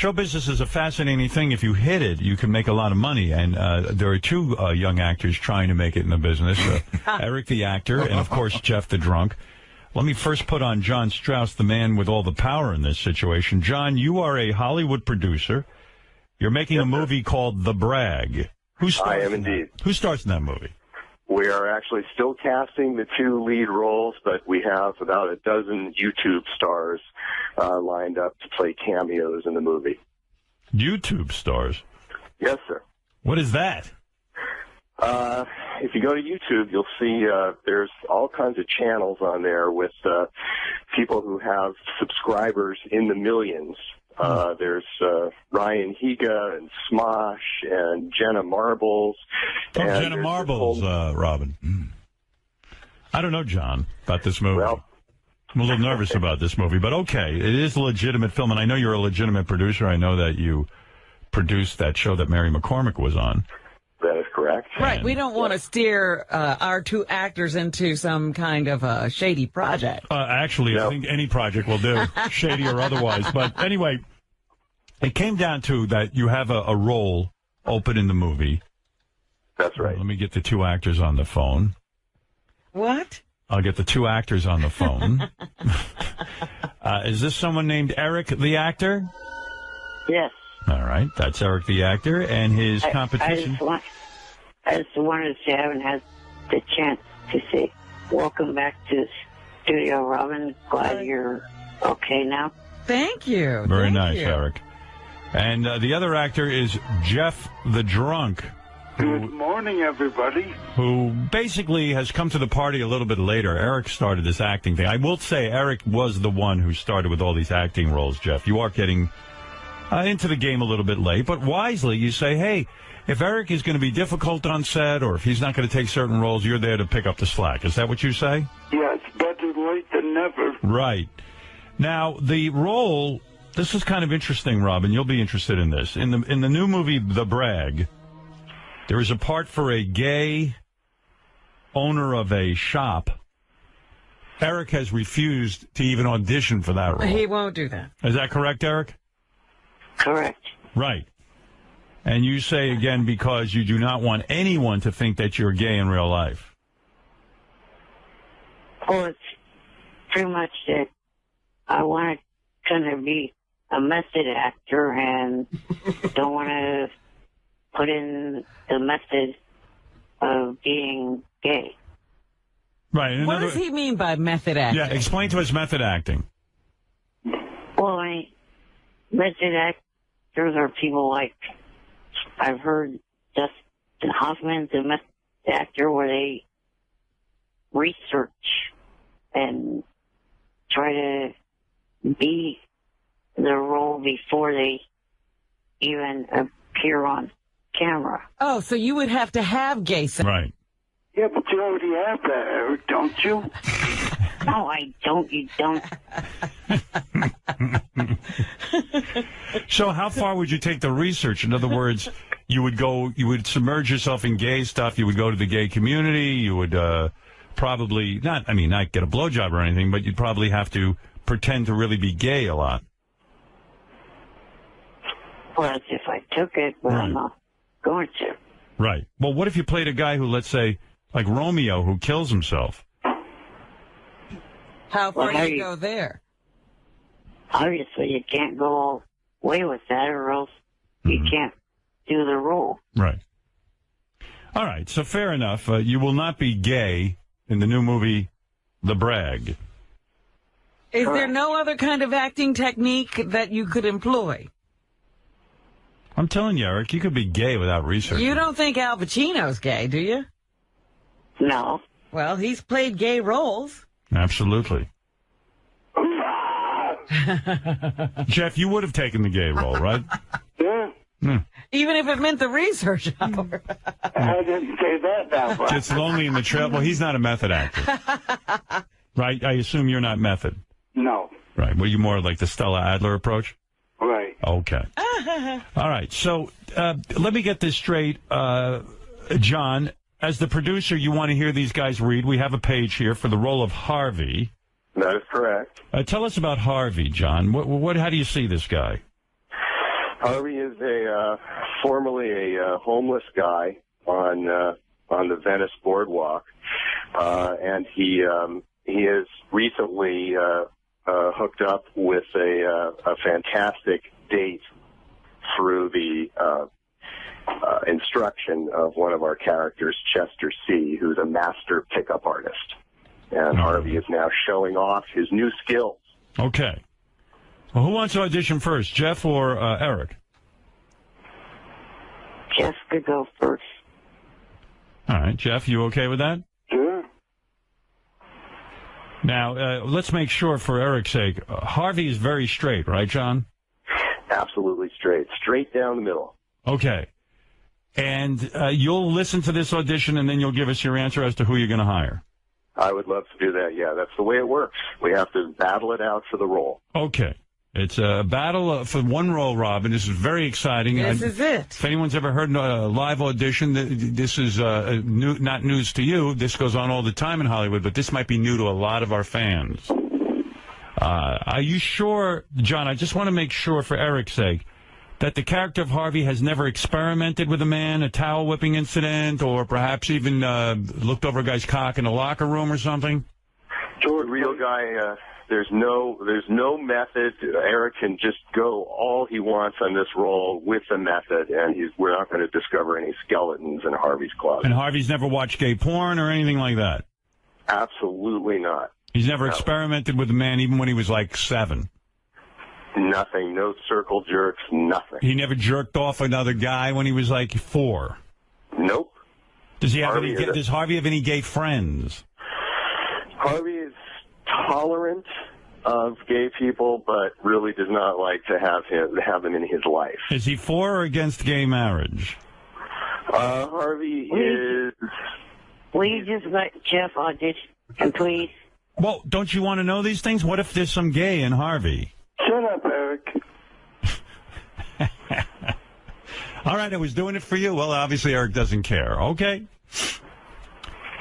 show business is a fascinating thing. If you hit it, you can make a lot of money. And there are two young actors trying to make it in the business, Eric the actor and, of course, Jeff the drunk. Let me first put on John Strauss, the man with all the power in this situation. John, you are a Hollywood producer. You're making a movie called The Brag. I am indeed. Who stars in that movie? We are actually still casting the two lead roles, but we have about a dozen YouTube stars lined up to play cameos in the movie. YouTube stars? Yes, sir. What is that? If you go to YouTube, you'll see there's all kinds of channels on there with people who have subscribers in the millions. There's Ryan Higa and Smosh and Jenna Marbles. Oh, Jenna Marbles, Robin. I don't know, John, about this movie. Well, I'm a little nervous about this movie, but okay. It is a legitimate film, and I know you're a legitimate producer. I know that you produced that show that Mary McCormick was on. That is correct. Right. We don't want to steer our two actors into some kind of shady project. Actually, no. I think any project will do, shady or otherwise. But anyway, it came down to that you have a role open in the movie. That's right. Let me get the two actors on the phone. What? I'll get the two actors on the phone. Is this someone named Eric the actor? Yes. All right, that's Eric the actor and his competition. I just wanted to say I haven't had the chance to say welcome back to the studio, Robin. Glad you're okay now. Thank you. Very Thank nice, you. Eric. And the other actor is Jeff the drunk. Good morning, everybody. Who basically has come to the party a little bit later. Eric started this acting thing. I will say Eric was the one who started with all these acting roles, Jeff. You are getting into the game a little bit late, but wisely you say, hey, if Eric is going to be difficult on set or if he's not going to take certain roles, you're there to pick up the slack. Is that what you say? Yes, better late than never. Right. Now, the role, this is kind of interesting, Robin. You'll be interested in this. In the new movie, The Brag, there is a part for a gay owner of a shop. Eric has refused to even audition for that role. He won't do that. Is that correct, Eric? Correct. Right. And you say, again, because you do not want anyone to think that you're gay in real life. Well, it's pretty much that I want to kind of be a method actor and don't want to put in the method of being gay. Right. What does he mean by method acting? Yeah, explain to us method acting. Well, method actors are people like, I've heard Dustin Hoffman's a method actor where they research and try to be the role before they even appear on camera. Oh, so you would have to have gay sex. Right. Yeah, but you already have that, Eric, don't you? No, I don't. You don't. So how far would you take the research? In other words, you would submerge yourself in gay stuff. You would go to the gay community. You would probably not get a blowjob or anything, but you'd probably have to pretend to really be gay a lot. Well, that's if I took it, but I'm not going to. Right. Well, what if you played a guy who, let's say, like Romeo, who kills himself? How far do you go there? Obviously, you can't go away with that, or else you can't do the role. Right. All right. So fair enough. You will not be gay in the new movie, The Brag. Is there no other kind of acting technique that you could employ? I'm telling you, Eric, you could be gay without research. You don't think Al Pacino's gay, do you? No. Well, he's played gay roles. Absolutely. Jeff, you would have taken the gay role, right? Yeah. Even if it meant the research hour. I didn't say that now, but... It's lonely in the trail. Well, he's not a method actor. Right? I assume you're not method. No. Right. Were you more like the Stella Adler approach? Right. Okay. All right. So let me get this straight. John, as the producer, you want to hear these guys read. We have a page here for the role of Harvey. That is correct. Tell us about Harvey, John. How do you see this guy? Harvey is formerly a homeless guy on the Venice boardwalk, and he has recently hooked up with a fantastic date through the instruction of one of our characters, Chester C., who's a master pickup artist. And Harvey is now showing off his new skills. Okay. Well, who wants to audition first, Jeff or Eric? Jeff could go first. All right. Jeff, you okay with that? Sure. Now, let's make sure, for Eric's sake, Harvey is very straight, right, John? Absolutely straight. Straight down the middle. Okay. And you'll listen to this audition, and then you'll give us your answer as to who you're going to hire. I would love to do that, yeah. That's the way it works. We have to battle it out for the role. Okay. It's a battle for one role, Robin. This is very exciting. This is it. If anyone's ever heard a live audition, this is not news to you. This goes on all the time in Hollywood, but this might be new to a lot of our fans. Are you sure, John, I just want to make sure for Eric's sake, that the character of Harvey has never experimented with a man, a towel whipping incident, or perhaps even looked over a guy's cock in a locker room or something? George, real guy, there's no method. Eric can just go all he wants on this role with the method, and we're not going to discover any skeletons in Harvey's closet. And Harvey's never watched gay porn or anything like that? Absolutely not. He's never experimented with a man even when he was like 7? Nothing. No circle jerks. Nothing. He never jerked off another guy when he was like 4? Nope. Does Harvey have any gay friends? Harvey is tolerant of gay people, but really does not like to have them in his life. Is he for or against gay marriage? Harvey is... Will you just let Jeff audition, please? Well, don't you want to know these things? What if there's some gay in Harvey? Shut up, Eric. All right, I was doing it for you. Well, obviously Eric doesn't care. Okay.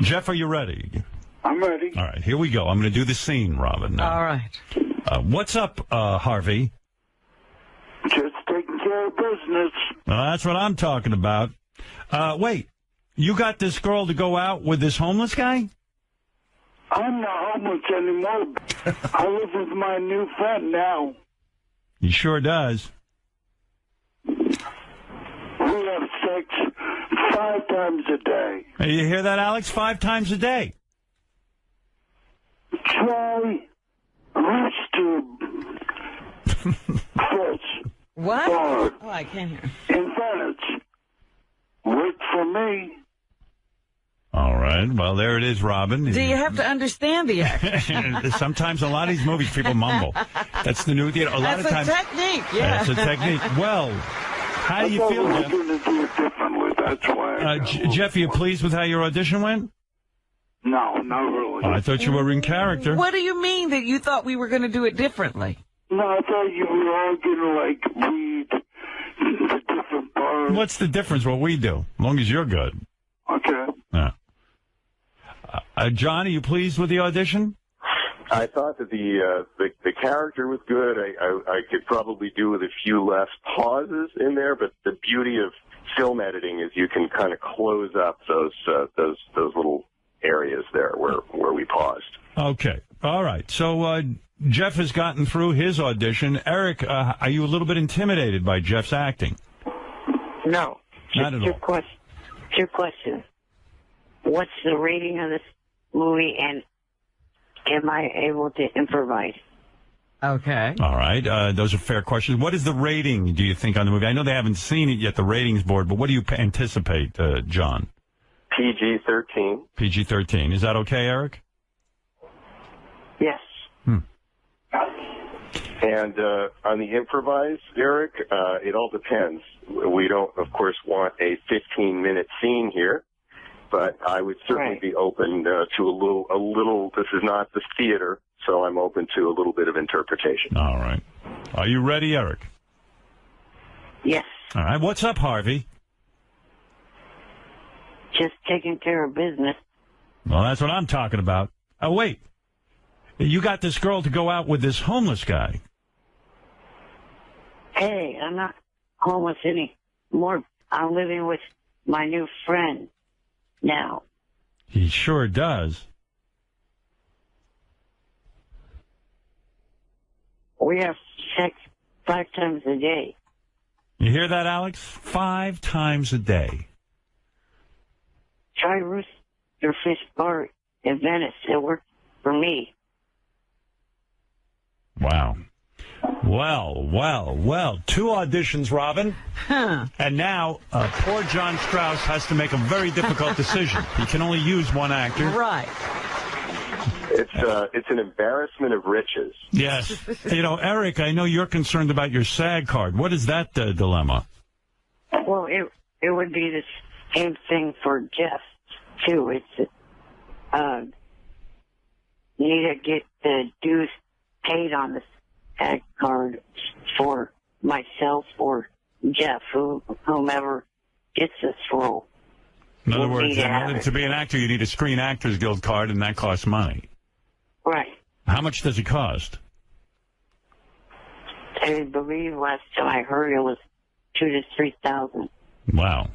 Jeff, are you ready? I'm ready. All right, here we go. I'm going to do the scene, Robin. Now. All right. What's up, Harvey? Just taking care of business. Well, that's what I'm talking about. Wait, you got this girl to go out with this homeless guy? I'm not homeless anymore. I live with my new friend now. He sure does. We have sex 5 times a day. Hey, you hear that, Alex? 5 times a day. Try rooster fish. What? Bar Oh, I can't hear. in Venice. Work for me. All right. Well, there it is, Robin. Do you have to understand the act? Sometimes a lot of these movies, people mumble. That's the new, a lot That's of times. a technique, yeah. That's a technique. Well, how do you feel, I Jeff? thought we were going to do it differently. That's why. Jeff, are you pleased with how your audition went? No, not really. I thought you were in character. What do you mean that you thought we were going to do it differently? No, I thought you were all going to, read the different parts. What's the difference what we do? As long as you're good. Okay. Yeah. John, are you pleased with the audition? I thought that the character was good. I could probably do with a few less pauses in there, but the beauty of film editing is you can kind of close up those little areas there where we paused. Okay. All right. So Jeff has gotten through his audition. Eric, are you a little bit intimidated by Jeff's acting? No. Not at all. Your question. What's the rating of this movie, and am I able to improvise? Okay. All right. Those are fair questions. What is the rating, do you think, on the movie? I know they haven't seen it yet, the ratings board, but what do you anticipate, John? PG-13. PG-13. Is that okay, Eric? Yes. And on the improvise, Eric, it all depends. We don't, of course, want a 15-minute scene here, but I would certainly be open to a little. This is not the theater, so I'm open to a little bit of interpretation. All right. Are you ready, Eric? Yes. All right. What's up, Harvey? Just taking care of business. Well, that's what I'm talking about. Oh, wait. You got this girl to go out with this homeless guy. Hey, I'm not homeless anymore. I'm living with my new friend now. He sure does. We have sex 5 times a day. You hear that, Alex? 5 times a day. Try Rooster Fish Bar in Venice. It worked for me. Wow. Well. 2 auditions, Robin. Huh. And now, poor John Strauss has to make a very difficult decision. He can only use one actor. Right. It's an embarrassment of riches. Yes. Eric, I know you're concerned about your SAG card. What is that dilemma? Well, it would be the same thing for Jeff, too. It's, you need to get the dues paid on the SAG card for myself or Jeff, whomever gets this role. In other words, in order to be an actor, you need a Screen Actors Guild card, and that costs money. Right. How much does it cost? I believe last time I heard it was $2,000 to $3,000. Wow.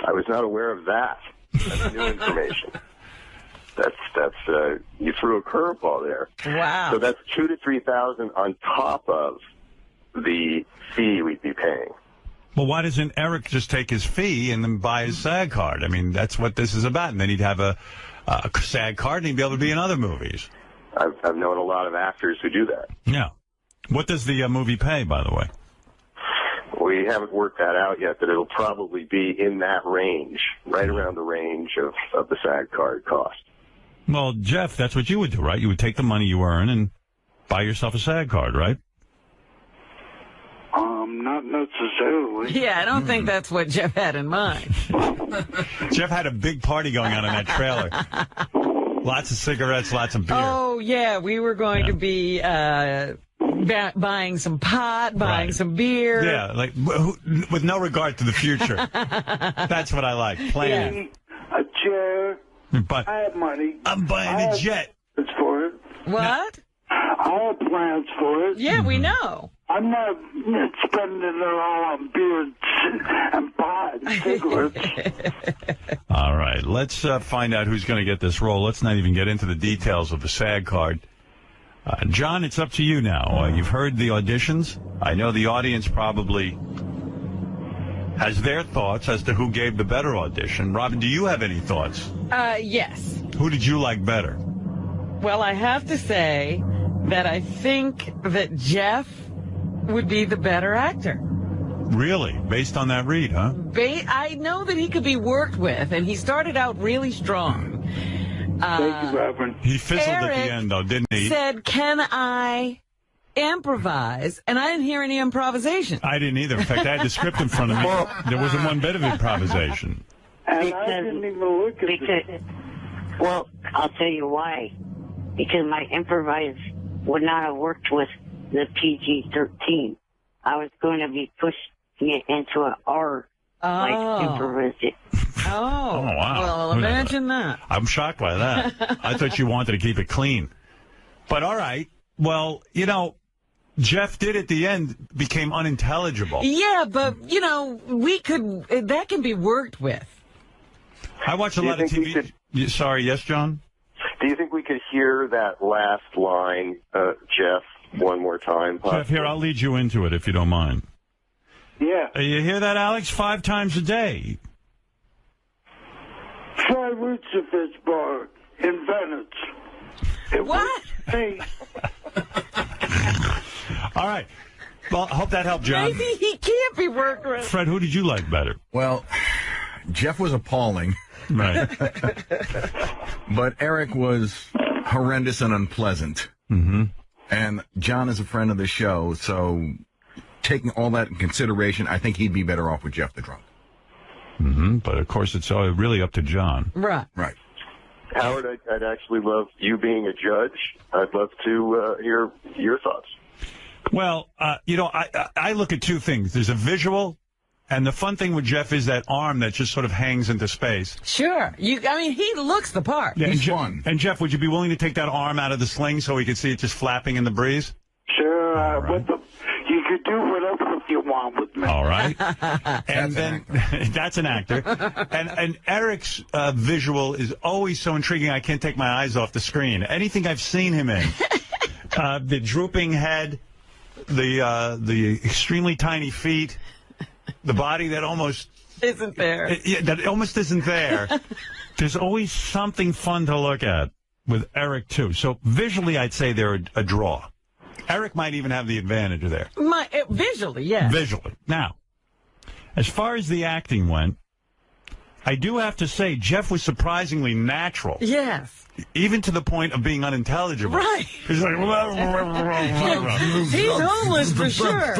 I was not aware of that. That's new information. That's you threw a curveball there. Wow. So that's $2,000 to $3,000 on top of the fee we'd be paying. Well, why doesn't Eric just take his fee and then buy his SAG card? I mean, that's what this is about. And then he'd have a SAG card and he'd be able to be in other movies. I've known a lot of actors who do that. Yeah. What does the movie pay, by the way? We haven't worked that out yet, but it'll probably be in that range, right around the range of the SAG card cost. Well, Jeff, that's what you would do, right? You would take the money you earn and buy yourself a SAG card, right? Not necessarily. Yeah, I don't think that's what Jeff had in mind. Jeff had a big party going on in that trailer. Lots of cigarettes, lots of beer. Oh, yeah, we were going to be buying some pot, buying some beer. Yeah, like with no regard to the future. That's what I like, planning. A chair. But I have money. I'm buying a jet. It's for it. What? I have plans for it. Yeah, we know. I'm not spending it all on beer and pot and cigarettes. All right, let's find out who's going to get this role. Let's not even get into the details of the SAG card. John, it's up to you now. You've heard the auditions. I know the audience probably has their thoughts as to who gave the better audition. Robin, do you have any thoughts? Yes. Who did you like better? Well, I have to say that I think that Jeff would be the better actor. Really? Based on that read, huh? I know that he could be worked with, and he started out really strong. Thank you, Reverend. He fizzled Eric at the end, though, didn't he? Said, can I improvise? And I didn't hear any improvisation. I didn't either. In fact, I had the script in front of me. There wasn't one bit of improvisation. And I didn't even look at it. Well, I'll tell you why. Because my improvise would not have worked with the PG-13. I was going to be pushing it into an R, like improvisation. Oh, wow. Well, imagine that. I'm shocked by that. I thought you wanted to keep it clean. But all right. Well, Jeff did at the end became unintelligible. Yeah, but, that can be worked with. I watch a lot of TV. Sorry, yes, John? Do you think we could hear that last line, Jeff, one more time? Jeff, here, I'll lead you into it if you don't mind. Yeah. You hear that, Alex? 5 times a day. Try Rooster Fish Bar in Venice. What? Hey. All right. Well, I hope that helped, John. Maybe he can't be worked with. Fred, who did you like better? Well, Jeff was appalling. Right. But Eric was horrendous and unpleasant. Mm-hmm. And John is a friend of the show, so taking all that in consideration, I think he'd be better off with Jeff the Drunk. Mm-hmm. But, of course, it's really up to John. Right. Right. Howard, I'd actually love you being a judge. I'd love to hear your thoughts. Well, I look at 2 things. There's a visual, and the fun thing with Jeff is that arm that just sort of hangs into space. Sure. He looks the part. Yeah, He's fun. And Jeff, would you be willing to take that arm out of the sling so we could see it just flapping in the breeze? Sure. Right. You could do whatever you want with me. All right. And then that's an actor. And Eric's visual is always so intriguing. I can't take my eyes off the screen. Anything I've seen him in, the drooping head, the extremely tiny feet, the body that almost isn't there. That almost isn't there. There's always something fun to look at with Eric, too. So visually, I'd say they're a draw. Eric might even have the advantage there. Visually, yes. Visually. Now, as far as the acting went, I do have to say Jeff was surprisingly natural. Yes. Even to the point of being unintelligible. Right. He's like, he's homeless for sure.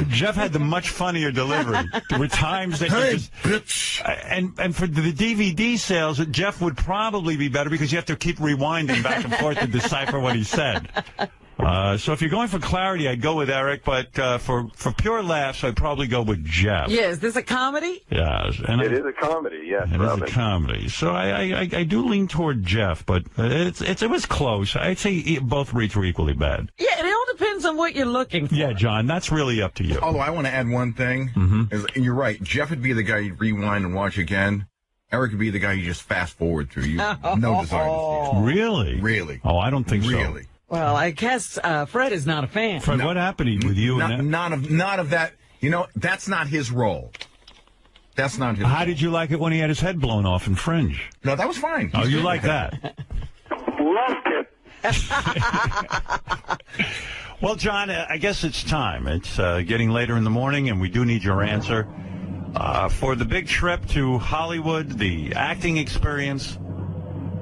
Jeff had the much funnier delivery. There were times that you just... bitch. And for the DVD sales, Jeff would probably be better because you have to keep rewinding back and forth to decipher what he said. So if you're going for clarity, I'd go with Eric, but for pure laughs, I'd probably go with Jeff. Yeah, is this a comedy? Yes. And it is a comedy, yes. It is a comedy. So I do lean toward Jeff, but it was close. I'd say both reads were equally bad. Yeah, it all depends on what you're looking for. Yeah, John, that's really up to you. Although I want to add one thing. You're right. Jeff would be the guy you'd rewind and watch again. Eric would be the guy you just fast forward through. You no desire to see it. Really? Really. Oh, I don't think so. Really. Well, I guess Fred is not a fan. Fred, what happened with you? None of that. You know, that's not his role. That's not his How role. did you like it when he had his head blown off in Fringe? No, that was fine. Oh, you like that? Loved it. Well, John, I guess it's time. It's getting later in the morning, and we do need your answer. For the big trip to Hollywood, the acting experience,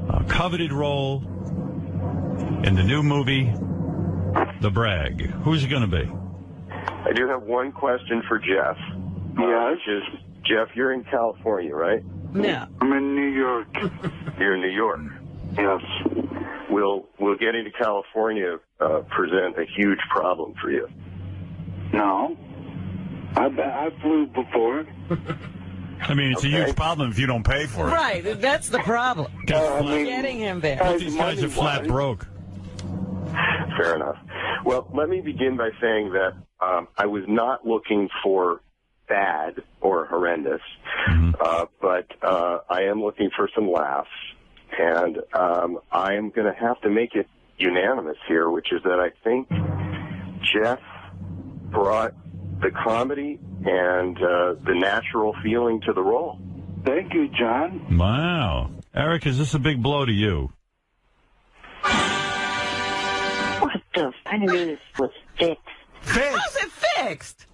a coveted role in the new movie, The Brag. Who's it going to be? I do have one question for Jeff. Yes. Which is, Jeff, you're in California, right? No. I'm in New York. You're in New York. Yes. Will getting to California present a huge problem for you? No. I flew before. I mean, it's a huge problem if you don't pay for it. Right, that's the problem. Getting him there. These guys are flat broke. Fair enough. Well, let me begin by saying that I was not looking for bad or horrendous, but I am looking for some laughs, and I am going to have to make it unanimous here, which is that I think Jeff brought the comedy and the natural feeling to the role. Thank you, John. Wow. Eric, is this a big blow to you? What the? I knew this was fixed. Fixed? How's it fixed?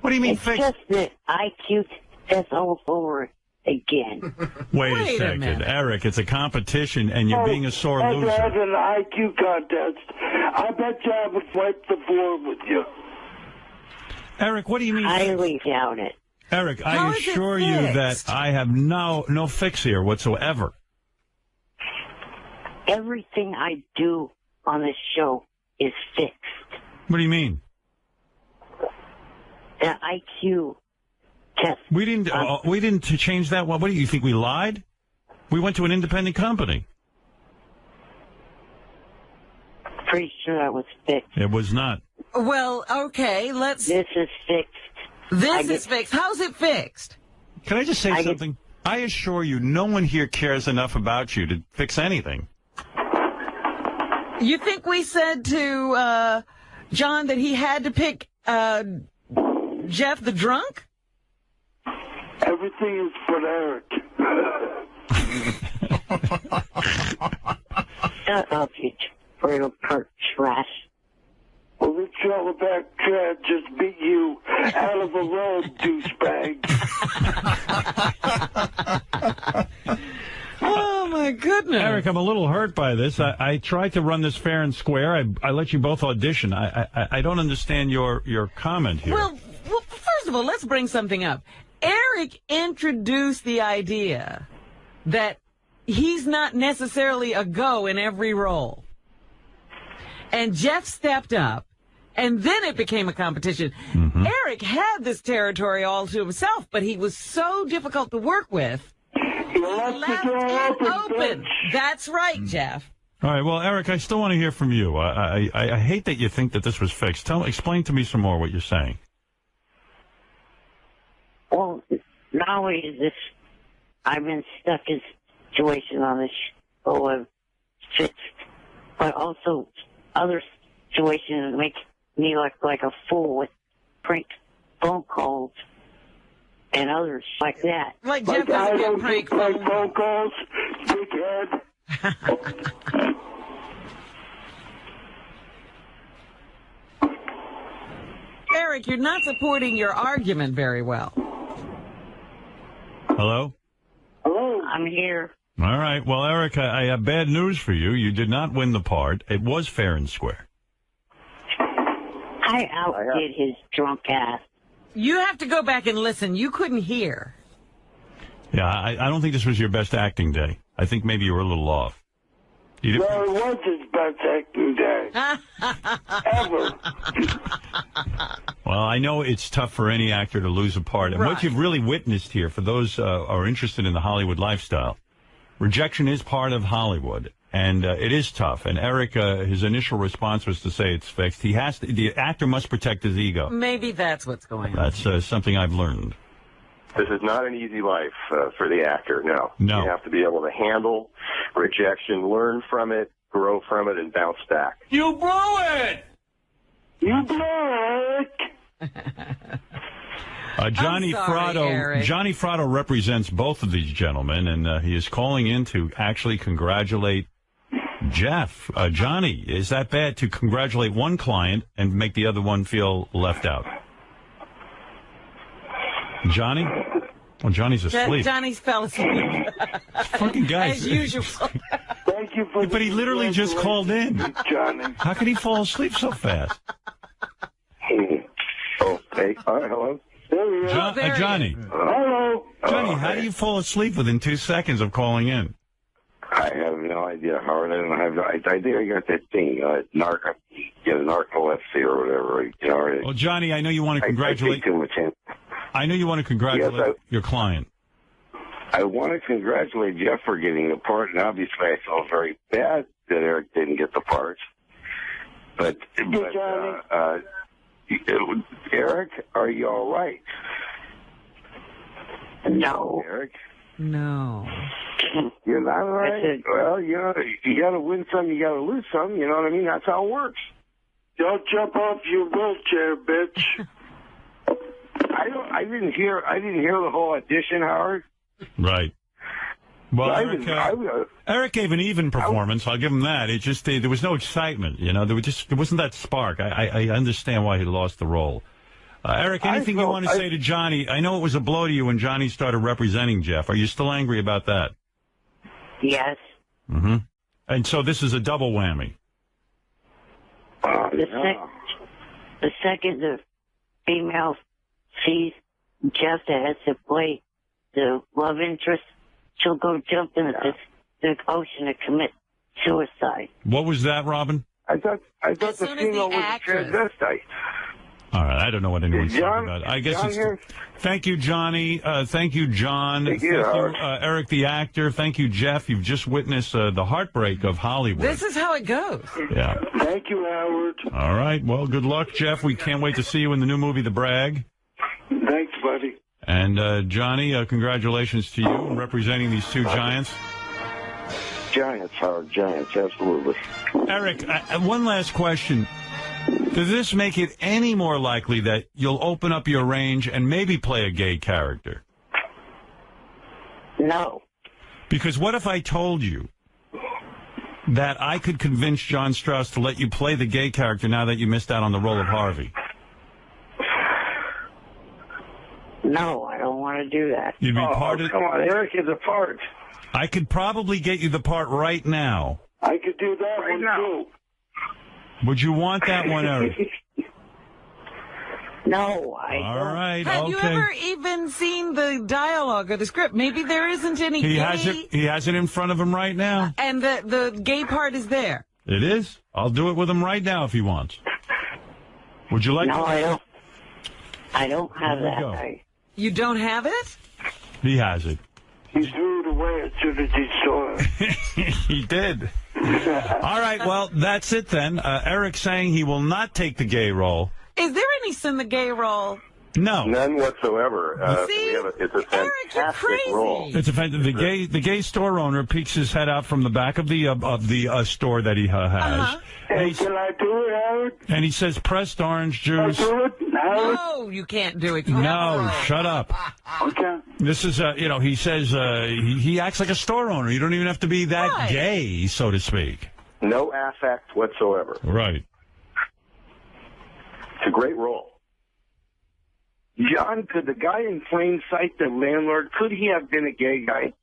What do you mean It's fixed? just the IQ test all over again. Wait Wait a a second. minute. Eric, it's a competition, and you're being a sore That's loser. an IQ contest. I bet you I would wipe the floor with you. Eric, what do you mean? Highly doubt it. Eric, How I is it assure you that fixed? I have no fix here whatsoever. Everything I do on this show is fixed. What do you mean? The IQ test. We didn't change that. What do you think? We lied? We went to an independent company. Pretty sure that was fixed. It was not. Well, okay, let's... This is fixed. This is fixed. How's it fixed? Can I just say something? I assure you, no one here cares enough about you to fix anything. You think we said to John that he had to pick Jeff the drunk? Everything is for Eric. Shut up, you little pert trash. Well, the Trailerback Chad just beat you out of a road, douchebag. Oh, my goodness. Eric, I'm a little hurt by this. I tried to run this fair and square. I let you both audition. I don't understand your comment here. Well, first of all, let's bring something up. Eric introduced the idea that he's not necessarily a go in every role. And Jeff stepped up, and then it became a competition. Mm-hmm. Eric had this territory all to himself, but he was so difficult to work with. You left the door open, bitch. That's right, Jeff. All right. Well, Eric, I still want to hear from you. I hate that you think that this was fixed. Explain to me some more what you're saying. Well, not only is this, I've been stuck in a situation on this show I've fixed, but also other situations make me look like a fool with prank phone calls and others like that. Like Jeff I doesn't don't get prank get phone phone calls, dickhead. Eric, you're not supporting your argument very well. Hello? Hello? I'm here. All right. Well, Eric, I have bad news for you. You did not win the part. It was fair and square. I outdid his drunk ass. You have to go back and listen. You couldn't hear. Yeah, I don't think this was your best acting day. I think maybe you were a little off. You did, Well, it was his best acting day. Ever. well, I know it's tough for any actor to lose a part. And what Right. you've really witnessed here, for those who are interested in the Hollywood lifestyle, rejection is part of Hollywood. And it is tough. And Eric, his initial response was to say it's fixed. The actor must protect his ego. Maybe that's what's going on. That's something I've learned. This is not an easy life for the actor, no. No. You have to be able to handle rejection, learn from it, grow from it, and bounce back. You blew it! You blew it! Johnny I'm sorry, Fratto. Eric. Johnny Fratto represents both of these gentlemen, and he is calling in to actually congratulate Jeff. Johnny, is that bad to congratulate one client and make the other one feel left out? Johnny? Well, Johnny's asleep. Johnny's fell asleep. Fucking guy. As usual. Thank you for But he literally just called in. Johnny. How could he fall asleep so fast? Oh, hey, all right, hello? There we are. there he Johnny. Hello. Johnny, how do you fall asleep within 2 seconds of calling in? I have no idea, Howard. I think I got that thing, narcolepsy or whatever. You know, Well, Johnny, I know you want to congratulate. I take too much in. I know you want to congratulate your client. I want to congratulate Jeff for getting the part, and obviously I felt very bad that Eric didn't get the part. But Eric, are you all right? No. Eric? No. You're not all right? Well, you know, you got to win some, you got to lose some. You know what I mean? That's how it works. Don't jump off your wheelchair, bitch. I didn't hear the whole audition, Howard. Right. Well, Eric gave an even performance. I'll give him that. It just there was no excitement. You know, there wasn't that spark. I understand why he lost the role. Eric, anything you want to say to Johnny? I know it was a blow to you when Johnny started representing Jeff. Are you still angry about that? Yes. Mm-hmm. And so this is a double whammy. The second the female sees Jeff that has to play the love interest, she'll go jump in the ocean to commit suicide. What was that, Robin? I thought the soon as female the was a actress- transvestite. All right, I don't know what anyone's John- talking about. I guess John it's. here? Thank you, Johnny. Thank you, John. Thank you, Howard. Eric, the actor. Thank you, Jeff. You've just witnessed the heartbreak of Hollywood. This is how it goes. Yeah. Thank you, Howard. All right. Well, good luck, Jeff. We can't wait to see you in the new movie, The Brag. Thanks, buddy. And Johnny, congratulations to you in representing these two giants. Giants, Howard, Giants, absolutely. Eric, one last question. Does this make it any more likely that you'll open up your range and maybe play a gay character? No. Because what if I told you that I could convince John Strauss to let you play the gay character now that you missed out on the role of Harvey? No, I don't want to do that. You'd be part of. Come on, Eric is a part. I could probably get you the part right now. I could do that Right one, now. too. Would you want that one, Eric? No, I All don't. right, Have okay. you ever even seen the dialogue or the script? Maybe there isn't any He gay, has it. He has it in front of him right now. and the gay part is there. It is. I'll do it with him right now if he wants. Would you like? No, to? I don't. I don't have There you that. go. You don't have it? He has it. He threw it away as soon as he saw it. He did. All right, well, that's it then. Eric saying he will not take the gay role. Is there any sin the gay role? No. None whatsoever. See? It's a Eric, you're fantastic crazy. role. It's offensive. The gay store owner peeks his head out from the back of the store that he has. Uh-huh. Hey, can I do it, Howard? And he says, pressed orange Can I juice. do it, Howard? No, you can't do it. You No, have to. shut up. Okay. This is, he says he acts like a store owner. You don't even have to be that Right. gay, so to speak. No affect whatsoever. Right. It's a great role. John, could the guy in plain sight, the landlord, could he have been a gay guy?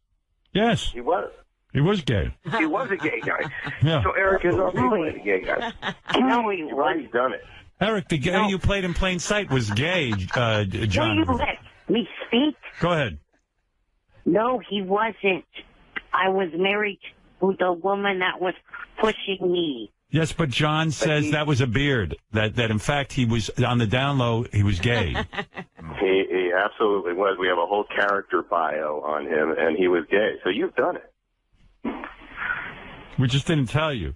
Yes, He was. he was gay. He was a gay guy. Yeah. So Eric has already played a gay guy. No, he He's wasn't. done it. Eric, the guy you played in plain sight was gay, Will John. you let me speak? Go ahead. No, he wasn't. I was married to the woman that was pushing me. Yes, but John says that was a beard. That in fact he was on the down low. He was gay. He absolutely was. We have a whole character bio on him, and he was gay. So you've done it. We just didn't tell you.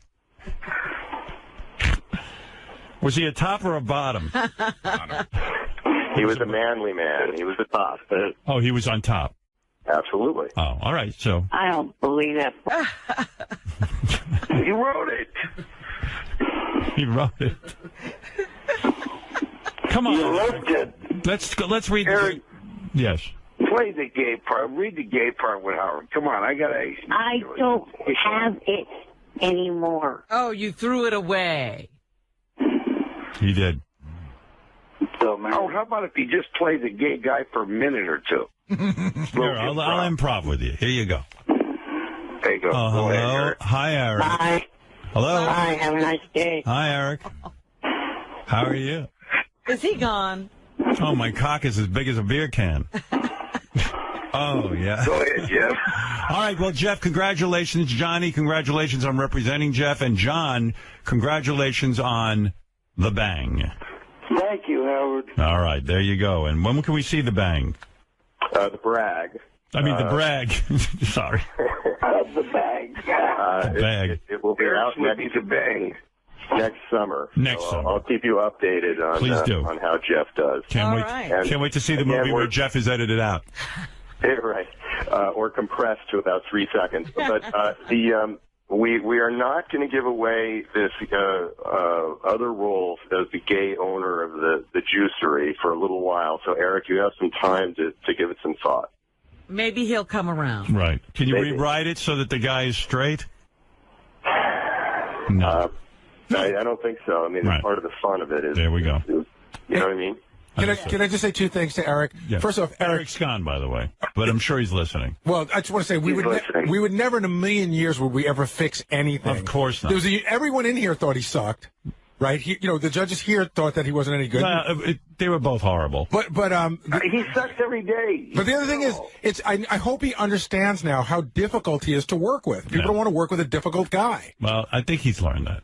Was he a top or a bottom? He was a manly man. He was the top. Oh, he was on top. Absolutely. Oh, all right. So I don't believe that. He wrote it. he wrote it. Come You on. loved it. Let's go. Let's read. Eric. Yes. Play the gay part. Read the gay part with Howard. Come on, I gotta. I don't have it anymore. Oh, you threw it away. He did. So, man. Oh, how about if you just play the gay guy for a minute or two? Here, I'll improv with you. Here you go. There you go. Oh, Go ahead, hello. Eric. Hi, Eric. Bye. Hello. Bye. Have a nice day. Hi, Eric. How are you? Is he gone? Oh, my cock is as big as a beer can. Oh, yeah. Go ahead, Jeff. All right. Well, Jeff, congratulations. Johnny, congratulations on representing Jeff. And John, congratulations on The Bang. Thank you, Howard. All right. There you go. And when can we see The Bang? The brag. I mean, The Brag. Sorry. The bag. Bag. It will be out Slippy's a bang. next summer. Next So summer. I'll keep you updated on Please do. on how Jeff does. Can't All wait. right. Can't wait to see the Again, movie where we're- Jeff is edited out. Right. Or compressed to about 3 seconds. But we are not going to give away this other roles as the gay owner of the juicery for a little while. So Eric, you have some time to give it some thought. Maybe he'll come around. Right. Can you Maybe. rewrite it so that the guy is straight? No. I don't think so. I mean, Right. part of the fun of it is. There we go. You know what I mean? Can I just say two things to Eric? Yeah. First off, Eric. Eric's gone, by the way, but I'm sure he's listening. Well, I just want to say we He's listening. we would never in a million years would we ever fix anything. Of course not. There was everyone in here thought he sucked, right? The judges here thought that he wasn't any good. They were both horrible. But He sucks every day. But the other thing is, I hope he understands now how difficult he is to work with. People don't want to work with a difficult guy. Well, I think he's learned that.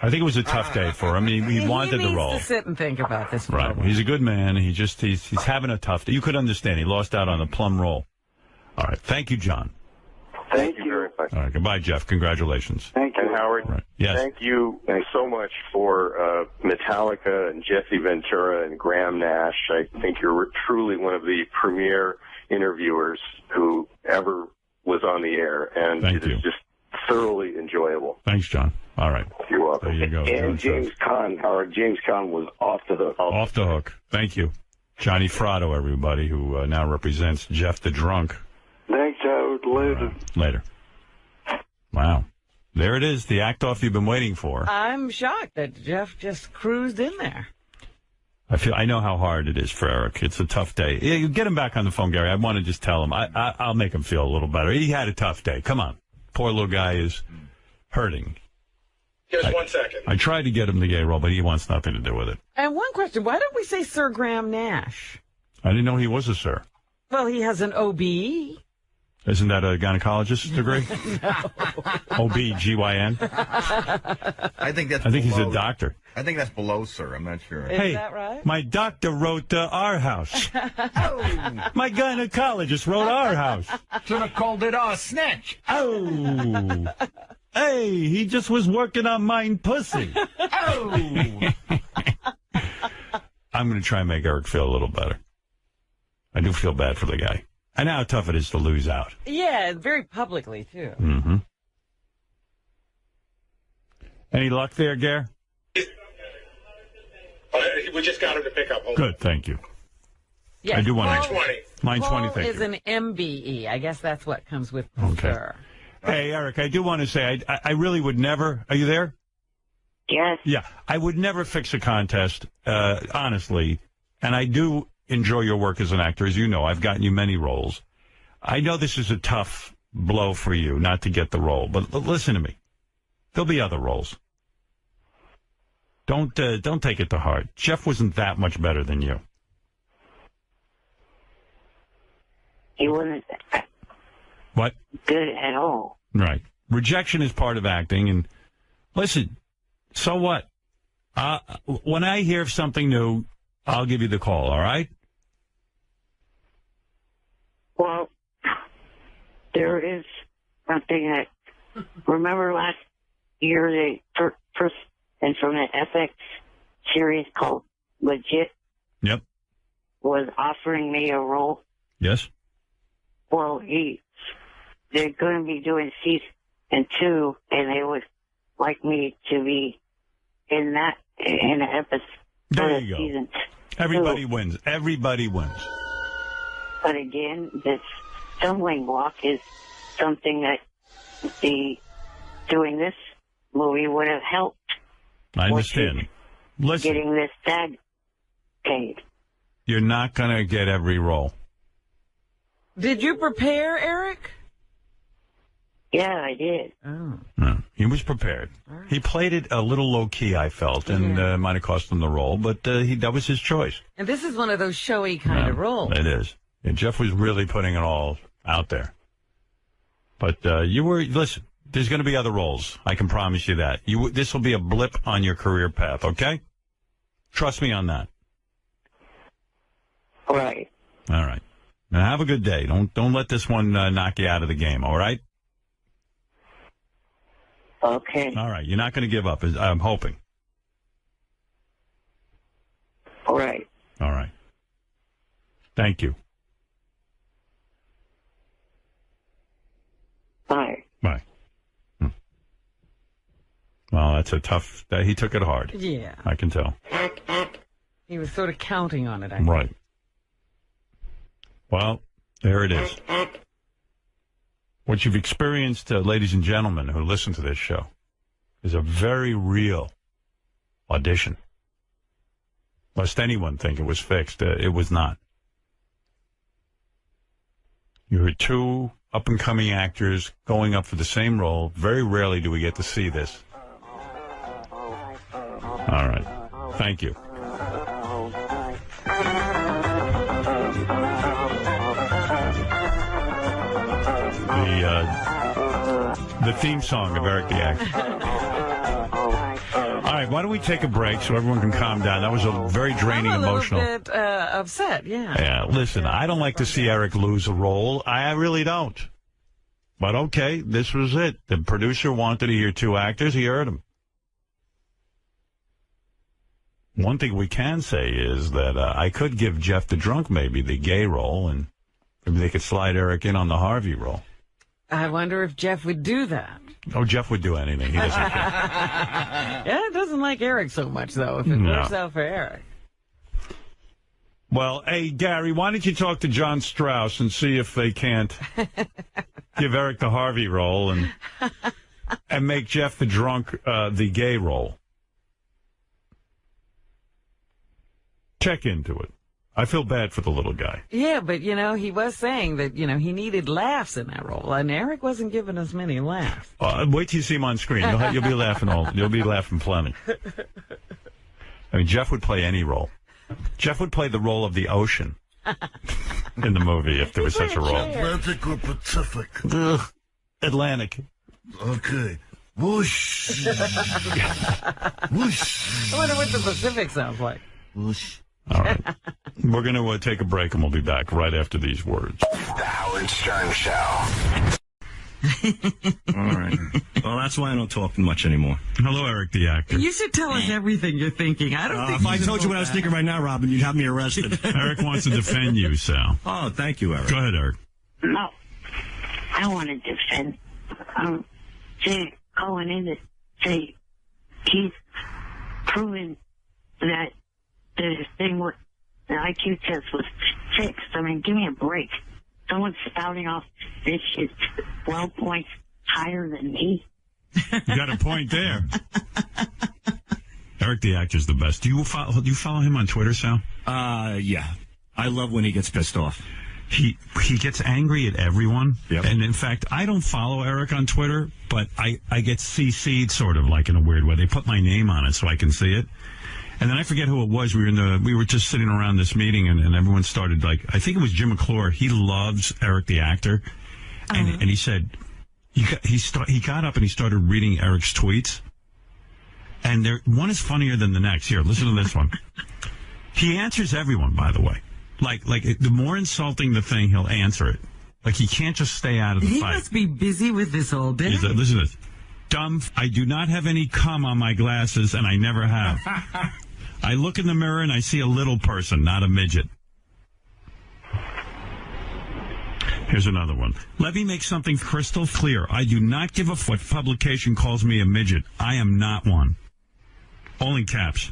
I think it was a tough day for him. He wanted needs the role. to sit and think about this. for a Right. while. He's a good man. He's having a tough day. You could understand. He lost out on the plum role. All right. Thank you, John. Thank you very much. All right. Goodbye, Jeff. Congratulations. Thank And you. Howard, Right. Yes. thank you so much for Metallica and Jesse Ventura and Graham Nash. I think you're truly one of the premier interviewers who ever was on the air, and Thank it is you. just thoroughly enjoyable. Thanks, John. All right. You're welcome. There you go. And James Caan, Howard. James Caan was off the hook. Off the hook. Thank you. Johnny Fratto, everybody, who now represents Jeff the Drunk. Thanks, Howard. Later. Later. Wow. There it is, the act-off you've been waiting for. I'm shocked that Jeff just cruised in there. I know how hard it is for Eric. It's a tough day. Yeah, you get him back on the phone, Gary. I want to just tell him. I'll make him feel a little better. He had a tough day. Come on. Poor little guy is hurting. Just 1 second. I tried to get him the gay role, but he wants nothing to do with it. And one question, why don't we say Sir Graham Nash? I didn't know he was a sir. Well, he has an OBE. Isn't that a gynecologist degree? No. OB-GYN? I think that's I think he's a below- doctor. I think that's below, sir. I'm not sure. Is that right? My doctor wrote Our House. My gynecologist wrote Our House. Should have called it Snatch. Oh. Hey, he just was working on mine pussy. Oh. I'm going to try and make Eric feel a little better. I do feel bad for the guy. I know how tough it is to lose out. Yeah, very publicly, too. Mm-hmm. Any luck there, Gare? We just got him to pick up. Good, thank you. Yes, I do want Line to. 20. Line 20, Paul thank is you. an MBE. I guess that's what comes with the Okay. sir. Hey, Eric, I do want to say I really would never. Are you there? Yes. Yeah, I would never fix a contest, honestly. And I do enjoy your work as an actor. As you know, I've gotten you many roles. I know this is a tough blow for you not to get the role, but listen to me. There'll be other roles. Don't take it to heart. Jeff wasn't that much better than you. He wasn't What? good at all. Right. Rejection is part of acting. And listen, so what? When I hear of something new, I'll give you the call, all right? Well, there is something that, remember last year, the first, and from the FX series called Legit Yep. was offering me a role. Yes? Well, they're going to be doing season 2, and they would like me to be in an episode There of you go. season 2. Everybody wins. Everybody wins. But again, this stumbling block is something that doing this movie would have helped. I understand. Listen, Getting this tag paid. you're not going to get every role. Did you prepare, Eric? Yeah, I did. Oh. No, he was prepared. He played it a little low-key, I felt, and it might have cost him the role, but that was his choice. And this is one of those showy kind of roles. It is. And Jeff was really putting it all out there. But listen, there's going to be other roles. I can promise you that. This will be a blip on your career path, okay? Trust me on that. All right. All right. Now have a good day. Don't let this one knock you out of the game, all right? Okay. All right. You're not going to give up, I'm hoping. All right. All right. Thank you. Bye. Bye. Well, that's a tough... he took it hard. Yeah. I can tell. He was sort of counting on it, I think. Right. Well, there it is. What you've experienced, ladies and gentlemen who listen to this show, is a very real audition. Lest anyone think it was fixed. It was not. You heard two up-and-coming actors going up for the same role. Very rarely do we get to see this. All right. Thank you. The theme song of Eric the Actor. All right, why don't we take a break so everyone can calm down? That was a very draining, emotional. I'm a little bit upset, yeah. Yeah, listen, I don't like to see Eric lose a role. I really don't. But okay, this was it. The producer wanted to hear two actors. He heard them. One thing we can say is that I could give Jeff the Drunk maybe the gay role, and maybe they could slide Eric in on the Harvey role. I wonder if Jeff would do that. Oh, Jeff would do anything. He doesn't care. Yeah, it doesn't like Eric so much, though, if it works out for Eric. Well, hey, Gary, why don't you talk to John Strauss and see if they can't give Eric the Harvey role and make Jeff the Drunk the gay role. Check into it. I feel bad for the little guy. Yeah, but, he was saying that, he needed laughs in that role, and Eric wasn't giving us many laughs. Wait till you see him on screen. You'll be laughing you'll be laughing plenty. I mean, Jeff would play any role. Jeff would play the role of the ocean in the movie if there was such a role. Atlantic or Pacific? Atlantic. Okay. Whoosh. Whoosh. I wonder what the Pacific sounds like. Whoosh. All right. We're going to take a break, and we'll be back right after these words. The Howard Stern Show. All right. Well, that's why I don't talk much anymore. Hello, Eric the actor. You should tell us everything you're thinking. I don't think if I told you what I was thinking right now, Robin, you'd have me arrested. Eric wants to defend you, Sal. Oh, thank you, Eric. Go ahead, Eric. No, I want to defend. Going in to say he's proven that the thing with the IQ test was fixed. I mean, give me a break. Someone's spouting off this shit 12 points higher than me. You got a point there. Eric the actor's the best. Do you follow him on Twitter, Sal? Yeah. I love when he gets pissed off. He gets angry at everyone. Yep. And in fact, I don't follow Eric on Twitter, but I get CC'd sort of like in a weird way. They put my name on it so I can see it. And then I forget who it was. We were just sitting around this meeting, and everyone started like, I think it was Jim McClure. He loves Eric the actor, and he said he got up and he started reading Eric's tweets, and one is funnier than the next. Here, listen to this one. He answers everyone, by the way. Like the more insulting the thing, he'll answer it. Like he can't just stay out of the fight. He must be busy with this all day. Listen to this. Dumb. I do not have any cum on my glasses, and I never have. I look in the mirror and I see a little person, not a midget. Here's another one. Let me make something crystal clear. I do not give a what publication calls me a midget. I am not one. All in caps.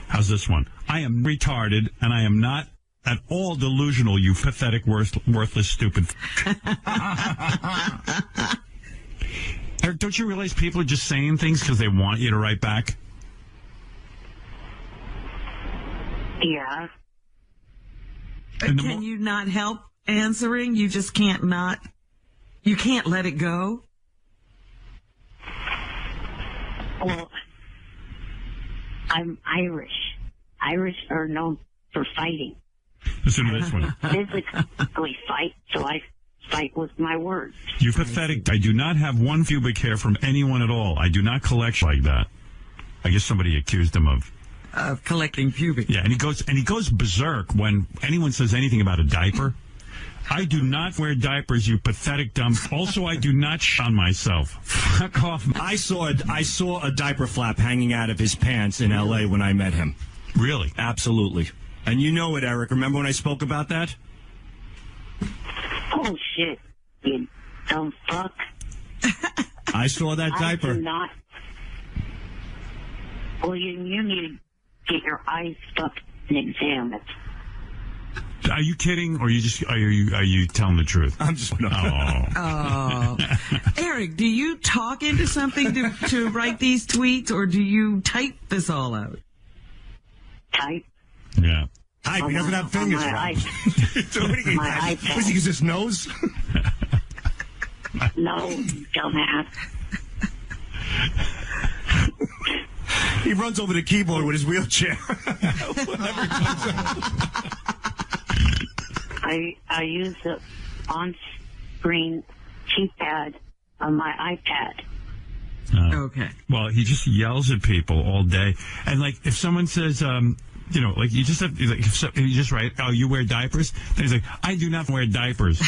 How's this one? I am retarded, and I am not at all delusional, you pathetic, worthless, stupid. Eric, don't you realize people are just saying things because they want you to write back? Yeah. Can you not help answering? You just can't you can't let it go? Well, I'm Irish. Irish are known for fighting. Listen to this one. Physically fight, so I fight with my words. You pathetic. I do not have one pubic hair from anyone at all. I do not collect like that. I guess somebody accused him of collecting pubic. Yeah, and he goes berserk when anyone says anything about a diaper. I do not wear diapers, you pathetic dumb. Also, I do not on myself. Fuck off. I saw a diaper flap hanging out of his pants in L.A. when I met him. Really? Absolutely. And you know it, Eric. Remember when I spoke about that? Oh, shit, you dumb fuck. I saw that diaper. I do not. Well, you need to get your eyes fucked and examined. Are you kidding, or are you telling the truth? I'm just. Oh, Eric, do you talk into something to write these tweets, or do you type this all out? Type. Yeah. Type. He doesn't have fingers. So what do you iPad. Does he use his nose? No, dumbass. He runs over the keyboard with his wheelchair. I use the on-screen keypad on my iPad. Okay. Well, he just yells at people all day, and like if someone says, like you just have, like, you just write, "Oh, you wear diapers?" Then he's like, "I do not wear diapers."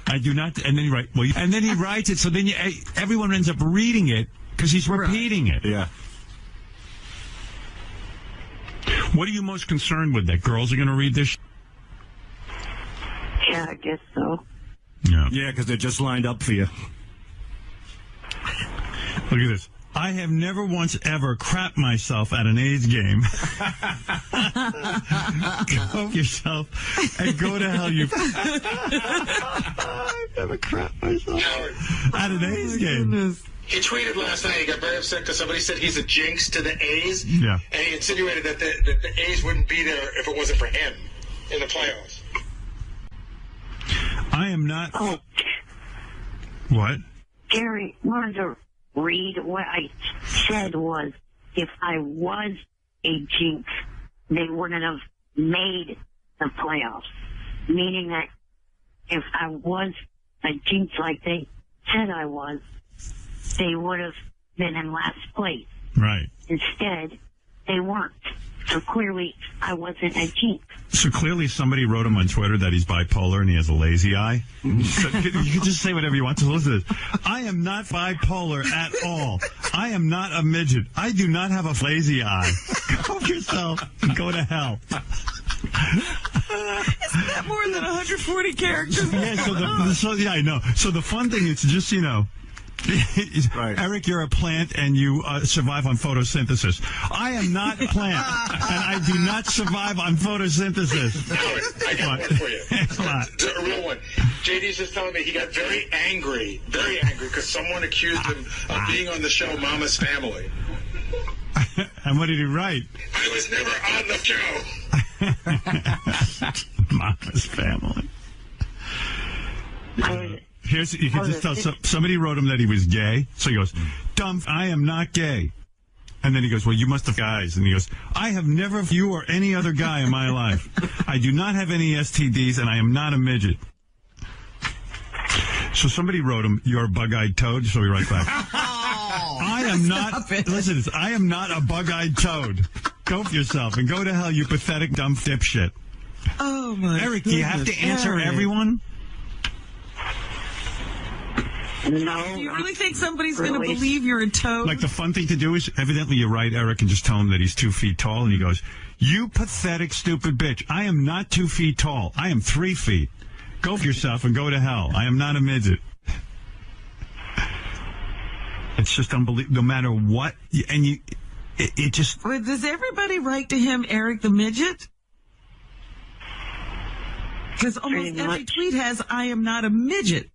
I do not, and then he writes, and then he writes it, so then everyone ends up reading it because he's repeating it. Yeah. What are you most concerned with? That girls are going to read this? Yeah, I guess so. Yeah. Yeah, because they're just lined up for you. Look at this. I have never once ever crapped myself at an A's game. Go yourself and go to hell, you. I've never crapped myself at an A's game. Goodness. He tweeted last night. He got very upset because somebody said he's a jinx to the A's. Yeah. And he insinuated that the A's wouldn't be there if it wasn't for him in the playoffs. I am not. Oh. What? Gary, wanted to read what I said was, if I was a jinx, they wouldn't have made the playoffs. Meaning that if I was a jinx like they said I was, they would have been in last place. Right. Instead, they weren't. So clearly, I wasn't a jinx. So clearly somebody wrote him on Twitter that he's bipolar and he has a lazy eye. So you can just say whatever you want to. Listen to this. I am not bipolar at all. I am not a midget. I do not have a lazy eye. Go yourself and go to hell. Isn't that more than 140 characters? Yeah, I know. So the fun thing is just, Right. Eric, you're a plant and you survive on photosynthesis. I am not a plant, and I do not survive on photosynthesis. I got one for you. A real one. JD's just telling me he got very angry, because someone accused him of being on the show Mama's Family. And what did he write? I was never on the show. Mama's Family. You can just tell somebody wrote him that he was gay. So he goes, dumb, I am not gay. And then he goes, well, you must have guys. And he goes, I have never you or any other guy in my life. I do not have any STDs and I am not a midget. So somebody wrote him, you're a bug-eyed toad. So he writes back, I am not, listen, I am not a bug-eyed toad. Go for yourself and go to hell, you pathetic, dumb dipshit. Oh, my Eric, do you have to answer everyone? No. Do you really think somebody's going to believe you're a toad? Like, the fun thing to do is, evidently you write Eric and just tell him that he's 2 feet tall, and he goes, you pathetic, stupid bitch. I am not 2 feet tall. I am 3 feet. Go for yourself and go to hell. I am not a midget. It's just unbelievable. No matter what, and it just... Well, does everybody write to him Eric the Midget? Because almost every tweet has, I am not a midget.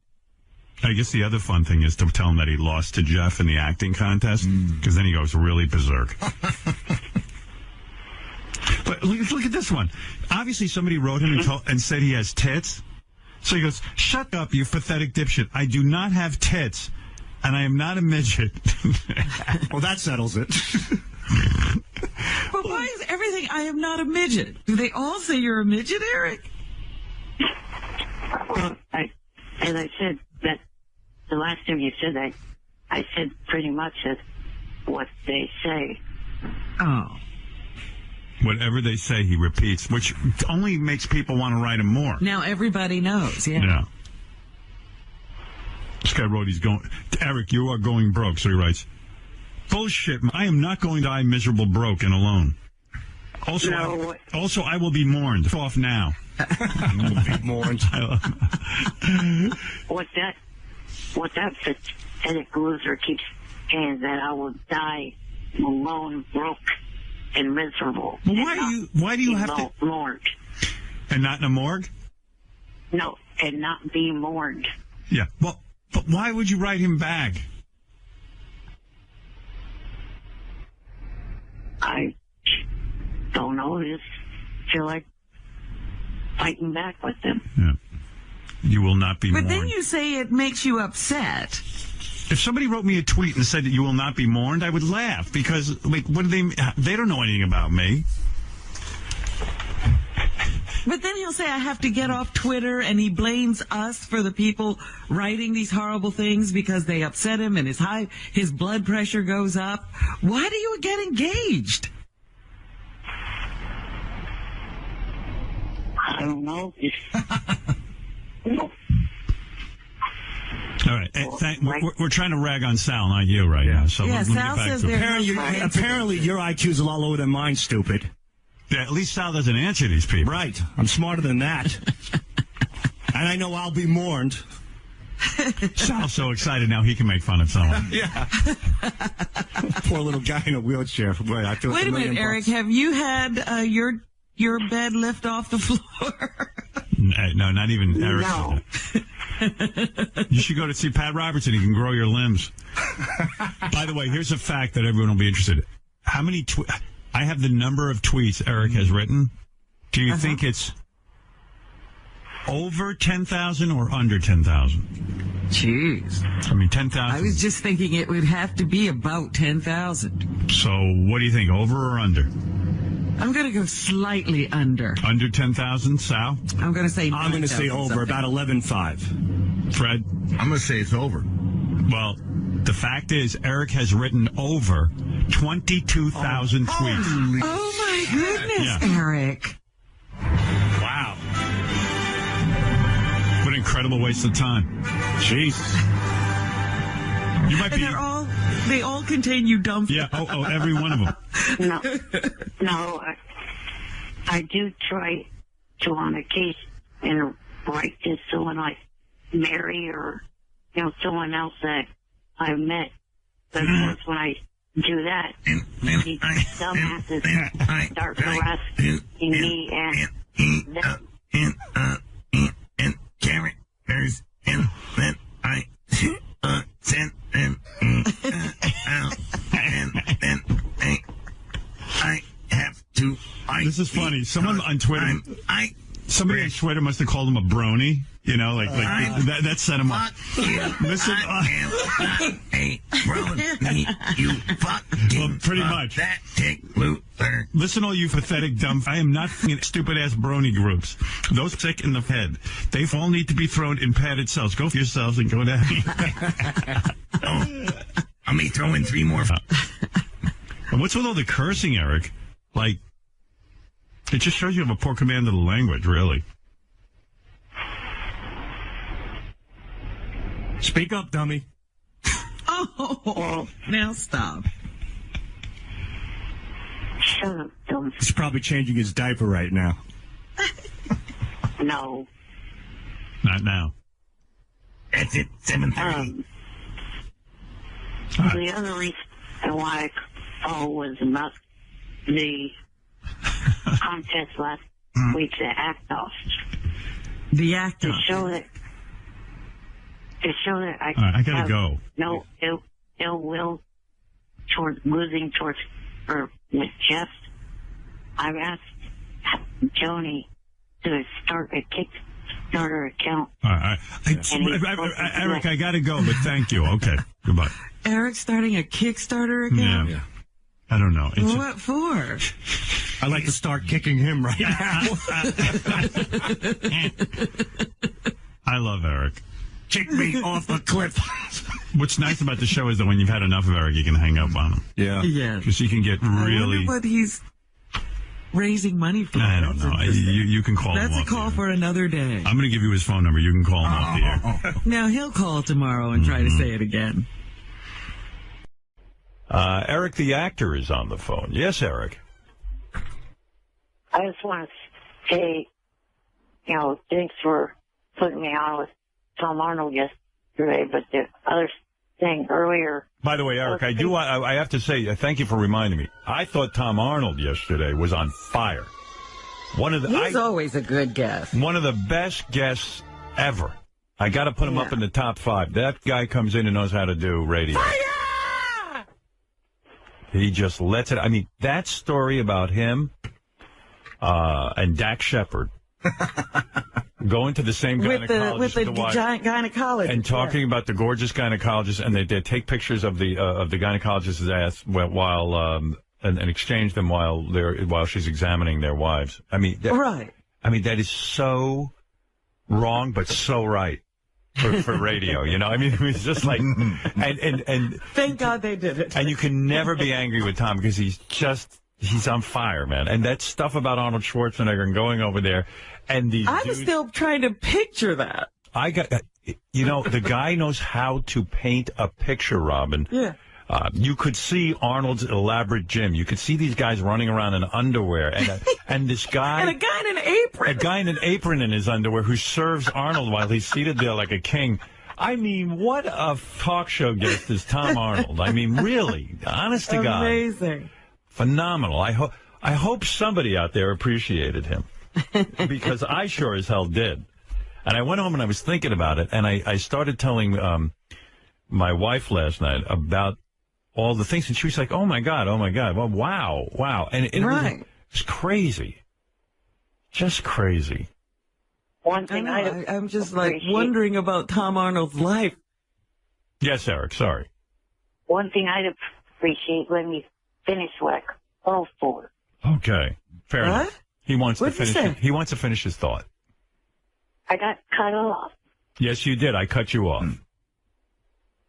I guess the other fun thing is to tell him that he lost to Jeff in the acting contest, because then he goes really berserk. But look at this one. Obviously, somebody wrote him and said he has tits. So he goes, shut up, you pathetic dipshit. I do not have tits, and I am not a midget. Well, that settles it. But why is everything, I am not a midget? Do they all say you're a midget, Eric? Well, as I said, that the last time you said that, I said pretty much what they say. Oh. Whatever they say, he repeats, which only makes people want to write him more. Now everybody knows, yeah. This guy wrote, Eric, you are going broke. So he writes, bullshit, I am not going to die miserable, broke, and alone. Also, I will be mourned. Off now. I will be mourned. What that pathetic loser keeps saying that I will die alone, broke, and miserable. Why do you have to mourned? And not in a morgue? No, and not be mourned. Yeah. Well, but why would you write him back? I don't know. I just feel like fighting back with them. Yeah. You will not be mourned. But then you say it makes you upset. If somebody wrote me a tweet and said that you will not be mourned, I would laugh because, like, what do they don't know anything about me. But then he'll say, I have to get off Twitter, and he blames us for the people writing these horrible things because they upset him and his blood pressure goes up. Why do you get engaged? I don't know. All right. We're trying to rag on Sal, not you, right now. So yeah, let me Sal get back says to apparently your IQ's a lot lower than mine, stupid. Yeah, at least Sal doesn't answer these people. Right. I'm smarter than that. And I know I'll be mourned. Sal's so excited now he can make fun of someone. Yeah. Poor little guy in a wheelchair. Boy, I feel Wait a minute, Eric. Have you had your bed lift off the floor? No, not even Eric. No. You should go to see Pat Robertson. He can grow your limbs. By the way, here's a fact that everyone will be interested in. How many I have the number of tweets Eric has written. Do you think it's over 10,000 or under 10,000? Jeez. I mean, 10,000. I was just thinking it would have to be about 10,000. So what do you think, over or under? I'm going to go slightly under. Under 10,000, Sal? I'm going to say I'm going to say over, something. about 11.5. Fred? I'm going to say it's over. Well, The fact is, Eric has written over 22,000 tweets. Oh, my goodness, Eric. Wow. What an incredible waste of time. Jesus. You might be... They all contain you dumb. Yeah, every one of them. No, I do try to, on occasion, and write to someone like Mary or, someone else that I've met. But of course, when I do that, these dumbasses start harassing me and them. And characters, and then I send them out, and then I have to. This is funny. Someone on Twitter, somebody on Twitter must have called him a brony. That set him up. Listen, well, pretty much. Listen, all you pathetic dumb. I am not stupid ass brony groups. Those sick in the head. They all need to be thrown in padded cells. Go for yourselves and go to hell. I'll be throwing 3 more. And what's with all the cursing, Eric? It just shows you have a poor command of the language, really. Speak up, dummy. Oh, now stop. Shut up, dumb. He's probably changing his diaper right now. No. Not now. That's it, 7:30. The other reason why I called was about the contest last week, the act-off. The act-off. To show that I gotta go. No ill will towards losing towards or with Jeff. I've asked Johnny to start a Kickstarter account. Eric, I gotta go, but thank you. Okay, goodbye. Eric starting a Kickstarter account? Yeah. I don't know. What for? I'd like to start kicking him right now. I love Eric. Kick me off a cliff. What's nice about the show is that when you've had enough of Eric, you can hang up on him. Yeah. Because he can get really... I wonder what he's raising money for. I don't know. You can call him That's a call for another day. I'm going to give you his phone number. You can call him off the air. Now, he'll call tomorrow and try to say it again. Eric the actor is on the phone. Yes, Eric. I just want to say, thanks for putting me on with Tom Arnold yesterday, but the other thing earlier... By the way, Eric, I have to say, thank you for reminding me. I thought Tom Arnold yesterday was on fire. He's always a good guest. One of the best guests ever. I got to put him up in the top 5. That guy comes in and knows how to do radio. Fire! He just lets it... I mean, that story about him and Dak Shepard... going to the same gynecologist with the gynecologist and talking about the gorgeous gynecologist, and they take pictures of the gynecologist's ass while and exchange them while she's examining their wives. I mean, right. I mean, that is so wrong, but so right for radio. I mean, it was just like, and thank God they did it. And you can never be angry with Tom because he's on fire, man. And that stuff about Arnold Schwarzenegger and going over there. And I'm still trying to picture that. The guy knows how to paint a picture, Robin. Yeah. You could see Arnold's elaborate gym. You could see these guys running around in underwear. And this guy... and a guy in an apron. A guy in an apron in his underwear who serves Arnold while he's seated there like a king. I mean, what a talk show guest is Tom Arnold. I mean, really, honest to God. Amazing. Phenomenal. I hope somebody out there appreciated him. Because I sure as hell did. And I went home and I was thinking about it, and I started telling my wife last night about all the things, and she was like, oh my God, well, wow. And it was crazy. Just crazy. One thing I'm just wondering about Tom Arnold's life. Yes, Eric, sorry. One thing I'd appreciate when we finish what I called for. Okay, fair enough. He wants to finish. He wants to finish his thought. I got cut off. Yes, you did. I cut you off.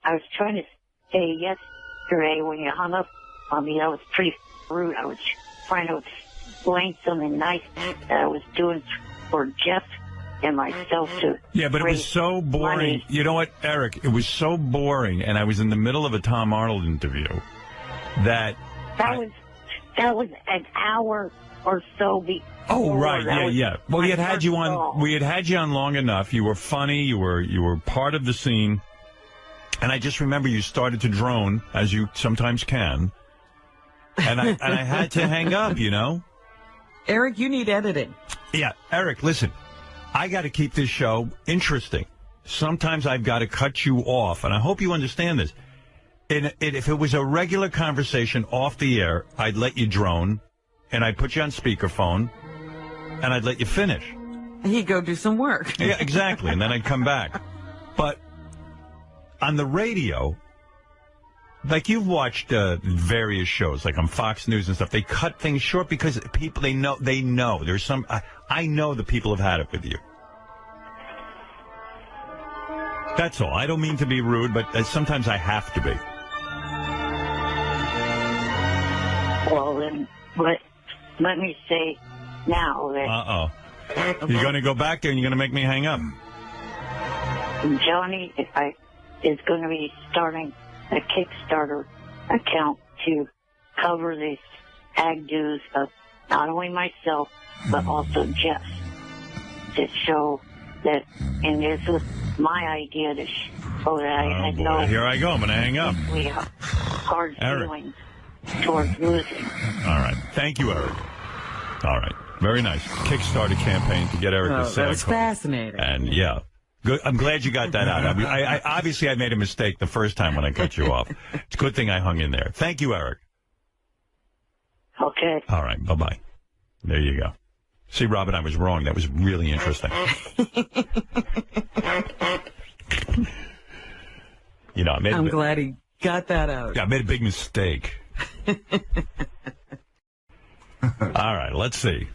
I was trying to say yesterday when you hung up on me, that was pretty rude. I was trying to explain something nice that I was doing for Jeff and myself to. Yeah, but it was so boring. Money. You know what, Eric? It was so boring, and I was in the middle of a Tom Arnold interview that was an hour or so before. Oh, right, yeah. Well, we had had you on. We had you on long enough. You were funny. You were part of the scene, and I just remember you started to drone, as you sometimes can, and I had to hang up. You know, Eric, you need editing. Yeah, Eric, listen. I got to keep this show interesting. Sometimes I've got to cut you off, and I hope you understand this. If it was a regular conversation off the air, I'd let you drone, and I'd put you on speakerphone, and I'd let you finish. He'd go do some work. Yeah, exactly, and then I'd come back. But on the radio, like you've watched various shows, like on Fox News and stuff, they cut things short because people, they know. There's some, I know the people have had it with you. That's all. I don't mean to be rude, but sometimes I have to be. Well, then, let me say now that... Uh-oh. You're going to go back there and you're going to make me hang up. Johnny is going to be starting a Kickstarter account to cover the ag dues of not only myself, but also Jeff, to show that, and this was my idea to show that I had no... Here I go. I'm going to hang up. We have hard feelings towards losing. All right. Thank you, Eric. All right. Very nice. Kickstarter campaign to get Eric to say. That's fascinating. And, yeah. Good. I'm glad you got that out. I mean, obviously I made a mistake the first time when I cut you off. It's a good thing I hung in there. Thank you, Eric. Okay. All right. Bye-bye. There you go. See, Robin, I was wrong. That was really interesting. You know, I'm glad he got that out. Yeah, I made a big mistake. All right, let's see.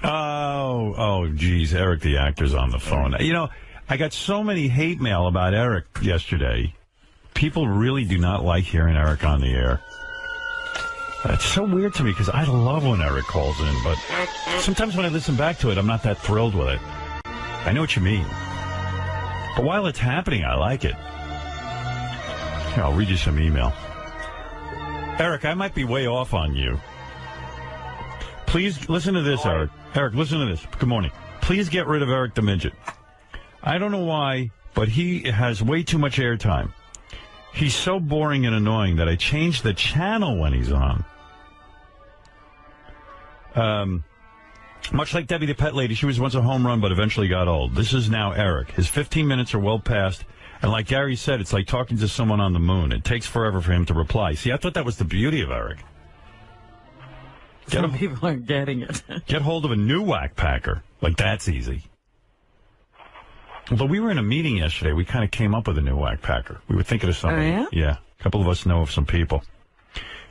Oh, geez, Eric the actor's on the phone. You know, I got so many hate mail about Eric yesterday. People really do not like hearing Eric on the air. It's so weird to me because I love when Eric calls in, but sometimes when I listen back to it, I'm not that thrilled with it. I know what you mean. But while it's happening, I like it. Here, I'll read you some email. Eric, I might be way off on you. Please listen to this, Eric. Eric, listen to this. Good morning. Please get rid of Eric the Midget. I don't know why, but he has way too much airtime. He's so boring and annoying that I changed the channel when he's on. Much like Debbie the Pet Lady, she was once a home run, but eventually got old. This is now Eric. His 15 minutes are well past, and like Gary said, it's like talking to someone on the moon. It takes forever for him to reply. See, I thought that was the beauty of Eric. Some people aren't getting it. Get hold of a new whack packer. Like, that's easy. Although we were in a meeting yesterday, we kind of came up with a new whack packer. We were thinking of something. Oh, yeah? Yeah. A couple of us know of some people.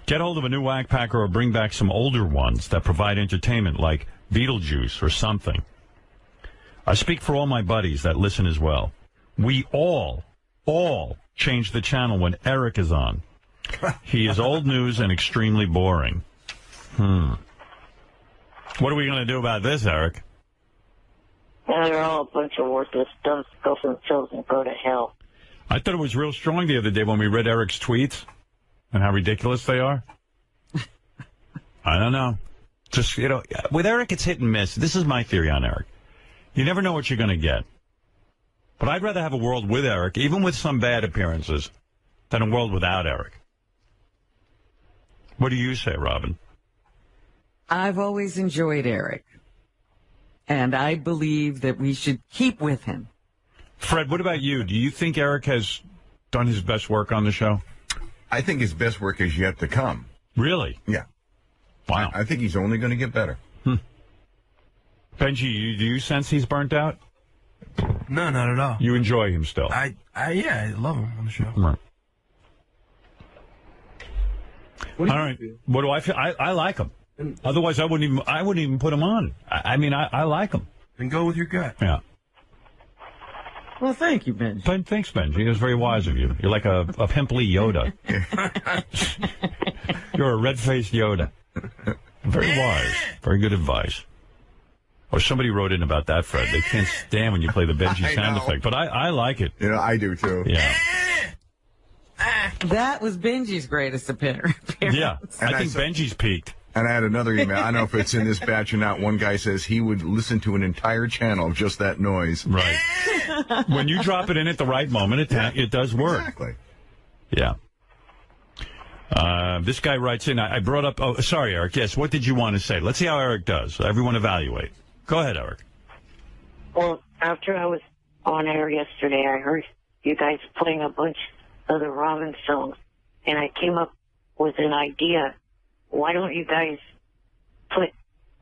Get hold of a new whack packer or bring back some older ones that provide entertainment, like Beetlejuice or something. I speak for all my buddies that listen as well. We all change the channel when Eric is on. He is old news and extremely boring. What are we going to do about this, Eric? Yeah, they're all a bunch of worthless dumb stuff themselves and go to hell. I thought it was real strong the other day when we read Eric's tweets and how ridiculous they are. I don't know. Just, you know, with Eric, it's hit and miss. This is my theory on Eric. You never know what you're going to get. But I'd rather have a world with Eric, even with some bad appearances, than a world without Eric. What do you say, Robin? I've always enjoyed Eric, and I believe that we should keep with him. Fred, what about you? Do you think Eric has done his best work on the show? I think his best work is yet to come. Really? Yeah. Wow. I think he's only going to get better. Benji, do you sense he's burnt out? No, not at all. You enjoy him still? Yeah, I love him on the show. Right. All right. What do I feel? I like him. Otherwise, I wouldn't even put him on. I mean, I like him. Then go with your gut. Yeah. Well, thank you, Ben. Thanks, Benji. It was very wise of you. You're like a pimply Yoda. You're a red-faced Yoda. Very wise. Very good advice. Or somebody wrote in about that, Fred. They can't stand when you play the Benji sound effect. But I like it. You know, I do, too. Yeah. That was Benji's greatest appearance. Yeah. I think Benji's peaked. And I had another email. I don't know if it's in this batch or not. One guy says he would listen to an entire channel of just that noise. Right. When you drop it in at the right moment, it does work. Exactly. Yeah. This guy writes in, I brought up... Oh, sorry, Eric. Yes, what did you want to say? Let's see how Eric does. Everyone evaluate. Go ahead, Eric. Well, after I was on air yesterday, I heard you guys playing a bunch of the Robin songs, and I came up with an idea. Why don't you guys put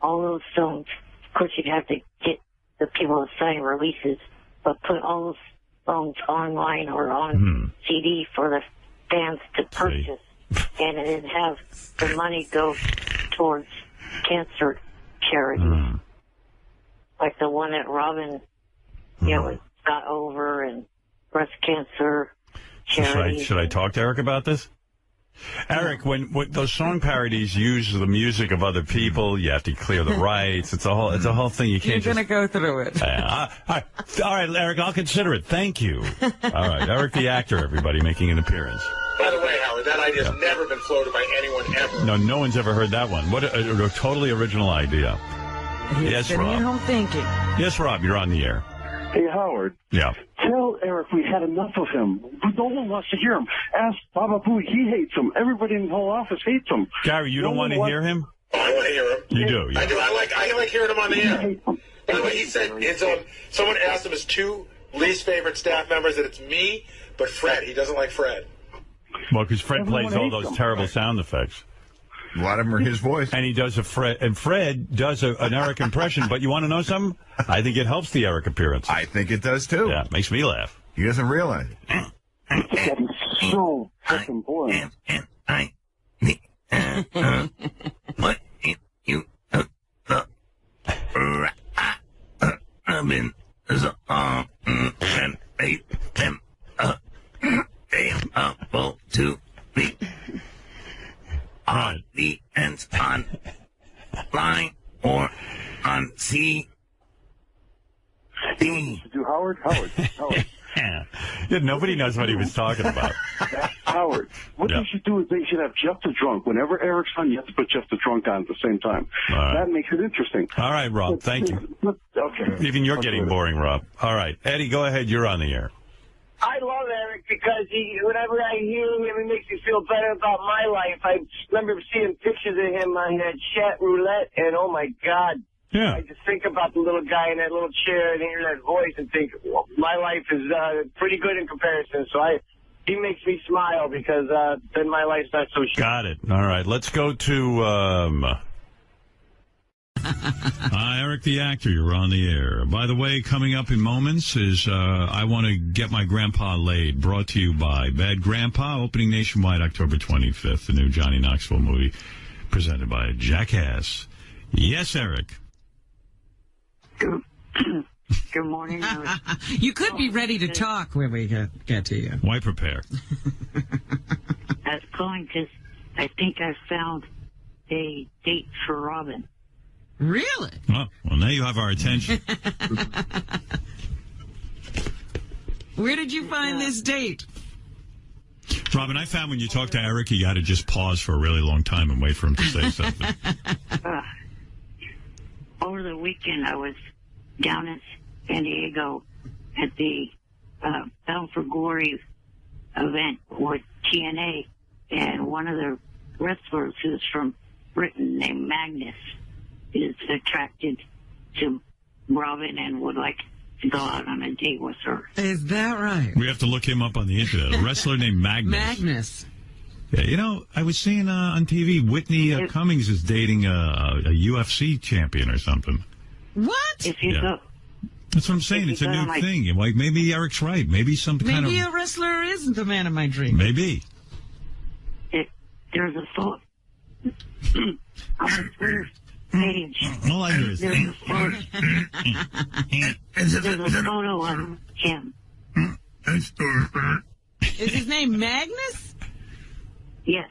all those songs? Of course, you'd have to get the people to sign releases, but put all those songs online or on CD for the fans to purchase, and then have the money go towards cancer charity, like the one that Robin, got over, and breast cancer charity. Should I talk to Eric about this? Eric, when those song parodies use the music of other people, you have to clear the rights. It's a whole thing. You can't. You're going to go through it. All right, Eric, I'll consider it. Thank you. All right, Eric the actor, everybody, making an appearance. By the way, Howard, that idea has never been floated by anyone ever. No one's ever heard that one. What a totally original idea. Yes, sitting Rob. at home thinking. Yes, Rob, you're on the air. Hey, Howard. Yeah. Tell Eric we had enough of him. No one wants to hear him. Ask Baba Booey. He hates him. Everybody in the whole office hates him. Gary, you don't want to hear him? Oh, I want to hear him. You do, yeah. I do. I like hearing him on the air. By the way, he said someone asked him his two least favorite staff members, that it's me, but Fred. He doesn't like Fred. Well, because Fred plays all those terrible sound effects. A lot of them are his voice. And he does Fred does an Eric impression, but you want to know something? I think it helps the Eric appearance. I think it does, too. Yeah, makes me laugh. He doesn't realize it. He's so fucking boring. What you Robin and made them available to me on the ends on line or on C. Do Howard. Yeah, nobody knows what he was talking about. Howard, what they should do is they should have Jeff the Drunk. Whenever Eric's on, you have to put Jeff the Drunk on at the same time. Right. That makes it interesting. All right, Rob, thank you. Okay. Even you're getting boring, Rob. All right, Eddie, go ahead. You're on the air. I love Eric because whenever I hear him, it makes me feel better about my life. I remember seeing pictures of him on that chat roulette, and oh my God. Yeah. I just think about the little guy in that little chair and hear that voice and think, well, my life is pretty good in comparison. So he makes me smile because then my life's not so shit. Got it. All right, let's go to Eric the actor. You're on the air. By the way, coming up in moments is I Want to Get My Grandpa Laid, brought to you by Bad Grandpa, opening nationwide October 25th, the new Johnny Knoxville movie presented by Jackass. Yes, Eric. Good morning. You could be ready to talk when we get to you. Why prepare? I was calling because I think I found a date for Robin. Really? Oh, well, now you have our attention. Where did you find this date? Robin, I found when you talk to Eric, you got to just pause for a really long time and wait for him to say something. Over the weekend, I was down in San Diego at the Bound for Glory event with TNA, and one of the wrestlers who's from Britain named Magnus is attracted to Robin and would like to go out on a date with her. Is that right? We have to look him up on the internet. A wrestler named Magnus. Magnus. Yeah, I was seeing on TV, Whitney Cummings is dating a UFC champion or something. What? If you go, that's what I'm saying. It's a new thing. Like, maybe Eric's right. Maybe some kind of... Maybe a wrestler isn't the man of my dreams. Maybe. There's a photo on the Twitter page. All I hear is... There's a photo of him Is his name Magnus? Yes.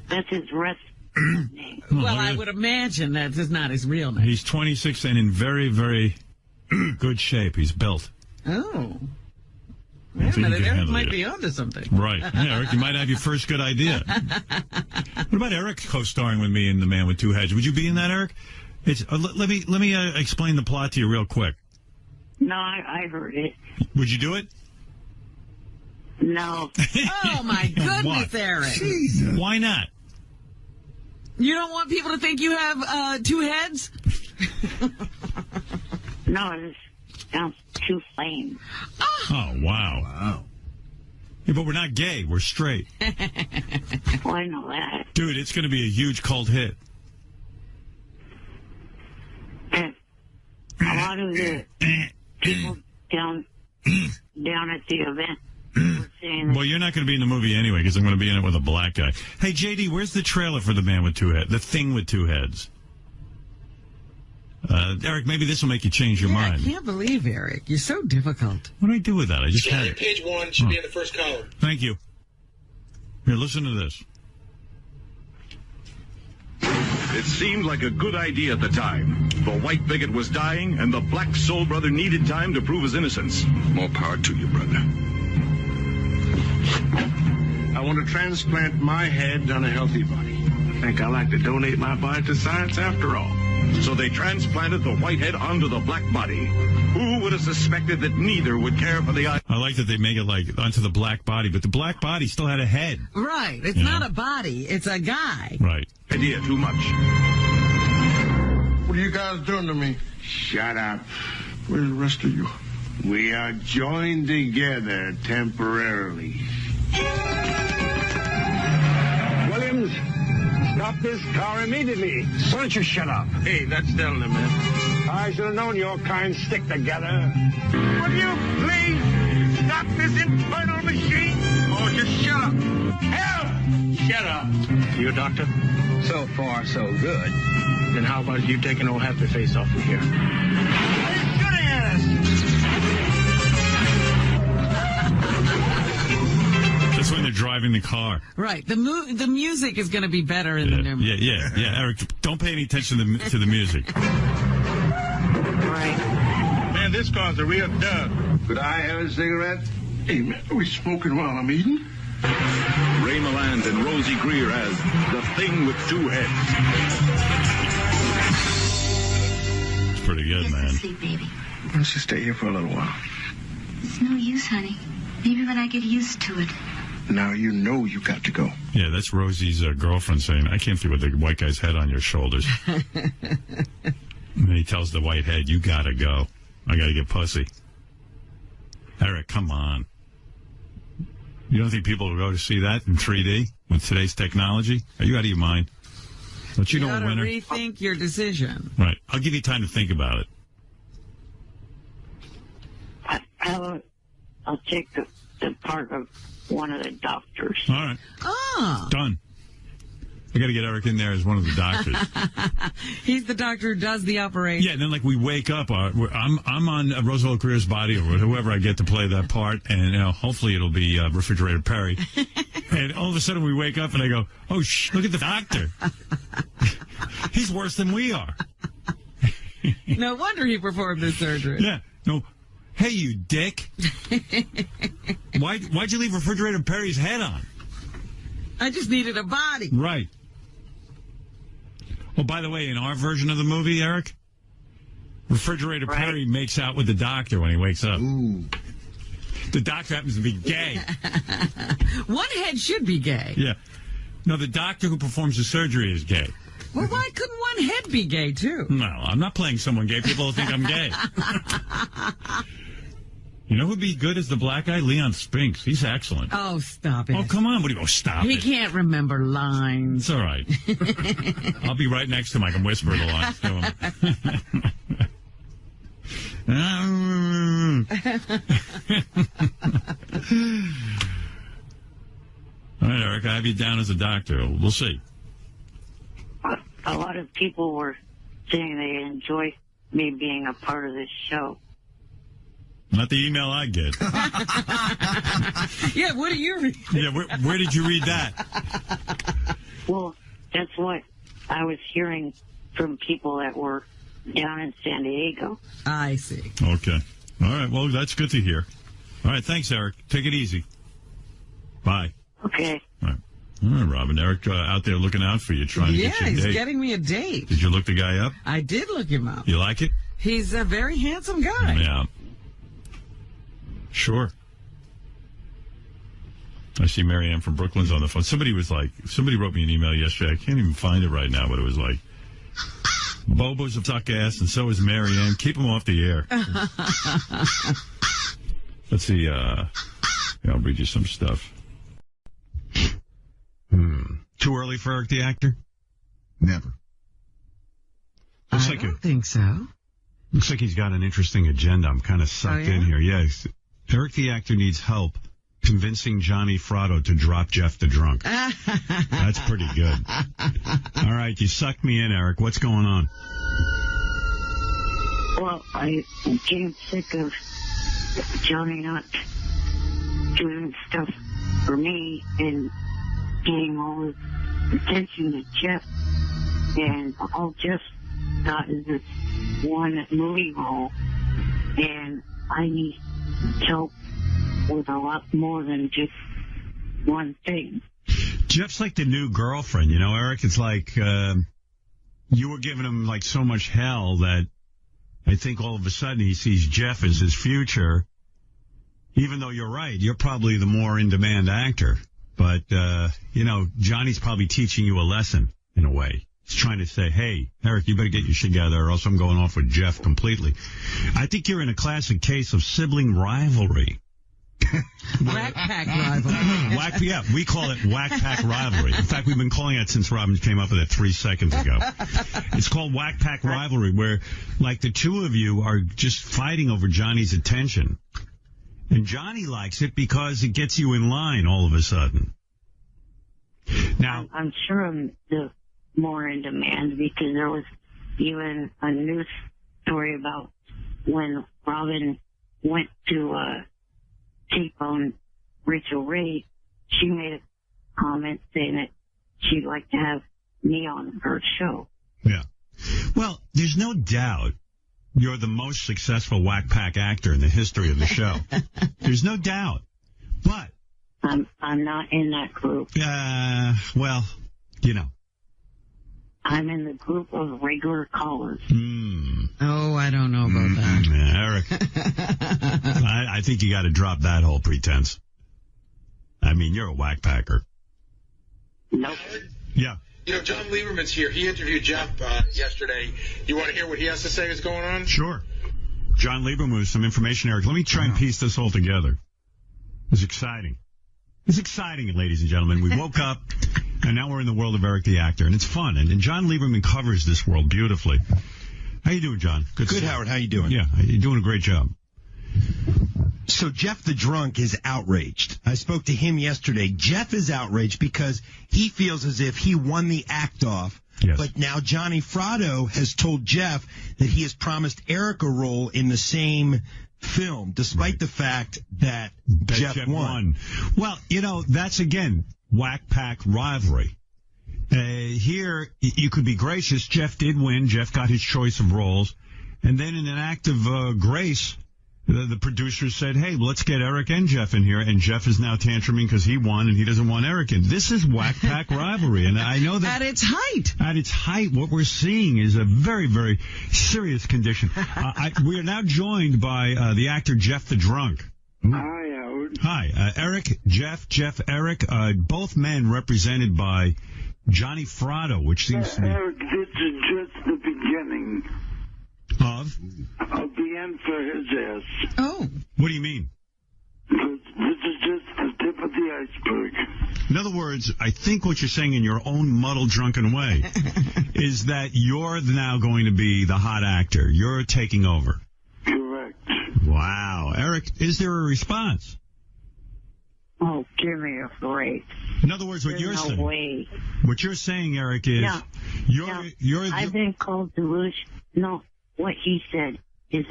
That's his rest name. Well, I would imagine that is not his real name. He's 26 and in very, very good shape. He's built. Oh. I Wait a think you minute, can Eric handle might it. be onto something. Right. Yeah, Eric, you might have your first good idea. What about Eric co-starring with me in The Man with Two Heads? Would you be in that, Eric? It's, let me explain the plot to you real quick. No, I heard it. Would you do it? No. Oh, my goodness, What? Eric. Jesus. Why not? You don't want people to think you have two heads? No, it sounds too lame. Oh, wow. Wow. Yeah, but we're not gay. We're straight. Well, I know that. Dude, it's going to be a huge cult hit. And a lot of the people down at the event were saying that. Well, you're not going to be in the movie anyway because I'm going to be in it with a black guy. Hey, JD, where's the trailer for The Man with Two Heads? The Thing with Two Heads. Eric, maybe this will make you change your mind. I can't believe, Eric. You're so difficult. What do I do with that? I just had it. Page 1 should be in the first column. Thank you. Here, listen to this. It seemed like a good idea at the time. The white bigot was dying, and the black soul brother needed time to prove his innocence. More power to you, brother. I want to transplant my head on a healthy body. I think I like to donate my body to science after all. So they transplanted the white head onto the black body. Who would have suspected that neither would care for the eye? I like that they make it like onto the black body, but the black body still had a head. Right. It's You not know? a body. It's a guy. Right. Idea too much. What are you guys doing to me? Shut up. Where's the rest of you? We are joined together temporarily. Williams, stop this car immediately. Why don't you shut up? Hey, that's telling him, man. I should have known your kind stick together. Will you please stop this infernal machine? Oh, just shut up. Hell! Shut up. You a doctor? So far, so good. Then how about you taking old happy face off of here? Why are you shooting at us? That's when they're driving the car. Right. The music is going to be better in the new movie. Yeah. Eric, don't pay any attention to the music. Right. Man, this car's a real dud. Could I have a cigarette? Hey, man, are we smoking while I'm eating? Ray Milland and Rosie Greer as The Thing with Two Heads. It's pretty good, man. Sleep, baby. Why don't you stay here for a little while? It's no use, honey. Maybe when I get used to it. Now you know you got to go. Yeah, that's Rosie's girlfriend saying, I can't feel with the white guy's head on your shoulders. And he tells the white head, you gotta go. I gotta get pussy. Eric, come on. You don't think people will go to see that in 3D with today's technology? Are you out of your mind? Don't you know a gotta winner? rethink your decision. Right. I'll give you time to think about it. I'll take the part of one of the doctors. All right. Ah. Done. I got to get Eric in there as one of the doctors. He's the doctor who does the operation. Yeah, and then like we wake up, I'm on Roosevelt Greer's body or whoever I get to play that part, and hopefully it'll be Refrigerator Perry. And all of a sudden we wake up and I go, oh, look at the doctor. He's worse than we are. No wonder he performed this surgery. Yeah. No. Hey, you dick. Why'd you leave Refrigerator Perry's head on? I just needed a body. Right. Well, by the way, in our version of the movie, Eric, Refrigerator Perry makes out with the doctor when he wakes up. Ooh. The doctor happens to be gay. One head should be gay. Yeah. No, the doctor who performs the surgery is gay. Well, why couldn't one head be gay, too? No, I'm not playing someone gay. People will think I'm gay. You know who'd be good as the black guy? Leon Spinks. He's excellent. Oh, stop it. Oh, come on. What do you go? Stop He it. can't remember lines. It's all right. I'll be right next to him. I can whisper the lines to him. All right, Eric, I have you down as a doctor. We'll see. A lot of people were saying they enjoy me being a part of this show. Not the email I get. Yeah, what do you read? Yeah, where did you read that? Well, that's what I was hearing from people that were down in San Diego. I see. Okay. All right. Well, that's good to hear. All right. Thanks, Eric. Take it easy. Bye. Okay. All right, Robin. Eric out there looking out for you, trying to get you a he's date. getting me a date. Did you look the guy up? I did look him up. You like it? He's a very handsome guy. Yeah. Sure. I see Marianne from Brooklyn's on the phone. Somebody wrote me an email yesterday. I can't even find it right now, but it was like, Bobo's a suck ass, and so is Marianne. Keep him off the air. Let's see. I'll read you some stuff. Too early for Eric the actor? Never. I don't think so. Looks like he's got an interesting agenda. I'm kind of sucked in here. Yes. Eric the actor needs help convincing Johnny Fratto to drop Jeff the drunk. That's pretty good. All right, you sucked me in, Eric. What's going on? Well, I became sick of Johnny not doing stuff for me and getting all the attention to Jeff. And all Jeff got is this one movie role. And I need help with a lot more than just one thing. Jeff's like the new girlfriend, Eric. It's like you were giving him like so much hell that I think all of a sudden he sees Jeff as his future. Even though you're right, you're probably the more in-demand actor. But, Johnny's probably teaching you a lesson in a way. He's trying to say, hey, Eric, you better get your shit together or else I'm going off with Jeff completely. I think you're in a classic case of sibling rivalry. Whack pack rivalry. Yeah, we call it whack pack rivalry. In fact, we've been calling it since Robin came up with it 3 seconds ago. It's called whack pack rivalry, where like the two of you are just fighting over Johnny's attention. And Johnny likes it because it gets you in line all of a sudden. Now, I'm sure I'm the more in demand because there was even a news story about when Robin went to tape on Rachel Ray. She made a comment saying that she'd like to have me on her show. Yeah. Well, there's no doubt you're the most successful whack pack actor in the history of the show. There's no doubt. But I'm not in that group. Well, I'm in the group of regular callers. Oh, I don't know about that. Yeah, Eric. I think you got to drop that whole pretense. I mean, you're a whack packer. Nope. Yeah. John Lieberman's here. He interviewed Jeff yesterday. You want to hear what he has to say is going on? Sure. John Lieberman with some information, Eric. Let me try and piece this all together. It's exciting. It's exciting, ladies and gentlemen. We woke up, and now we're in the world of Eric the actor, and it's fun. And John Lieberman covers this world beautifully. How you doing, John? Good, Howard. How you doing? Yeah, you're doing a great job. So Jeff the drunk is outraged. I spoke to him yesterday. Jeff is outraged because he feels as if he won the act off. Yes. But now Johnny Fratto has told Jeff that he has promised Eric a role in the same film, despite the fact that Jeff won. Well, that's, again, whack pack rivalry. Here, you could be gracious. Jeff did win. Jeff got his choice of roles. And then in an act of grace, the producers said, hey, let's get Eric and Jeff in here. And Jeff is now tantruming because he won and he doesn't want Eric in. This is whack pack rivalry. And I know that at its height. At its height, what we're seeing is a very, very serious condition. We are now joined by the actor Jeff the Drunk. Hi, Howard. Hi. Eric, Jeff, Eric, both men represented by Johnny Fratto, which seems to be... Eric, this is just the beginning. Of the end for his ass. Oh. What do you mean? This is just the tip of the iceberg. In other words, I think what you're saying in your own muddled, drunken way is that you're now going to be the hot actor. You're taking over. Correct. Wow. Eric, is there a response? Oh, give me a break. In other words, There's no way. What you're saying, Eric, is you're I've been called delusional. No, what he said is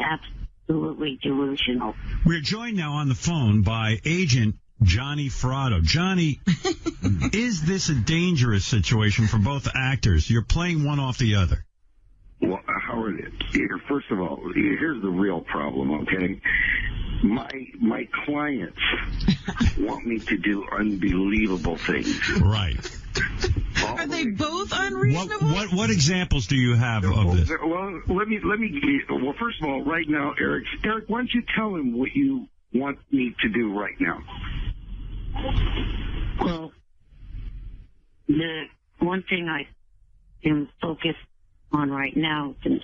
absolutely delusional. We're joined now on the phone by Agent Johnny Fratto. Johnny, is this a dangerous situation for both actors? You're playing one off the other. Well, Howard, first of all, here's the real problem, okay? My clients want me to do unbelievable things. Right. Are they both unreasonable? What examples do you have of this? Well, let me well, first of all, right now, Eric, why don't you tell him what you want me to do right now? Well, the one thing I am focused on right now is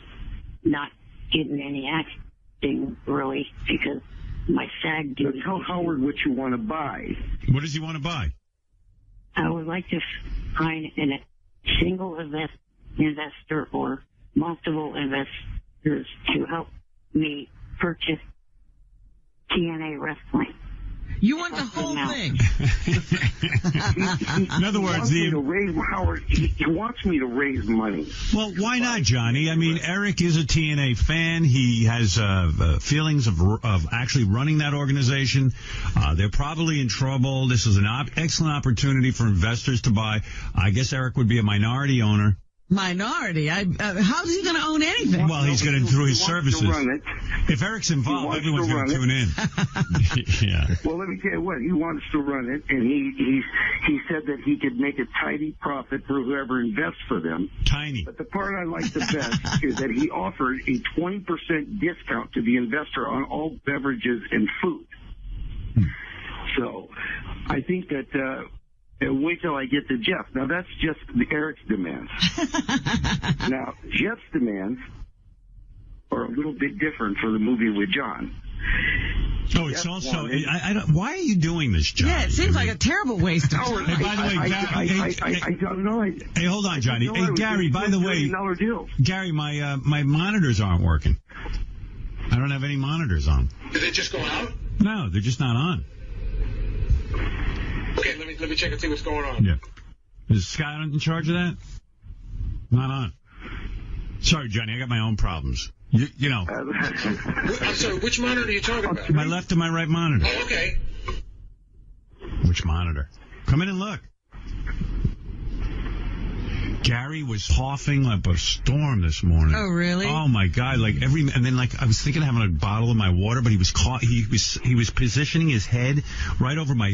not getting any acting, really, because my SAG duty. Tell Howard what you want to buy. What does he want to buy? I would like to find a single investor or multiple investors to help me purchase TNA Wrestling. You want the whole thing. In other words, he wants me to raise money. Well, why not, Johnny? I mean, Eric is a TNA fan. He has feelings of actually running that organization. They're probably in trouble. This is an excellent opportunity for investors to buy. I guess Eric would be a minority owner. Minority? How's he going to own anything? Well, he's going to through his services. If Eric's involved, everyone's going to tune in. Yeah. Well, let me tell you what. He wants to run it, and he said that he could make a tidy profit for whoever invests for them. Tiny. But the part I like the best is that he offered a 20% discount to the investor on all beverages and food. So I think that... wait till I get to Jeff. Now, that's just Eric's demands. Now, Jeff's demands are a little bit different for the movie with John. Oh, it's also... why are you doing this, John? Yeah, it seems like a terrible waste of time. Hey, by the way, I don't know. Hey, hold on, Johnny. Hey, Gary, by the way... Gary, my monitors aren't working. I don't have any monitors on. Did they just go out? No, they're just not on. Okay, let me check and see what's going on. Yeah. Is Scott in charge of that? Not on. Sorry, Johnny, I got my own problems. You know. I'm sorry, which monitor are you talking about? My left and my right monitor. Oh, okay. Which monitor? Come in and look. Gary was coughing like a storm this morning. Oh, really? Oh my God! And then I was thinking of having a bottle of my water, but he was positioning his head right over my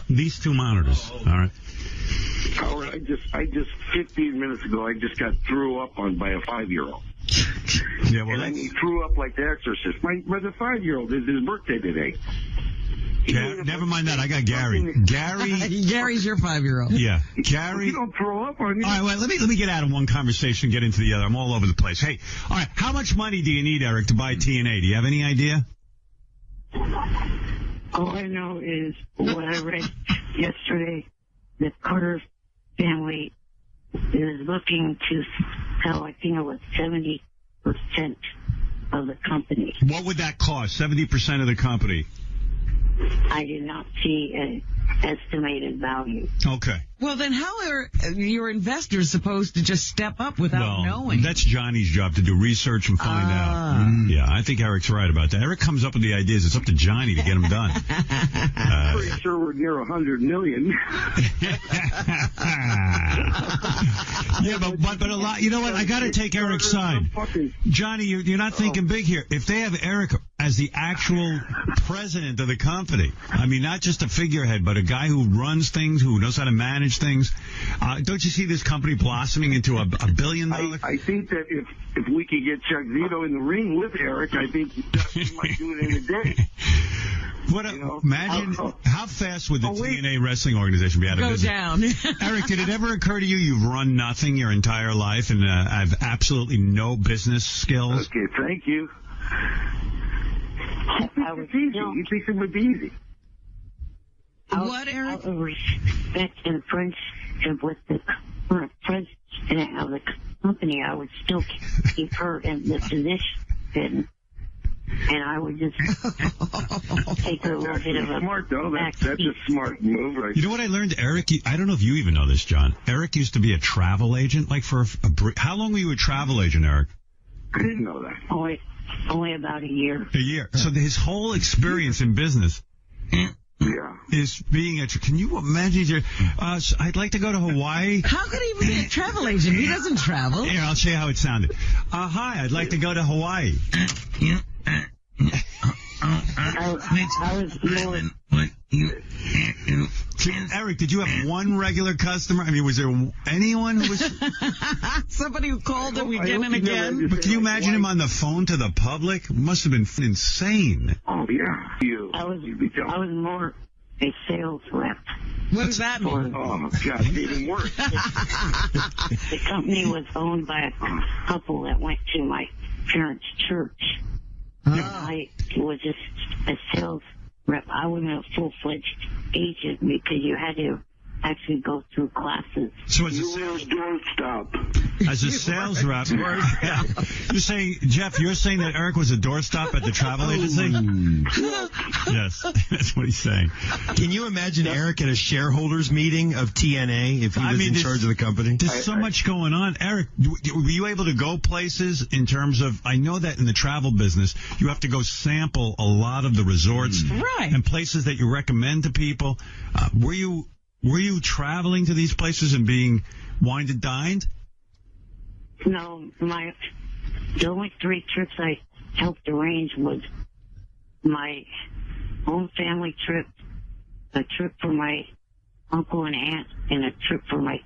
these two monitors. All right. Howard, I just 15 minutes ago, I just got threw up on by a 5-year-old. Yeah, well, and he threw up like the Exorcist. My 5-year-old is his birthday today. Never mind that. I got Gary. Gary's your 5-year-old. Yeah, Gary. You don't throw up on you. All right, well, let me get out of one conversation and get into the other. I'm all over the place. Hey, all right, how much money do you need, Eric, to buy TNA? Do you have any idea? All I know is what I read yesterday. The Carter family is looking to sell, I think it was 70% of the company. What would that cost? 70% of the company? I did not see an estimated value. Okay. Well, then how are your investors supposed to just step up without knowing? That's Johnny's job to do research and find out. Yeah, I think Eric's right about that. Eric comes up with the ideas. It's up to Johnny to get them done. I'm pretty sure we're near 100 million. Yeah, but a lot. You know what? I got to take Eric's side. Johnny, you're not thinking big here. If they have Eric as the actual president of the company, I mean, not just a figurehead, but a guy who runs things, who knows how to manage things, don't you see this company blossoming into a $1 billion? I think that if we could get Chuck Zito in the ring with Eric, I think we might do it in a day. Imagine how fast would the TNA wrestling organization be out of business? Go down. Eric, did it ever occur to you you've run nothing your entire life and have absolutely no business skills? Okay, thank you. It's easy. You think it would be easy? What, Eric? Out of respect and friendship with the current president of the company, I would still keep her in the position. And I would just take a little bit of a smart, though. That's a smart move, right? You know what I learned, Eric? I don't know if you even know this, John. Eric used to be a travel agent, like for how long were you a travel agent, Eric? I didn't know that. Oh, Only about a year. A year. So his whole experience in business is being Can you imagine? I'd like to go to Hawaii. How could he even be a travel agent? He doesn't travel. Here, I'll show you how it sounded. Hi, I'd like to go to Hawaii. Eric, did you have one regular customer? I mean, was there anyone who was... Somebody who called him again and again? But can you imagine him on the phone to the public? It must have been insane. Oh, yeah. I was more a sales rep. What does that mean? Oh, God, even worse. The company was owned by a couple that went to my parents' church. I was just a sales rep. I wasn't a full-fledged agent because you had to actually go through classes. So as a sales rep, you're saying, Jeff, you're saying that Eric was a doorstop at the travel agency? Yes, that's what he's saying. Can you imagine Eric at a shareholders meeting of TNA if he was in charge of the company? There's so much going on. Eric, were you able to go places in terms of, I know that in the travel business, you have to go sample a lot of the resorts and places that you recommend to people. Were you traveling to these places and being wined and dined? No, the only 3 trips I helped arrange was my home family trip, a trip for my uncle and aunt, and a trip for my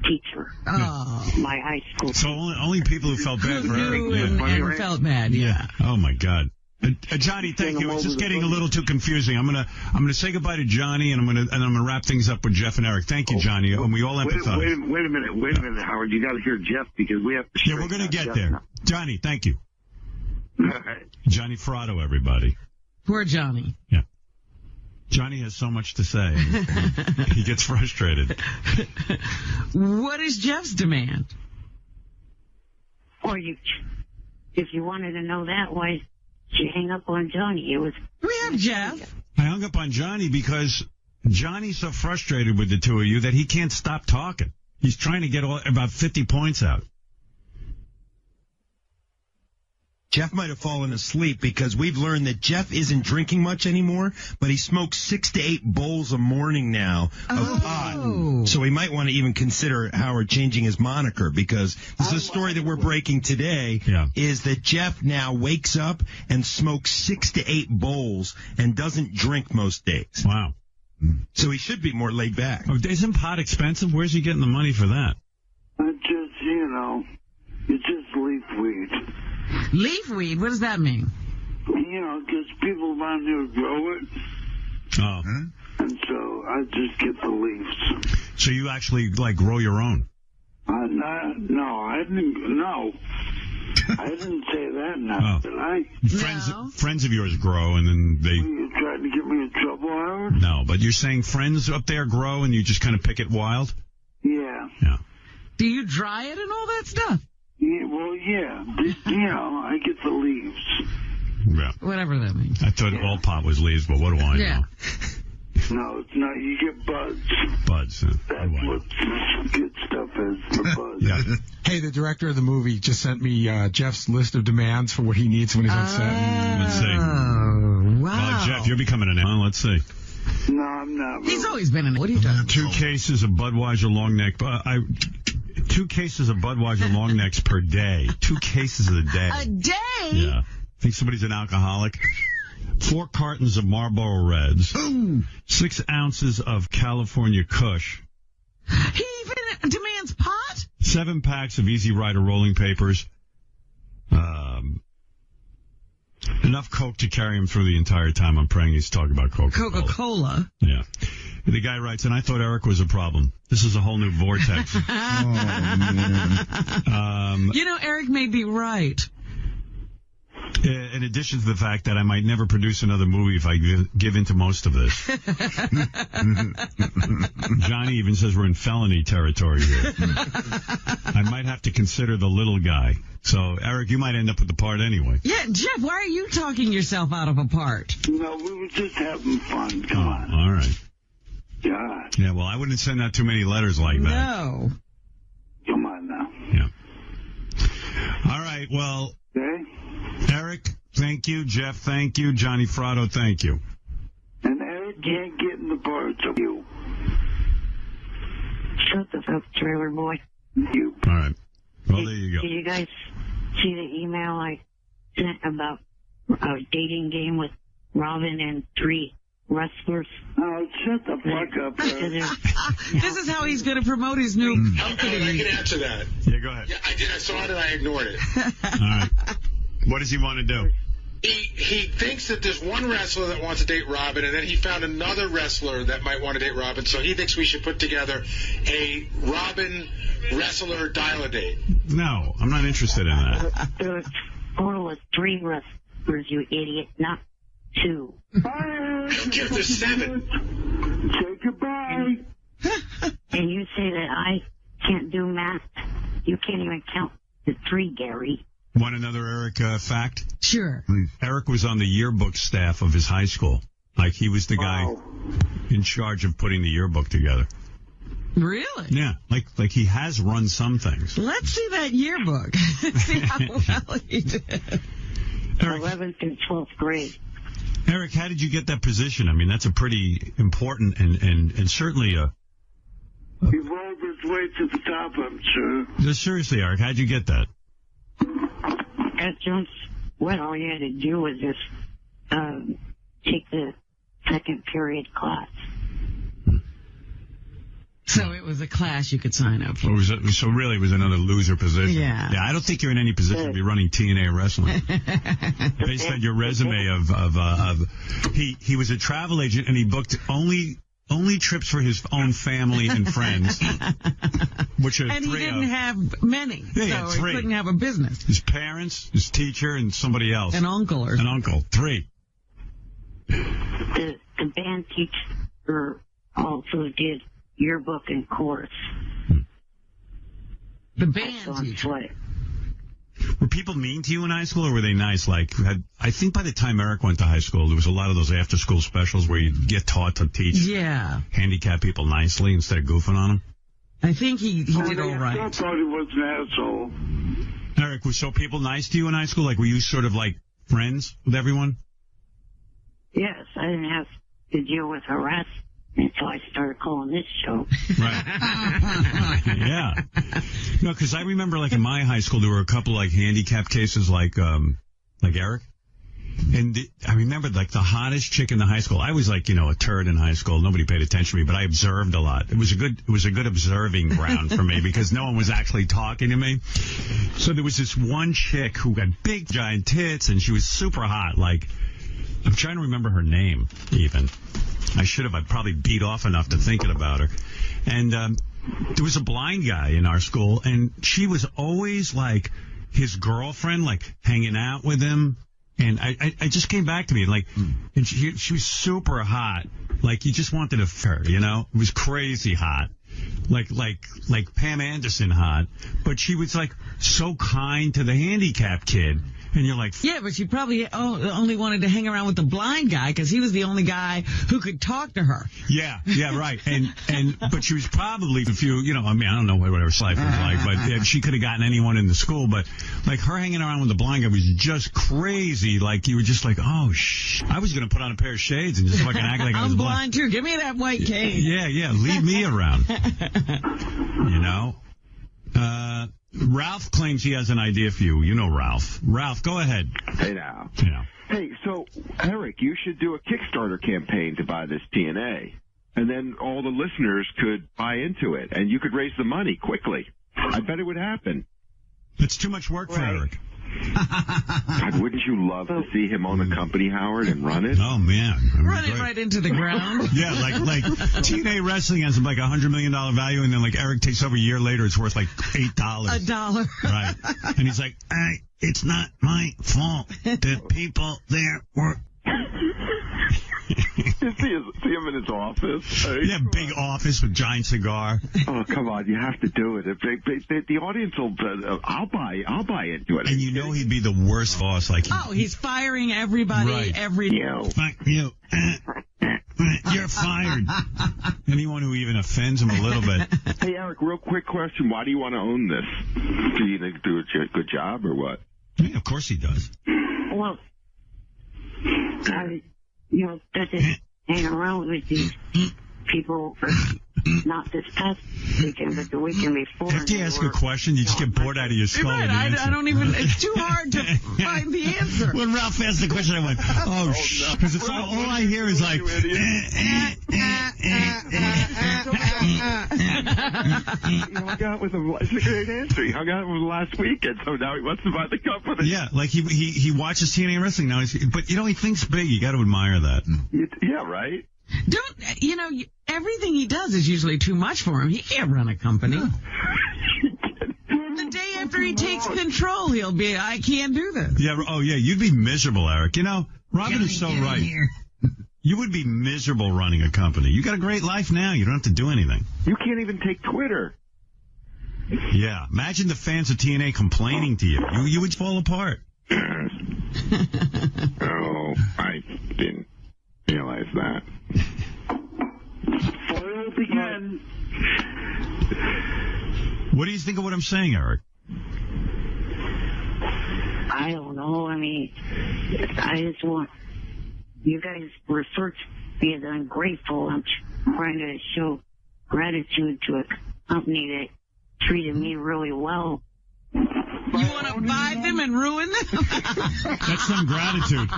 teacher, my high school. So only people who felt bad for Eric. And felt bad, yeah. Oh, my God. Johnny, thank you. It's just getting a little too confusing. I'm gonna say goodbye to Johnny, and I'm gonna wrap things up with Jeff and Eric. Thank you, Johnny, and we all empathize. Wait a minute, Howard. You got to hear Jeff because we have to. Yeah, we're gonna get there. Now. Johnny, thank you. Johnny Fratto, everybody. Poor Johnny. Yeah. Johnny has so much to say. He gets frustrated. What is Jeff's demand? Or if you wanted to know that, why? She hang up on Johnny. We have Jeff. I hung up on Johnny because Johnny's so frustrated with the two of you that he can't stop talking. He's trying to get about 50 points out. Jeff might have fallen asleep because we've learned that Jeff isn't drinking much anymore, but he smokes 6 to 8 bowls a morning now of pot. So we might want to even consider Howard changing his moniker because this is a story that we're breaking today is that Jeff now wakes up and smokes 6 to 8 bowls and doesn't drink most days. Wow. So he should be more laid back. Oh, isn't pot expensive? Where's he getting the money for that? It's just leaf weed. Leaf weed? What does that mean? Because people around here grow it. Oh. And so I just get the leaves. So you actually, grow your own? No, I didn't. No. I didn't say that now, did I? Friends of yours grow, and then they... You tried to get me in trouble, Howard? No, but you're saying friends up there grow, and you just kind of pick it wild? Yeah. Do you dry it and all that stuff? Yeah, well, yeah. I get the leaves. Yeah. Whatever that means. I thought all pot was leaves, but what do I know? No, it's not. You get buds. Buds. That's what good stuff is, the buds. Yeah. Hey, the director of the movie just sent me Jeff's list of demands for what he needs when he's on set. Let's see. Wow. Well, Jeff, you're becoming an Let's see. No, I'm not. He's always been an What are you talking about? 2 cases of Budweiser long neck. 2 cases of Budweiser long necks per day. 2 cases a day. A day? Yeah. Think somebody's an alcoholic? 4 cartons of Marlboro Reds. 6 ounces of California Kush. He even demands pot? 7 packs of Easy Rider rolling papers. Enough Coke to carry him through the entire time. I'm praying he's talking about Coca-Cola. Coca-Cola? Yeah. The guy writes, and I thought Eric was a problem. This is a whole new vortex. Eric may be right. In addition to the fact that I might never produce another movie if I give in to most of this. Johnny even says we're in felony territory here. I might have to consider the little guy. So, Eric, you might end up with the part anyway. Yeah, Jeff, why are you talking yourself out of a part? No, we were just having fun. Come on. All right. God. Yeah, well, I wouldn't send out too many letters like that. No. Come on now. Yeah. All right, well... Okay. Eric, thank you. Jeff, thank you. Johnny Fratto, thank you. And Eric can't get in the parts of you. Shut the fuck, trailer boy. You. All right. Well, there you go. Did you guys see the email I sent about a dating game with Robin and 3 wrestlers? Oh, shut the fuck up. This is how he's going to promote his new company. I can answer that. Yeah, go ahead. Yeah, I did. I saw it and I ignored it. All right. What does he want to do? He thinks that there's one wrestler that wants to date Robin, and then he found another wrestler that might want to date Robin, so he thinks we should put together a Robin wrestler dial-a-date. No, I'm not interested in that. There's a total of 3 wrestlers, you idiot, not 2. Give the 7. Say goodbye. And you say that I can't do math? You can't even count to 3, Gary. Want another Eric fact? Sure. Eric was on the yearbook staff of his high school. Like, he was the guy in charge of putting the yearbook together. Really? Yeah. Like he has run some things. Let's see that yearbook. See how well he did. 11th and 12th grade. Eric, how did you get that position? I mean, that's a pretty important and certainly a... He rolled his way to the top, I'm sure. Seriously, Eric, how'd you get that? At Jones, what all you had to do was just take the second period class. So it was a class you could sign up for. So really it was another loser position. Yeah. Yeah, I don't think you're in any position to be running TNA wrestling. Based on your resume he was a travel agent and he booked only trips for his own family and friends, which are and 3 he didn't of. have many, Yeah, so 3. he couldn't have a business. His parents, his teacher, and somebody else. An uncle or An uncle. 3. The band teacher also did yearbook and chorus. The band teacher. Were people mean to you in high school, or were they nice? Like, I think by the time Eric went to high school, there was a lot of those after-school specials where you get taught to teach handicapped people nicely instead of goofing on them. I think he did all right. I thought he was an asshole. Eric, were so people nice to you in high school? Like, were you sort of like friends with everyone? Yes, I didn't have to deal with harassment until I started calling this show. Right. Yeah. No, because I remember, like, in my high school, there were a couple, like, handicapped cases like Eric. And I remember, like, the hottest chick in the high school. I was, like, a turd in high school. Nobody paid attention to me, but I observed a lot. It was a good observing ground for me because no one was actually talking to me. So there was this one chick who had big, giant tits, and she was super hot. Like, I'm trying to remember her name, even. I probably beat off enough to thinking about her. And there was a blind guy in our school, and she was always, like, his girlfriend, like, hanging out with him. And I just came back to me, like, and she was super hot. Like, you just wanted to f her, It was crazy hot. Like Pam Anderson hot. But she was, like, so kind to the handicapped kid. And you're like... Yeah, but she probably only wanted to hang around with the blind guy because he was the only guy who could talk to her. Yeah, right. But she was probably, if you, I don't know what her life was like, but she could have gotten anyone in the school. But, like, her hanging around with the blind guy was just crazy. Like, you were just like, oh, I was going to put on a pair of shades and just fucking act like I was blind, too. Give me that white cane. Yeah. Leave me around. Ralph claims he has an idea for you. You know Ralph. Ralph, go ahead. Hey, now. Yeah. Hey, so, Eric, you should do a Kickstarter campaign to buy this TNA. And then all the listeners could buy into it, and you could raise the money quickly. I bet it would happen. It's too much work for Eric. God, wouldn't you love to see him own the company, Howard, and run it? Oh, man. Run it right into the ground. Yeah, like TNA Wrestling has like $100 million value, and then like Eric takes over a year later, it's worth like $8. $1. Right. And he's like, it's not my fault. The people there were... You see him in his office? Yeah, big office with giant cigar. Oh, come on, you have to do it. The audience will. I'll buy into it. And he'd be the worst boss. Like he's firing everybody every day. Fuck you. You're fired. Anyone who even offends him a little bit. Hey, Eric, real quick question: why do you want to own this? Do you think do a good job or what? Yeah, of course he does. Well, I, got to hang around with these people for not this past weekend, but the weekend before. After you ask a question, you just get bored out of your skull. Right, I don't even, it's too hard to find the answer. When Ralph asked the question, I went, oh, because it's all I hear is like, He hung out with him. It's a great answer. He hung out with him last weekend, so now he wants to buy the company. yeah, like he watches TNA wrestling now. But, he thinks big. You got to admire that. Yeah, right? Everything he does is usually too much for him. He can't run a company. The day after he takes control, he'll be, I can't do this. Yeah, you'd be miserable, Eric. Robin is so right. You would be miserable running a company. You got a great life now. You don't have to do anything. You can't even take Twitter. Yeah, imagine the fans of TNA complaining to you. You would fall apart. Oh, I didn't realize that. Foiled again. What do you think of what I'm saying, Eric? I don't know. I mean, I just want you guys refer to me as ungrateful. I'm trying to show gratitude to a company that treated me really well. You want to buy them and ruin them? That's some gratitude.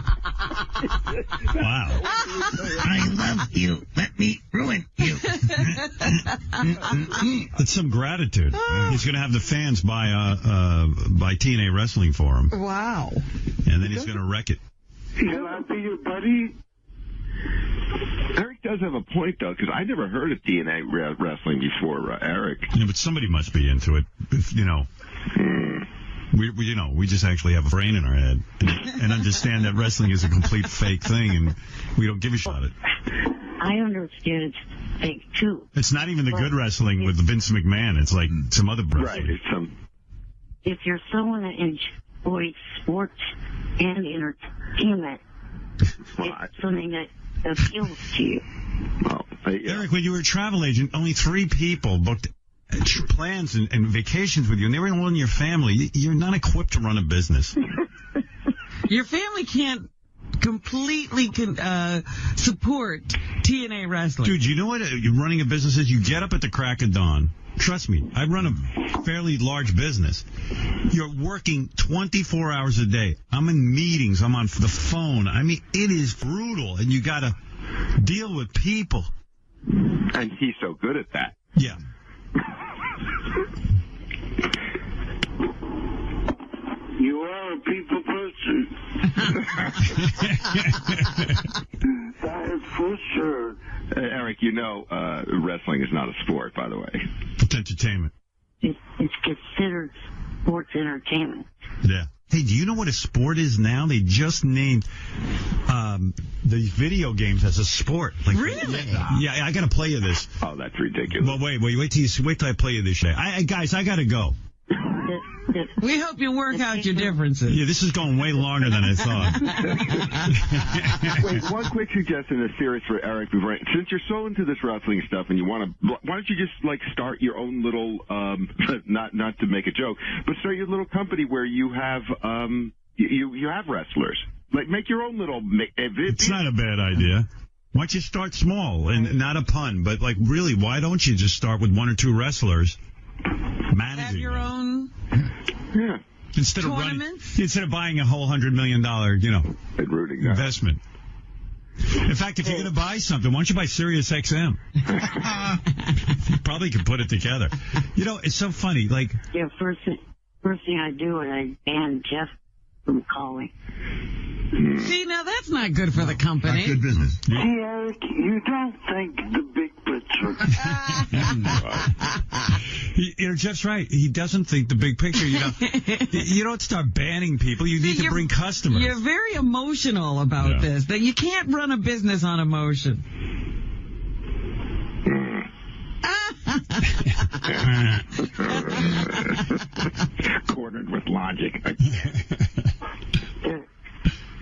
Wow. I love you. Let me ruin you. That's some gratitude. He's going to have the fans buy TNA wrestling for him. Wow. And then he's going to wreck it. Can I be your buddy? Eric does have a point, though, because I never heard of TNA wrestling before, Eric. Yeah, but somebody must be into it. We just actually have a brain in our head and understand that wrestling is a complete fake thing, and we don't give a shit about it. I understand it's fake, too. It's not even the good wrestling with Vince McMahon. It's like some other wrestling. Right. If you're someone that enjoys sports and entertainment, it's something that appeals to you. Well, Eric, when you were a travel agent, only 3 people booked plans and vacations with you, and they were all in your family. You're not equipped to run a business. Your family can't completely support TNA wrestling. Dude, you know what running a business is? You get up at the crack of dawn. Trust me, I run a fairly large business. You're working 24 hours a day. I'm in meetings. I'm on the phone. I mean, it is brutal, and you got to deal with people. And he's so good at that. Yeah. You are a people person. That is for sure. Eric, wrestling is not a sport, by the way. It's entertainment. It's considered sports entertainment. Yeah. Hey, do you know what a sport is now? They just named the video games as a sport. Like, really? Yeah, I got to play you this. Oh, that's ridiculous. Well, wait till I play you this shit. Guys, I got to go. We hope you work out your differences. Yeah, this is going way longer than I thought. Wait, one quick suggestion that's serious for Eric. Since you're so into this wrestling stuff and you want to, why don't you just start your own little, not to make a joke, but start your little company where you have, you have wrestlers. Like, make your own little. It's not a bad idea. Why don't you start small and not a pun, but really, why don't you just start with 1 or 2 wrestlers? Managing have your own instead of buying a whole $100 million, investment. In fact, if you're going to buy something, why don't you buy Sirius XM? You probably could put it together. It's so funny. Yeah, first thing I do is I ban Jeff from calling. See, now that's not good for the company. Not good business. See, Eric, you don't think the big picture. Jeff's right. He doesn't think the big picture. You don't start banning people. You need to bring customers. You're very emotional about this. That you can't run a business on emotion. Cornered with logic.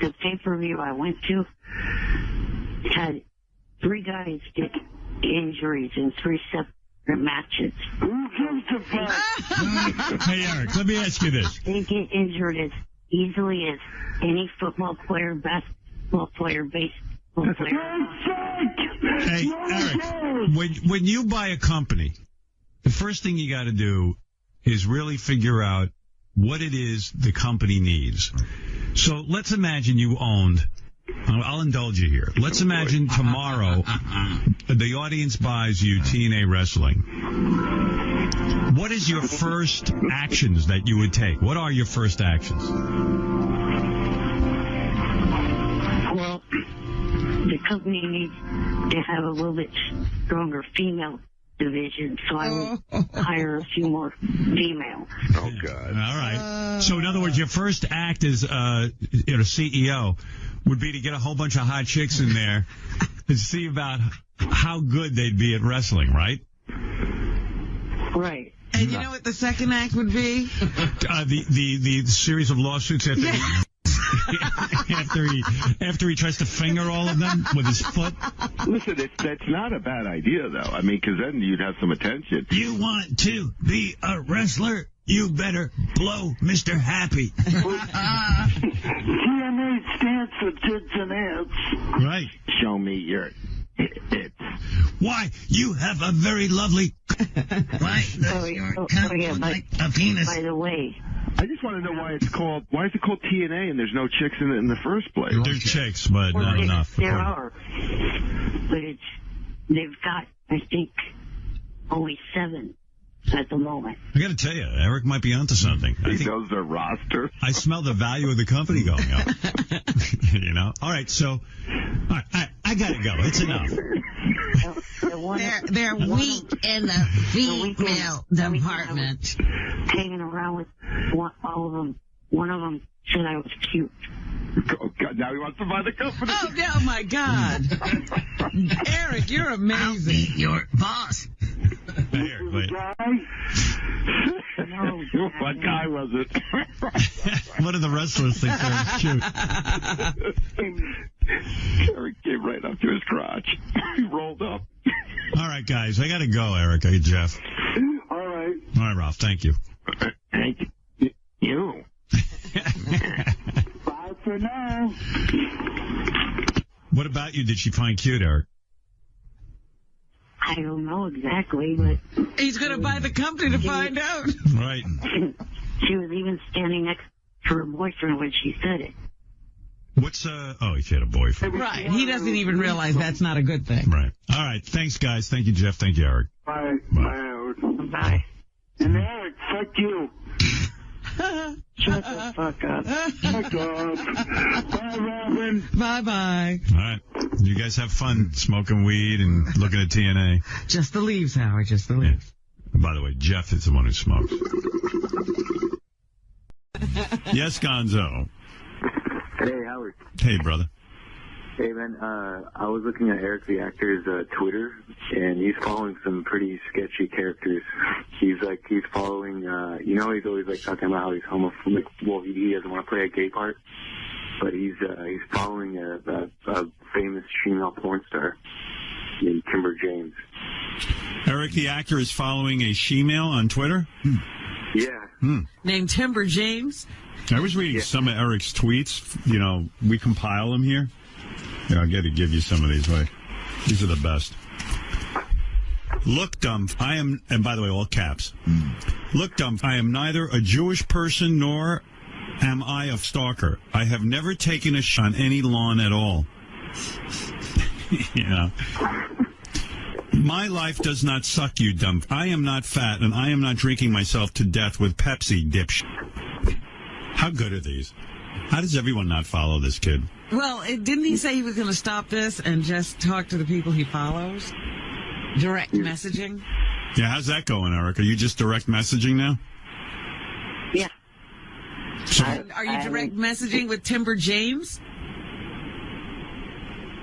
The pay-per-view I went to had 3 guys get injuries in 3 separate matches. Who gives a fuck? Hey, Eric, let me ask you this. They get injured as easily as any football player, basketball player, baseball player. Hey, Eric, when you buy a company, the first thing you got to do is really figure out what it is the company needs. So let's imagine you owned, I'll indulge you here. Let's imagine tomorrow the audience buys you TNA Wrestling. What is your first actions that you would take? What are your first actions? Well, the company needs to have a little bit stronger female division, so I will hire a few more females. Oh, God. All right. So, in other words, your first act as a CEO would be to get a whole bunch of hot chicks in there and see about how good they'd be at wrestling, right? Right. And you know what the second act would be? The series of lawsuits after he tries to finger all of them with his foot. Listen, that's not a bad idea, though. I mean, because then you'd have some attention. You want to be a wrestler? You better blow Mr. Happy. TNA stands for tits and ass. Right. Show me your tits. Why, you have a very lovely... Why a penis. By the way, I just want to know why is it called TNA and there's no chicks in it in the first place? There's chicks, but not enough. There are. But they've got, I think, only 7 at the moment. I got to tell you, Eric might be onto something. He knows their roster. I smell the value of the company going up. You know? All right, so I got to go. It's enough. They're weak in the female department. Hanging around with all of them. One of them said I was cute. Oh, God, now he wants to buy the company. Oh my God. Eric, you're amazing. I'll be your boss. Here, wait. No, what guy was it? What do the wrestlers think they're cute? Eric came right up to his crotch. He rolled up. All right, guys, I got to go, Eric. Hey, Jeff. All right. All right, Ralph, thank you. Thank you. Bye for now. What about you did she find cute, Eric? I don't know exactly, but... He's going to buy the company to find out. Right. She was even standing next to her boyfriend when she said it. What's, oh, he had a boyfriend. Right. He doesn't even realize that's not a good thing. Right. All right. Thanks, guys. Thank you, Jeff. Thank you, Eric. Bye. Bye. Bye. And Eric, fuck you. Shut the fuck up. Fuck off. Bye, Robin. Bye-bye. All right. You guys have fun smoking weed and looking at TNA. Just the leaves, Howard. Just the leaves. Yeah. By the way, Jeff is the one who smokes. Yes, Gonzo. Hey, Howard. Hey, brother. Hey, man, I was looking at Eric the actor's Twitter, and he's following some pretty sketchy characters. He's following, he's always, talking about how he's homophobic. Well, he doesn't want to play a gay part, but he's following a famous female porn star named Kimber James. Eric the actor is following a she-male on Twitter? Yeah. Named Timber James? I was reading some of Eric's tweets. You know, we compile them here. Yeah, I'll get to give you some of these. These are the best. Look, dumb, I am, and by the way, all caps. Look, dumb, I am neither a Jewish person nor am I a stalker. I have never taken a shot on any lawn at all. You know. My life does not suck, you dumb. I am not fat, and I am not drinking myself to death with Pepsi, dipshit. How good are these? How does everyone not follow this kid? Well, didn't he say he was going to stop this and just talk to the people he follows? Direct messaging? Yeah, how's that going, Eric? Are you just direct messaging now? Yeah. So, Are you direct messaging with Timber James?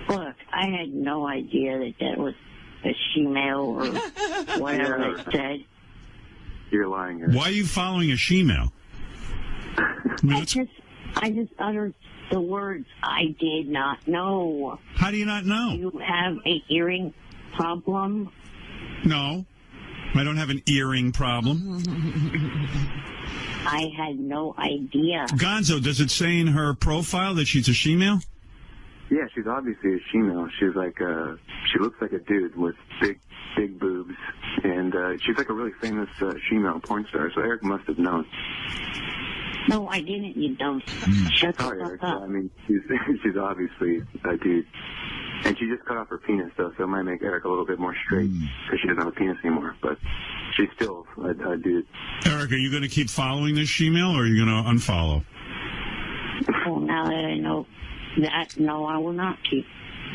Look, I had no idea that was a she-male or whatever it said. You're lying, Eric. why are you following a she-male? I just uttered the words I did not know. How do you not know? You have a hearing problem? No, I don't have an earring problem. I had no idea. Gonzo, does it say in her profile that she's a she-male? Yeah, she's obviously a she-male. She's like she looks like a dude with big boobs, and she's like a really famous she-male porn star. So Eric must have known. No, I didn't, you dumb. Shut the Sorry, fuck Eric. up. I mean, she's obviously a dude. And she just cut off her penis, though, so it might make Eric a little bit more straight because she doesn't have a penis anymore. But she's still a dude. Eric, are you going to keep following this she-male, or are you going to unfollow? Well, now that I know that, no, I will not keep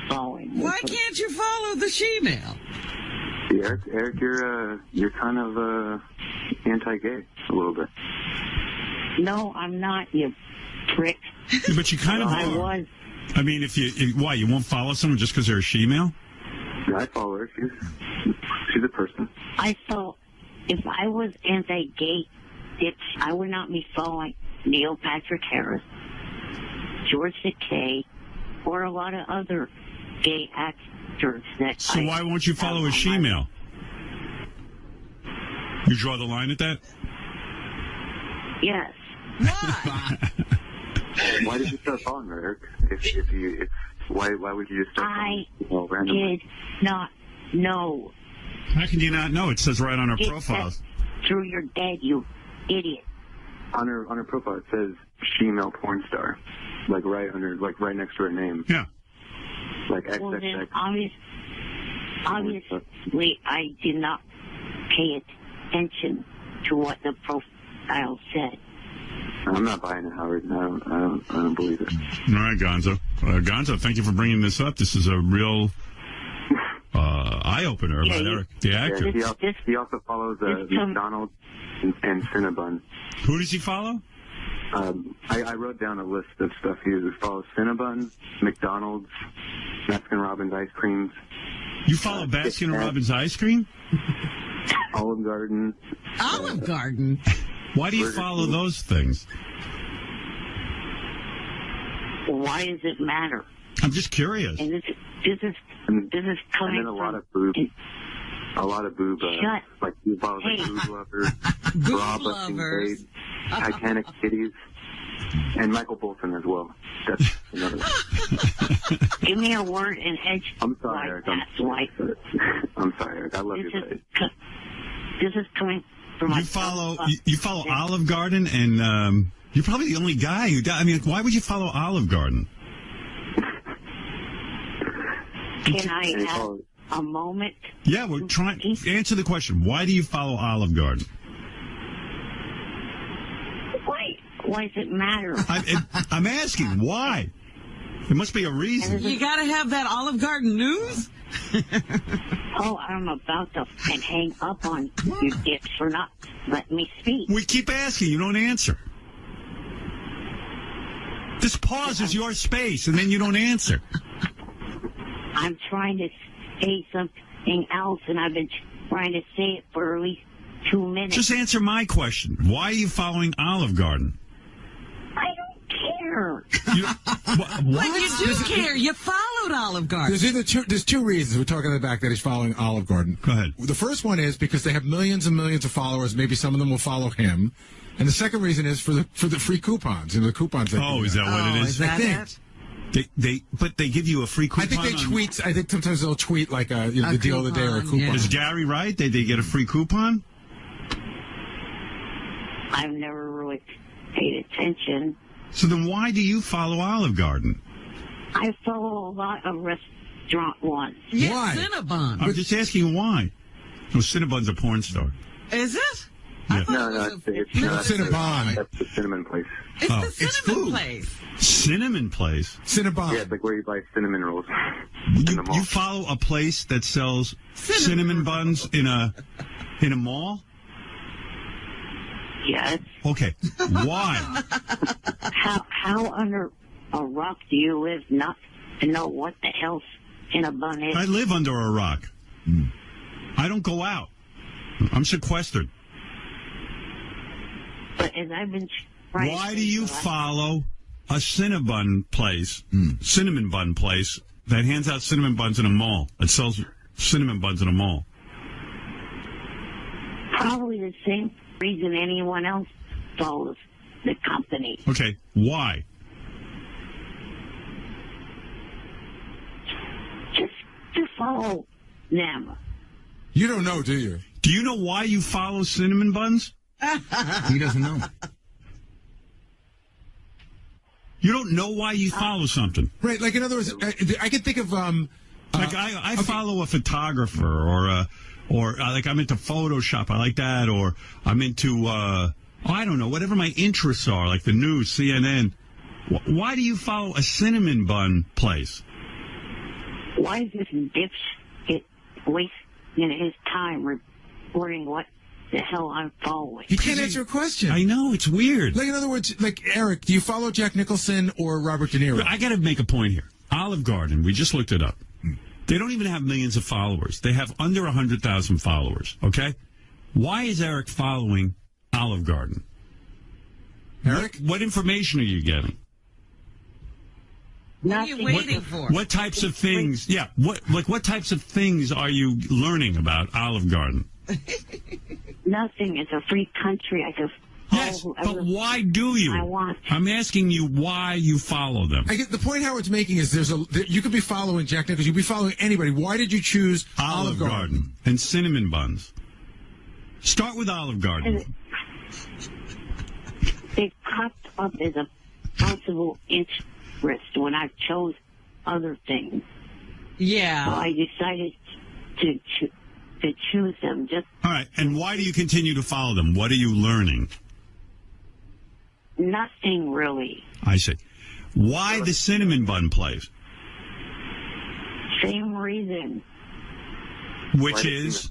following. Why can't you follow the she-male? See, Eric, you're kind of anti-gay a little bit. No, I'm not, you prick. Yeah, but you kind of I are. was. I mean, why, you won't follow someone just because they're a she-male? Yeah, I follow her. She's a person. I thought if I was anti-gay, I would not be following Neil Patrick Harris, George Takei, or a lot of other gay actors that So why won't you follow a she-male? You draw the line at that? Yes. Why did you start following her, Eric? Why would you just start following people randomly? Did not know. How can you not know? It says right on her It profiles. says through your dead, you idiot. On her profile, it says she-male porn star, like right next to her name. Yeah. Like Well, then XXX. obviously, I did not pay attention to what the profile said. I'm not buying it, Howard. I don't believe it. All right, Gonzo. Gonzo, thank you for bringing this up. This is a real eye-opener about Eric, the actor. Yeah, he also follows McDonald's and Cinnabon. Who does he follow? I wrote down a list of stuff he follows: Cinnabon, McDonald's, Baskin Robbins ice creams. You follow Baskin Robbins ice cream? Olive Garden. Olive Garden? Why do you follow those things? Why does it matter? I'm just curious. And this is coming and then a lot of boob. Like you follow the boob lovers, bra busting babes, Titanic kitties, and Michael Bolton as well. That's another one. Give me a word and edge. I'm sorry, Eric. I'm sorry, Eric. I love you, buddy. This is coming from You follow Olive Garden, and you're probably the only guy who does. I mean, why would you follow Olive Garden? Can I have a moment? Yeah, we're trying to answer the question. Why do you follow Olive Garden? Why does it matter? I'm asking why. There must be a reason. You got to have that Olive Garden news? Oh, I'm about to hang up on you dicks for not letting me speak. We keep asking. You don't answer. This pause is your space, and then you don't answer. I'm trying to say something else, and I've been trying to say it for at least 2 minutes. Just answer my question. Why are you following Olive Garden? I don't care. But you do care. You followed Olive Garden. There's two reasons. We're talking about the fact that he's following Olive Garden. Go ahead. The first one is because they have millions and millions of followers. Maybe some of them will follow him. And the second reason is for the free coupons. The coupons. Is that what it is? Is that it? But they give you a free coupon. I think they tweet. I think sometimes they'll tweet like the deal of the day or a coupon. Yeah. Is Gary right? They get a free coupon? I've never really paid attention. So then why do you follow Olive Garden? I follow a lot of restaurant ones. Yeah, Why? Cinnabon. I'm just asking why. Oh, Cinnabon's a porn star. Is it? Yeah. It's Cinnabon. That's the cinnamon place. It's the cinnamon place. Cinnamon place? Cinnabon. Yeah, it's like where you buy cinnamon rolls. You follow a place that sells cinnamon buns in a mall? Yes. Okay. Why? How under a rock do you live not to know what the hell's in a bun is? I live under a rock. I don't go out. I'm sequestered. But as I've been Why do you follow a cinnamon place that hands out cinnamon buns in a mall? It sells cinnamon buns in a mall. Probably the same reason anyone else follows the company. Okay, why? Just to follow them. You don't know, do you? Do you know why you follow Cinnamon Buns? He doesn't know. You don't know why you follow something. Right, like in other words, I can think of like I follow a photographer or like I'm into Photoshop, I like that, or I'm into I don't know, whatever my interests are, like the news, CNN. Why do you follow a cinnamon bun place? Why is this dipshit wasting his time reporting what the hell I'm following? He can't answer a question. I know, it's weird. Like, in other words, like, Eric, do you follow Jack Nicholson or Robert De Niro? I got to make a point here. Olive Garden, we just looked it up. They don't even have millions of followers. They have under 100,000 followers, okay? Why is Eric following Olive Garden? Eric? What information are you getting? What are you waiting for? What types of things? Yeah, what types of things are you learning about Olive Garden? Nothing. It's a free country. I just yes, but why do you? I want. I'm asking you why you follow them. I get the point Howard's making is you could be following Jack Nicholson, you could be following anybody. Why did you choose Olive Garden and cinnamon buns? Start with Olive Garden. It popped up as a possible interest when I chose other things. Yeah. So I decided to choose them. Just all right. And why do you continue to follow them? What are you learning? Nothing really. I see. Why the cinnamon bun place? Same reason. Which is?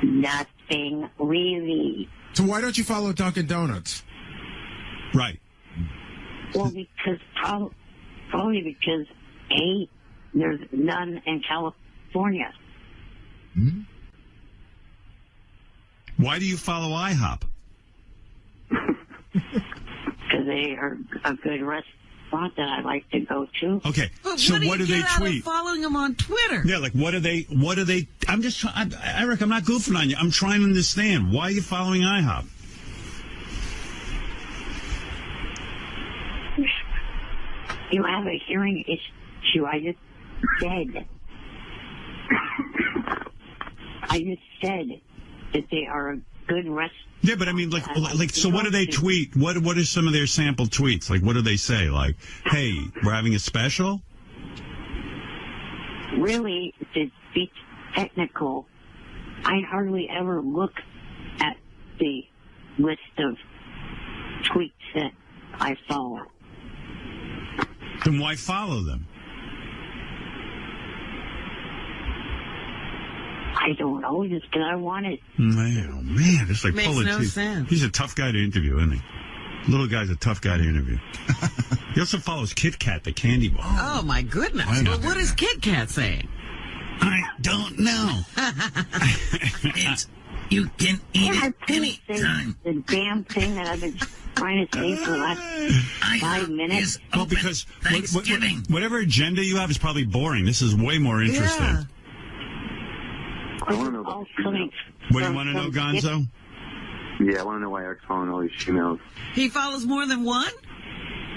Nothing really. So why don't you follow Dunkin' Donuts? Right. Well, because probably because there's none in California. Hmm? Why do you follow IHOP? Because they are a good restaurant that I like to go to. Okay, but so what do they tweet? Following them on Twitter. Yeah, like what are they? I'm just trying. Eric, I'm not goofing on you. I'm trying to understand why are you following IHOP. You have a hearing issue. I just said that they are a good restaurant. Yeah, but I mean, like, so what do they tweet? What are some of their sample tweets? Like, what do they say? Like, hey, we're having a special? Really, to be technical, I hardly ever look at the list of tweets that I follow. Then why follow them? I don't know, just because I want it. Man, it's like makes pulling no teeth. sense. He's a tough guy to interview, isn't he? Little guy's a tough guy to interview. He also follows Kit Kat, the candy bar. Oh, my goodness. Well, what is Kit Kat saying? I don't know. You can eat it any time. The damn thing that I've been trying to say for the last 5 minutes. Well, because whatever agenda you have is probably boring. This is way more interesting. Yeah. I want to know about What do you want to know, Gonzo? Yeah, I want to know why Eric's following all these females. He follows more than one?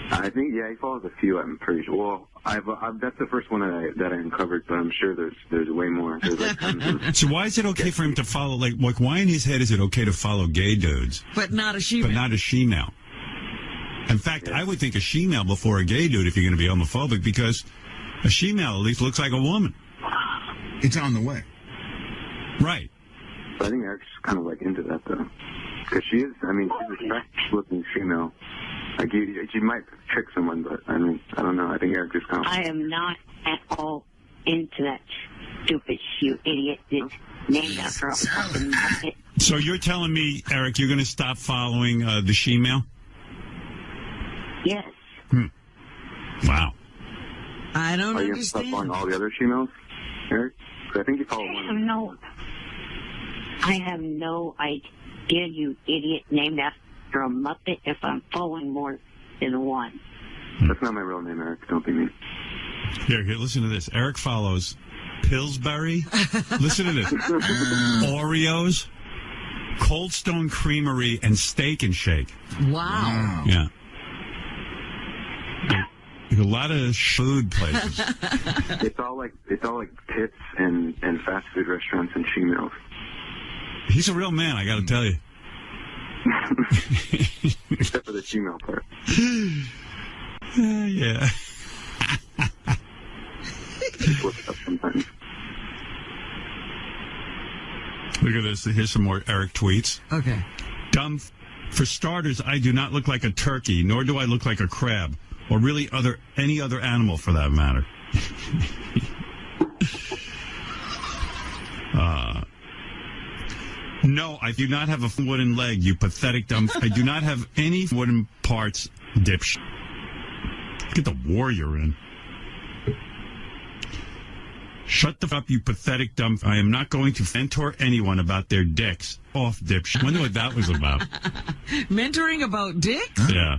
I think, yeah, he follows a few, I'm pretty sure. Well, I've that's the first one that I uncovered, but I'm sure there's way more. There's like tons of... So why is it okay for him to follow, like why in his head is it okay to follow gay dudes? But not a she-male. But not a she-male. In fact, I would think a she-male before a gay dude if you're going to be homophobic, because a she-male at least looks like a woman. It's on the way. Right. But I think Eric's kind of like into that, though. Because she's a attractive-looking female. Like, she might trick someone, but, I don't know. I think Eric is kind of... I am not at all into that stupid, you idiot that's named after a fucking muppet. So you're telling me, Eric, you're going to stop following the she-male? Yes. Wow. I don't understand. Are you going to stop following all the other she-males, Eric? Because I think you follow one. I have no idea, you idiot, named after a muppet, if I'm following more than one. That's not my real name, Eric. Don't be mean. Here, listen to this. Eric follows Pillsbury. Listen to this. Oreos. Cold Stone Creamery and Steak and Shake. Wow. Yeah. A lot of food places. It's all like tits and fast food restaurants and females. He's a real man, I got to tell you. Except for the female part. Yeah. Sometimes. Look at this. Here's some more Eric tweets. Okay. Dumb. For starters, I do not look like a turkey, nor do I look like a crab, or really any other animal for that matter. No, I do not have a wooden leg, you pathetic dumb. I do not have any wooden parts, dipshit. Look at the war you're in. Shut the f up, you pathetic dumb. I am not going to mentor anyone about their dicks. Off, dipshit. Wonder what that was about. Mentoring about dicks? Yeah.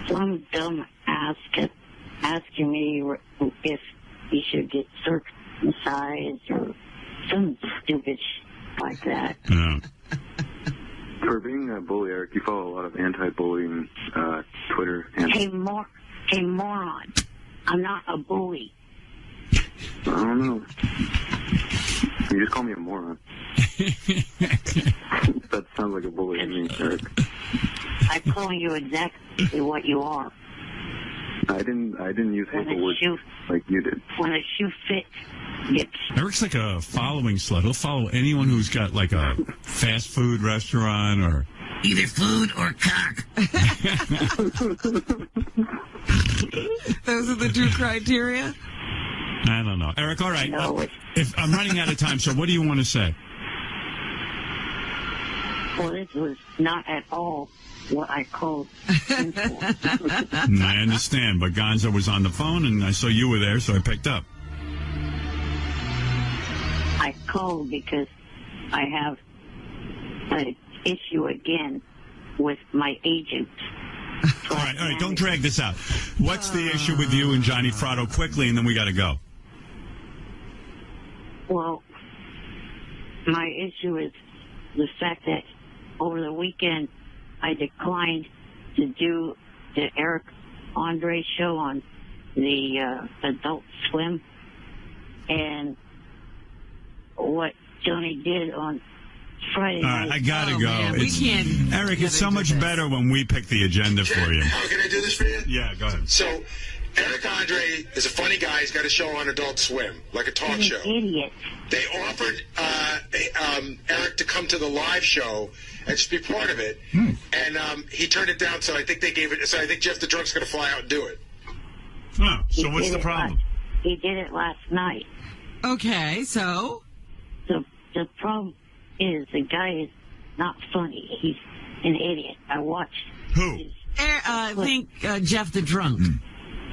Some dumb ass kept asking me if he should get circumcised or some stupid shit like that. Yeah. For being a bully, Eric, you follow a lot of anti-bullying Twitter. Hey, moron. I'm not a bully. I don't know. You just call me a moron. That sounds like a bully to me, Eric. I'm calling you exactly what you are. I didn't use hateful words like you did. When a shoe fits, yips. Eric's like a following slut. He'll follow anyone who's got like a fast food restaurant or either food or cock. Those are the two criteria? I don't know. Eric, all right. If I'm running out of time, so what do you want to say? Well, this was not at all what I called sinful. I understand, but Gonzo was on the phone, and I saw you were there, so I picked up. I called because I have an issue again with my agent. All right, don't drag this out. What's the issue with you and Johnny Fratto quickly, and then we got to go? Well, my issue is the fact that over the weekend I declined to do the Eric Andre show on the Adult Swim, and what Johnny did on Friday night. I gotta go. Man, we can't. Eric, it's so much better when we pick the agenda for you. How can I do this for you? Yeah, go ahead. So, Eric Andre is a funny guy. He's got a show on Adult Swim, like a talk show. Idiot. They offered Eric to come to the live show and just be part of it, and he turned it down. So I think they gave it. So I think Jeff the Drunk's going to fly out and do it. Oh, so what's the problem? He did it last night. Okay, so? The problem is the guy is not funny. He's an idiot. I watched. Who? I think Jeff the Drunk.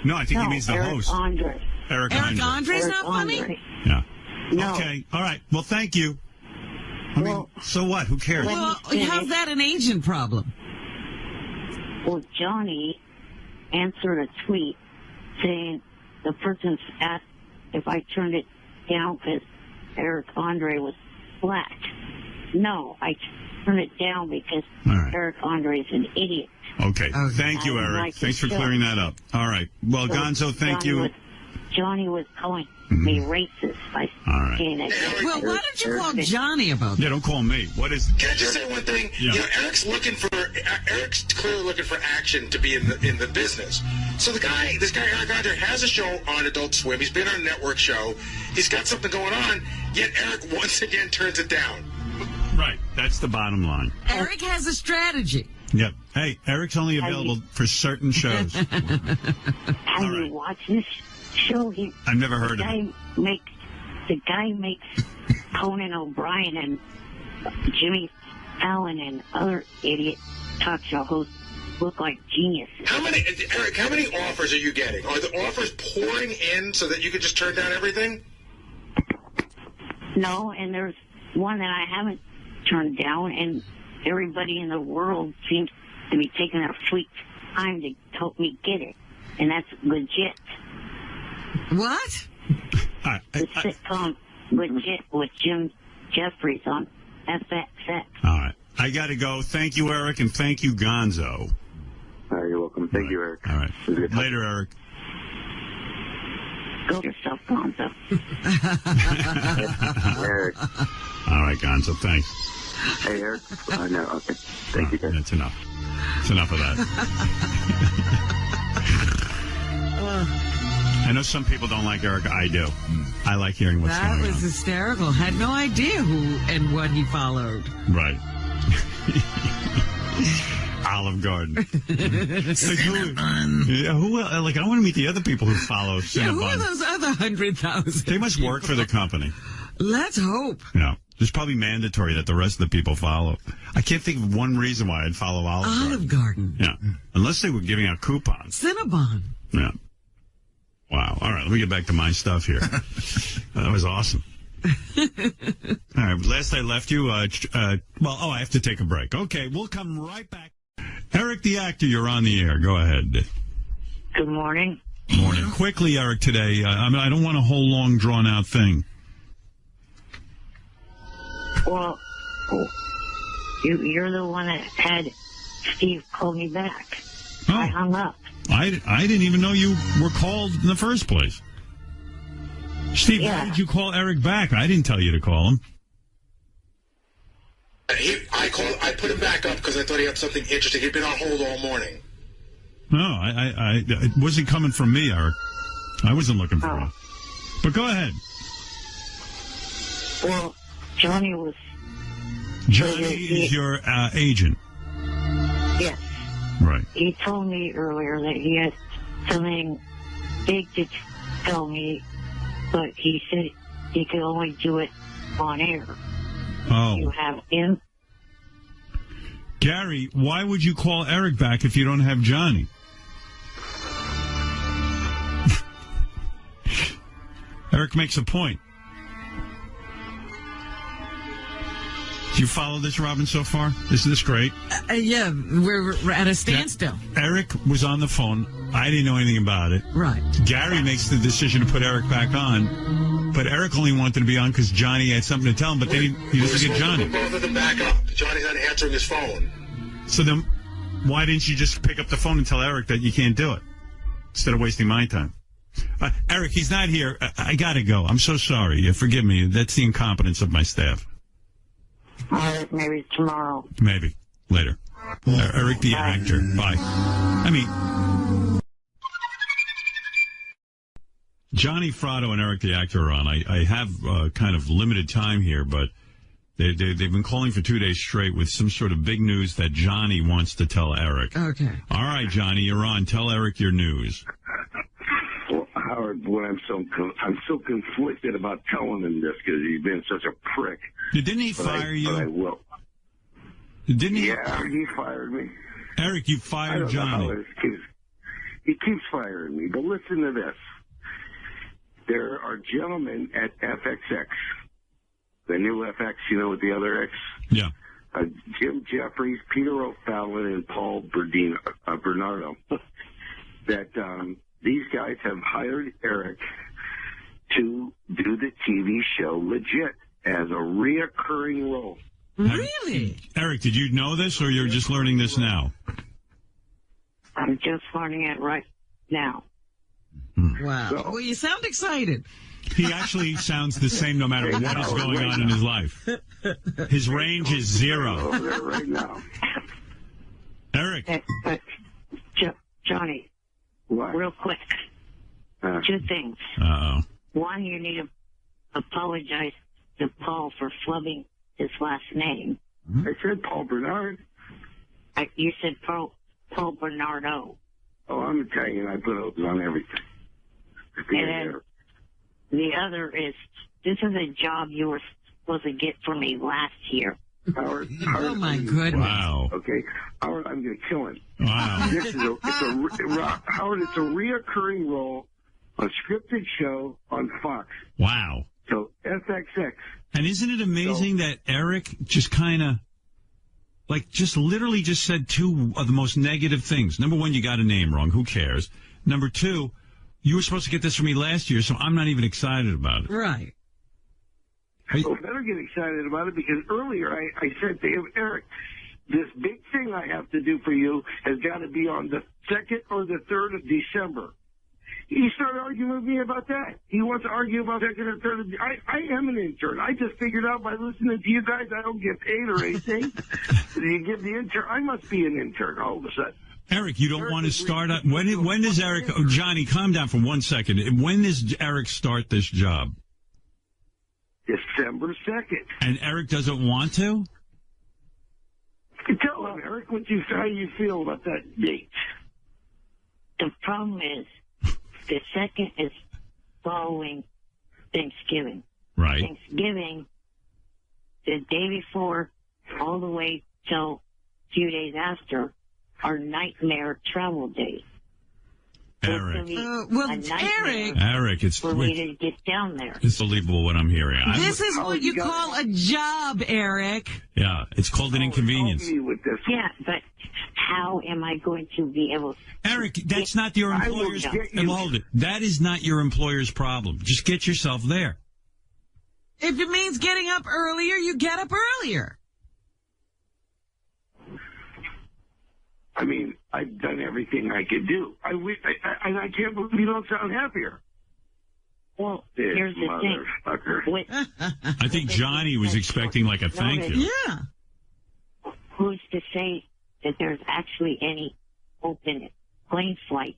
No, I think he means the Eric host. Andre. Eric Andre's Eric not funny? Andre. Yeah. No. Okay. All right. Well, thank you. I mean, so what? Who cares? Well, how's that an agent problem? Well, Johnny answered a tweet saying the person asked if I turned it down because Eric Andre was flat. No, I turned it down because Eric Andre is an idiot. Okay. Thank you, Eric. Like Thanks for the clearing show. that up. All right. Well, So Gonzo, thank Johnny you. Johnny was calling me racist by saying that. Well, why don't you call Johnny about that? Yeah, don't call me. What is? Can I just say one thing? Yeah. You know, Eric's clearly looking for action to be in the business. So this guy Eric Andre has a show on Adult Swim. He's been on a network show. He's got something going on. Yet Eric once again turns it down. Right. That's the bottom line. Eric has a strategy. Yep. Hey, Eric's only available for certain shows. Have you watched this show? I've never heard of it. The guy makes Conan O'Brien and Jimmy Fallon and other idiot talk show hosts look like geniuses. Eric, how many offers are you getting? Are the offers pouring in so that you could just turn down everything? No, and there's one that I haven't turned down, and everybody in the world seems to be taking their sweet time to help me get it, and that's legit. What? The sitcom Legit with Jim Jeffries on FXX. All right. I got to go. Thank you, Eric, and thank you, Gonzo. You're welcome. Thank you, Eric. All right. Later, Eric. Go yourself, Gonzo. Eric. All right, Gonzo. Thanks. Hey, Eric. No, okay. Thank you, guys. That's enough. It's enough of that. I know some people don't like Eric. I do. I like hearing what's going on. That was hysterical. Had no idea who and what he followed. Right. Olive Garden. Cinnabon. Yeah, who? Like, I want to meet the other people who follow Cinnabon. Yeah, who are those other 100,000? They must work for the company. Let's hope. Yeah. It's probably mandatory that the rest of the people follow. I can't think of one reason why I'd follow Olive Garden. Yeah. Unless they were giving out coupons. Cinnabon. Yeah. Wow. All right. Let me get back to my stuff here. That was awesome. All right. Last I left you, I have to take a break. Okay. We'll come right back. Eric the actor, you're on the air. Go ahead. Good morning. Morning. Quickly, Eric, today. I don't want a whole long, drawn-out thing. Well, you're the one that had Steve call me back. Oh. I hung up. I didn't even know you were called in the first place. Steve, why did you call Eric back? I didn't tell you to call him. I put him back up because I thought he had something interesting. He'd been on hold all morning. No, it wasn't coming from me, Eric. I wasn't looking for him. But go ahead. Well, Johnny was... Johnny is your agent. Yes. Right. He told me earlier that he had something big to tell me, but he said he could only do it on air. Oh. You have him? Gary, why would you call Eric back if you don't have Johnny? Eric makes a point. Do you follow this, Robin, so far? Isn't this great? Yeah, we're at a standstill. Eric was on the phone. I didn't know anything about it. Right. Gary makes the decision to put Eric back on, but Eric only wanted to be on because Johnny had something to tell him, but then he doesn't get Johnny. Both of them back up. Johnny's not answering his phone. So then, why didn't you just pick up the phone and tell Eric that you can't do it instead of wasting my time? Eric, he's not here. I gotta go. I'm so sorry. Forgive me. That's the incompetence of my staff. All right, maybe tomorrow. Maybe. Later. Eric the actor. Bye. I mean, Johnny Fratto and Eric the actor are on. I have kind of limited time here, but they've been calling for 2 days straight with some sort of big news that Johnny wants to tell Eric. Okay. All right, Johnny, you're on. Tell Eric your news. Well, Howard, boy, I'm so conflicted about telling him this because he's been such a prick. Didn't he fire you? But I will. Didn't he? Yeah, he fired me. Eric, you fired Johnny. He keeps firing me. But listen to this. There are gentlemen at FXX, the new FX, you know, with the other X. Yeah. Jim Jeffries, Peter O'Fallon, and Paul Bernardo, that these guys have hired Eric to do the TV show legit as a reoccurring role. Really? Eric, did you know this, or you're just learning this now? I'm just learning it right now. Wow. So, well, you sound excited. He actually sounds the same no matter what is going on in his life. His range is zero. over there right now. Eric. But Johnny, What? real quick, 2 things. Uh-oh. One, you need to apologize to Paul for flubbing his last name. I said Paul Bernard. You said Paul Bernardo. Oh, I'm Italian. I put O's on everything. And then the other is, this is a job you were supposed to get for me last year. Howard, Oh, my goodness. Wow. Okay, Howard, I'm going to kill him. Wow. This is Howard, it's a reoccurring role, a scripted show on Fox. Wow. So FXX. And isn't it amazing that Eric just kind of, just literally just said 2 of the most negative things. Number 1, you got a name wrong. Who cares? Number 2, you were supposed to get this from me last year, so I'm not even excited about it. Right. So better get excited about it, because earlier I said to him, Eric, this big thing I have to do for you has got to be on the 2nd or the 3rd of December. He started arguing with me about that. He wants to argue about 2nd or 3rd of I am an intern. I just figured out by listening to you guys I don't get paid or anything. You give the intern. I must be an intern all of a sudden. Eric, you don't want to start up. When does Eric? Oh, Johnny, calm down for 1 second. When does Eric start this job? December 2nd. And Eric doesn't want to? Tell him, Eric, how you feel about that date. The problem is, the 2nd is following Thanksgiving. Right. Thanksgiving, the day before, all the way till a few days after, are nightmare travel days. Eric. Eric, it's for me to get down there. It's unbelievable what I'm hearing. This is what you call a job, Eric. Yeah, it's called an inconvenience. Yeah, but how am I going to be able to... Eric, that's not your employer's... Hold it. That is not your employer's problem. Just get yourself there. If it means getting up earlier, you get up earlier. I mean, I've done everything I could do. And I can't believe you don't sound happier. Well, here's the thing. I think Johnny was expecting like a thank you. Yeah. Who's to say that there's actually any open plane flight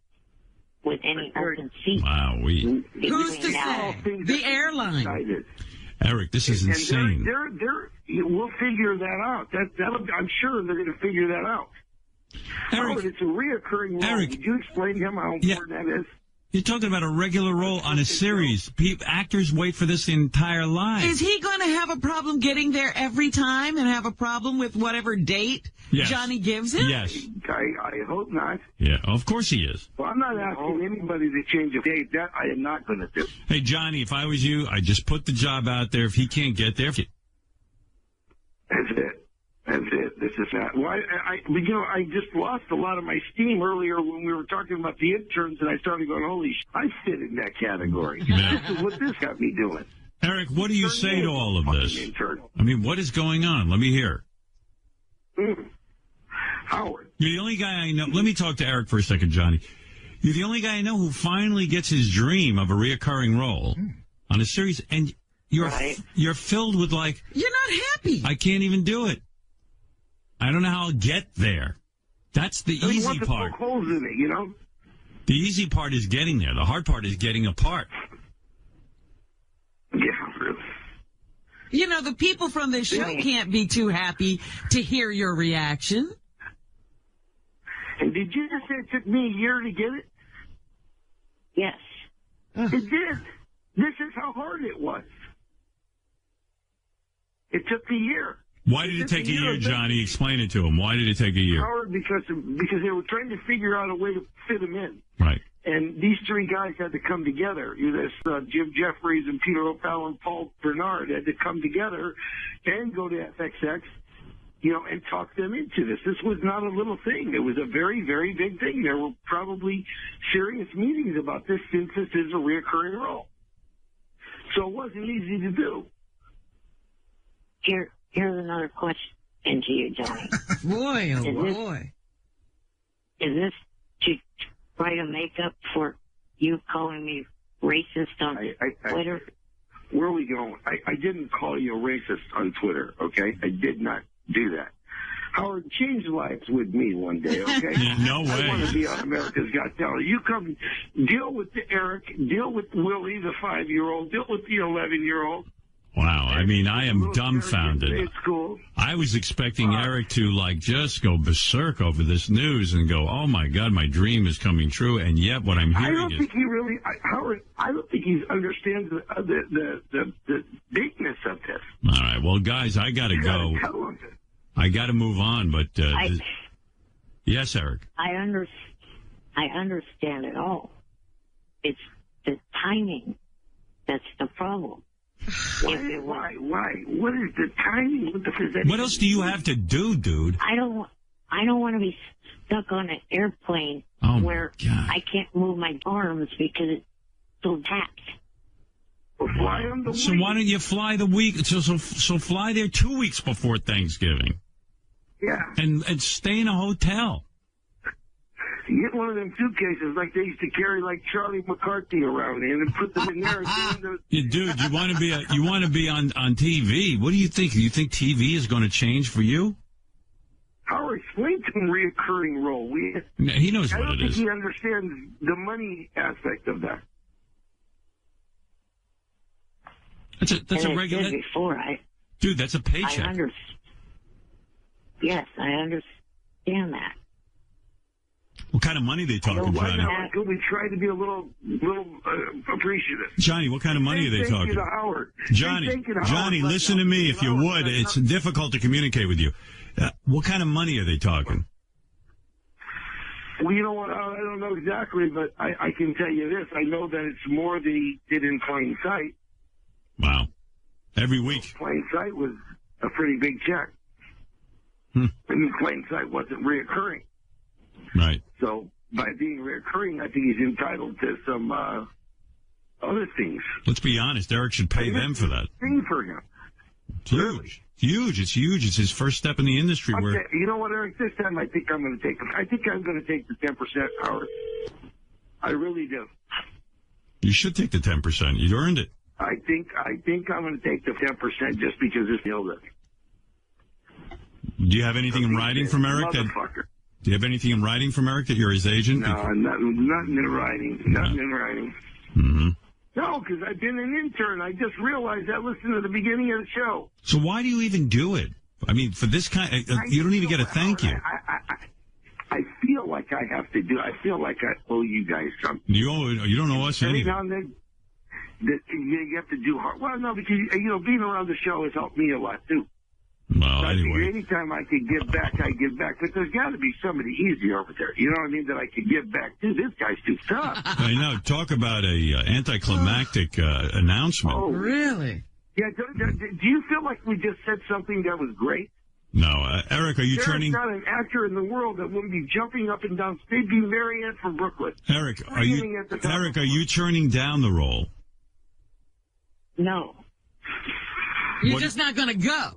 with any open seats? Wow, Who's to say? The airline. Eric, this is insane. We'll figure that out. I'm sure they're going to figure that out. Eric, Howard, it's a reoccurring role. Eric, Did you explain to him how important that is? You're talking about a regular role on a series. Actors wait for this entire life. Is he going to have a problem getting there every time and have a problem with whatever date Johnny gives him? Yes. I hope not. Yeah, of course he is. Well, I'm not asking anybody to change a date. That I am not going to do. Hey, Johnny, if I was you, I'd just put the job out there. If he can't get there... That's it. That's it. This is not. Well, I just lost a lot of my steam earlier when we were talking about the interns, and I started going, holy I fit in that category. Yeah. This is what this got me doing. Eric, what do you say to all of this? I mean, what is going on? Let me hear. Howard. You're the only guy I know. Let me talk to Eric for a second, Johnny. You're the only guy I know who finally gets his dream of a reoccurring role on a series, and you're filled with like... You're not happy. I can't even do it. I don't know how I'll get there. That's the easy part. Poke holes in it, you know? The easy part is getting there. The hard part is getting apart. Yeah, really. You know, the people from this show can't be too happy to hear your reaction. And did you just say it took me a year to get it? Yes. It did. This is how hard it was. It took a year. Why did it take a year, Johnny? Explain it to him. Why did it take a year? Howard, because they were trying to figure out a way to fit them in. Right. And these three guys had to come together. Jim Jeffries and Peter O'Pal and Paul Bernard had to come together and go to FXX, and talk them into this. This was not a little thing. It was a very, very big thing. There were probably serious meetings about this since this is a reoccurring role. So it wasn't easy to do. Here's another question to you, Johnny. Boy, oh boy. Is this to try to make up for you calling me racist on Twitter? Where are we going? I didn't call you a racist on Twitter, okay? I did not do that. Howard, change lives with me one day, okay? No way. I want to be on America's Got Talent. You come deal with Eric, deal with Willie, the 5-year-old, deal with the 11-year-old. Wow, I mean, I am dumbfounded. It's cool. I was expecting Eric to, just go berserk over this news and go, oh, my God, my dream is coming true, and yet what I'm hearing is... I don't think he really... Howard, I don't think he understands the bigness of this. All right, well, guys, I got to go. I got to move on, but... Yes, Eric? I understand it all. It's the timing that's the problem. Why? What is the timing? What else do you have to do, dude? I don't want to be stuck on an airplane where I can't move my arms because it's so tapped. We'll fly them the So week. why don't you fly the week? So fly there 2 weeks before Thanksgiving. Yeah. And stay in a hotel. You get one of them suitcases like they used to carry like Charlie McCarthy around in and put them in there. Yeah, dude, you want to be on TV. What do you think? Do you think TV is going to change for you? Howard, explain to him reoccurring role. He knows I what don't it think is. he understands the money aspect of that. That's a regular. Before Dude, that's a paycheck. Yes, I understand that. What kind of money are they talking, Why Johnny? not? Could we try to be a little appreciative? Johnny, what kind of money are they Thank you talking? to Howard. Johnny, Thank you to Howard Johnny, right listen now. to me if you would. It's difficult to communicate with you. What kind of money are they talking? Well, you know what? I don't know exactly, but I can tell you this. I know that it's more than he did in Plain Sight. Wow. Every week. Plain Sight was a pretty big check. And Plain Sight wasn't reoccurring. Right. So by being reoccurring, I think he's entitled to some other things. Let's be honest. Eric should pay them for that. Thing for him. It's huge. Huge. It's huge. It's his first step in the industry. Where You know what, Eric? This time I think I'm going to take it. I think I'm going to take the 10%, Howard. I really do. you should take the 10%. You earned it. I think I'm going to take the 10% just because it's nailed it. Do you have anything in writing from Eric? Motherfucker. Do you have anything in writing from Eric that you're his agent? No, nothing in writing. Nothing in writing. Mm-hmm. No, because I've been an intern. I just realized that listening to the beginning of the show. So why do you even do it? I mean, for this kind, you don't even get a thank you. I feel like I have to do. I feel like I owe you guys something. You don't owe us Every anything. now and then, you have to do hard. Well, no, because being around the show has helped me a lot too. Well, So I anyway. figure anytime I could give back, I give back. But there's got to be somebody easy over there. You know what I mean? That I could give back to. This guy's too tough. I know. Talk about a anticlimactic announcement. Oh, really? Yeah. Do you feel like we just said something that was great? No, Eric, are you There's turning? not an actor in the world that wouldn't be jumping up and down. They'd be Marianne from Brooklyn. Eric, are you turning down the role? No. You're just not going to go.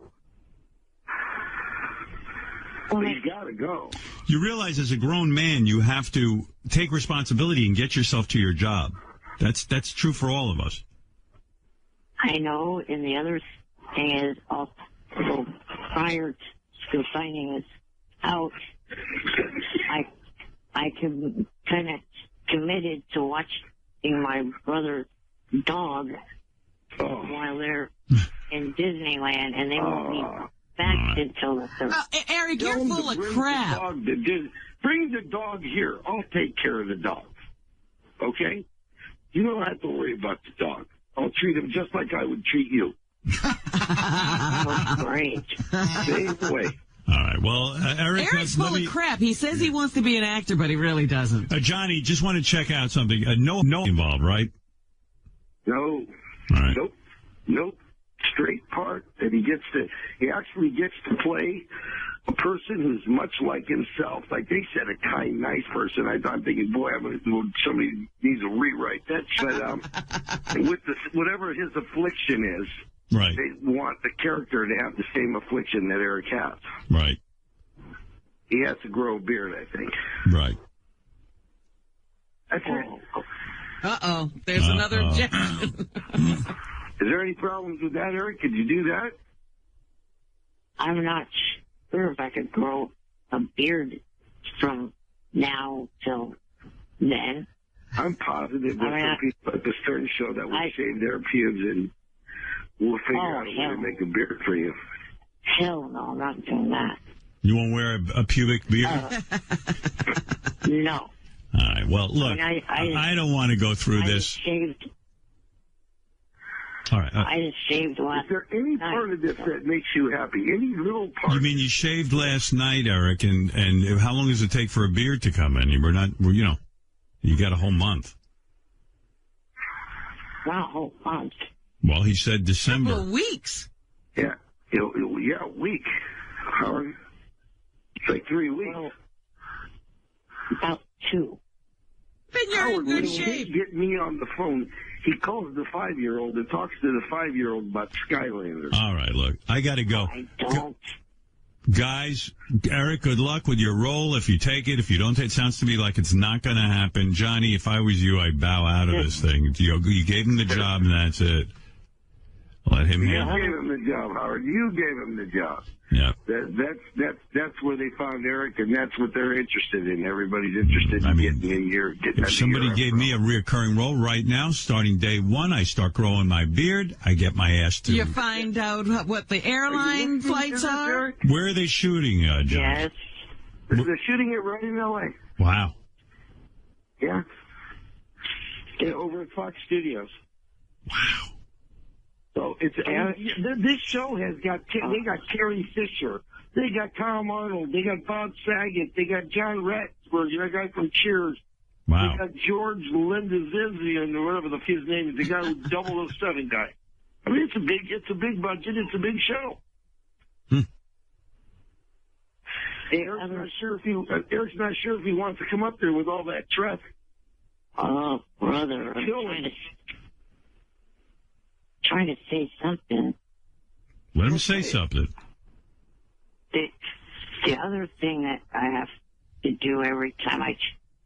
Well, he's got to go. You realize as a grown man, you have to take responsibility and get yourself to your job. That's true for all of us. I know, and the other thing is also prior to finding this out, I kind of committed to watching my brother's dog while they're in Disneyland, and they won't be back until the 3rd. Eric, you're full of crap. Bring the dog here. I'll take care of the dog. Okay? You don't have to worry about the dog. I'll treat him just like I would treat you. Great. Same way. All right. Well, Eric, Eric's full of crap. He says he wants to be an actor, but he really doesn't. Johnny, just want to check out something. No involved, right? No. All right. Nope. Straight part that he actually gets to play a person who's much like himself. Like they said, a kind, nice person. I'm thinking, boy, somebody needs to rewrite that. But with whatever his affliction is, right, they want the character to have the same affliction that Eric has. Right. He has to grow a beard, I think. Right. That's it. Uh-oh. There's another objection. Is there any problems with that, Eric? Could you do that? I'm not sure if I could grow a beard from now till then. I'm positive that some people at the Stern Show that will shave their pubes and we'll figure out a way to make a beard for you. Hell no, I'm not doing that. You won't wear a pubic beard? No. All right. Well, look, I don't want to go through this. All right. I just shaved last night. Is there any part of this that makes you happy? Any little part? You mean you shaved last night, Eric, and how long does it take for a beard to come in? You got a whole month. Not a whole month. Well, he said December. Couple of weeks. Yeah. A week. Howard. It's like 3 weeks. Well, about 2. Then you're in Howard, good when he shape. can't get me on the phone, he calls the 5-year-old and talks to the 5-year-old about Skylanders. All right, look, I got to go. I don't. Guys, Eric, good luck with your role. If you take it, if you don't take it, sounds to me like it's not going to happen. Johnny, if I was you, I'd bow out of this thing. You gave him the job, and that's it. Let him handle You it. gave him the job, Howard. You gave him the job. Yeah. That's where they found Eric, and that's what they're interested in. Everybody's interested in getting in here. If somebody gave me a reoccurring role right now, starting day one, I start growing my beard, I get my ass to. You find out what the airline flights are? Where are they shooting, John? Yes. They're shooting it right in L.A. Wow. Yeah. Over at Fox Studios. Wow. So it's this show has got they got Carrie Fisher, they got Tom Arnold, they got Bob Saget, they got John Ratzenberg, that guy from Cheers. Wow. They got George Lindazizian or whatever his name is, the guy who's 007 guy. I mean, it's a big budget, it's a big show. Eric's not sure if he wants to come up there with all that traffic. Oh, brother, I'm trying to say something. Let him say something. The other thing that I have to do every time I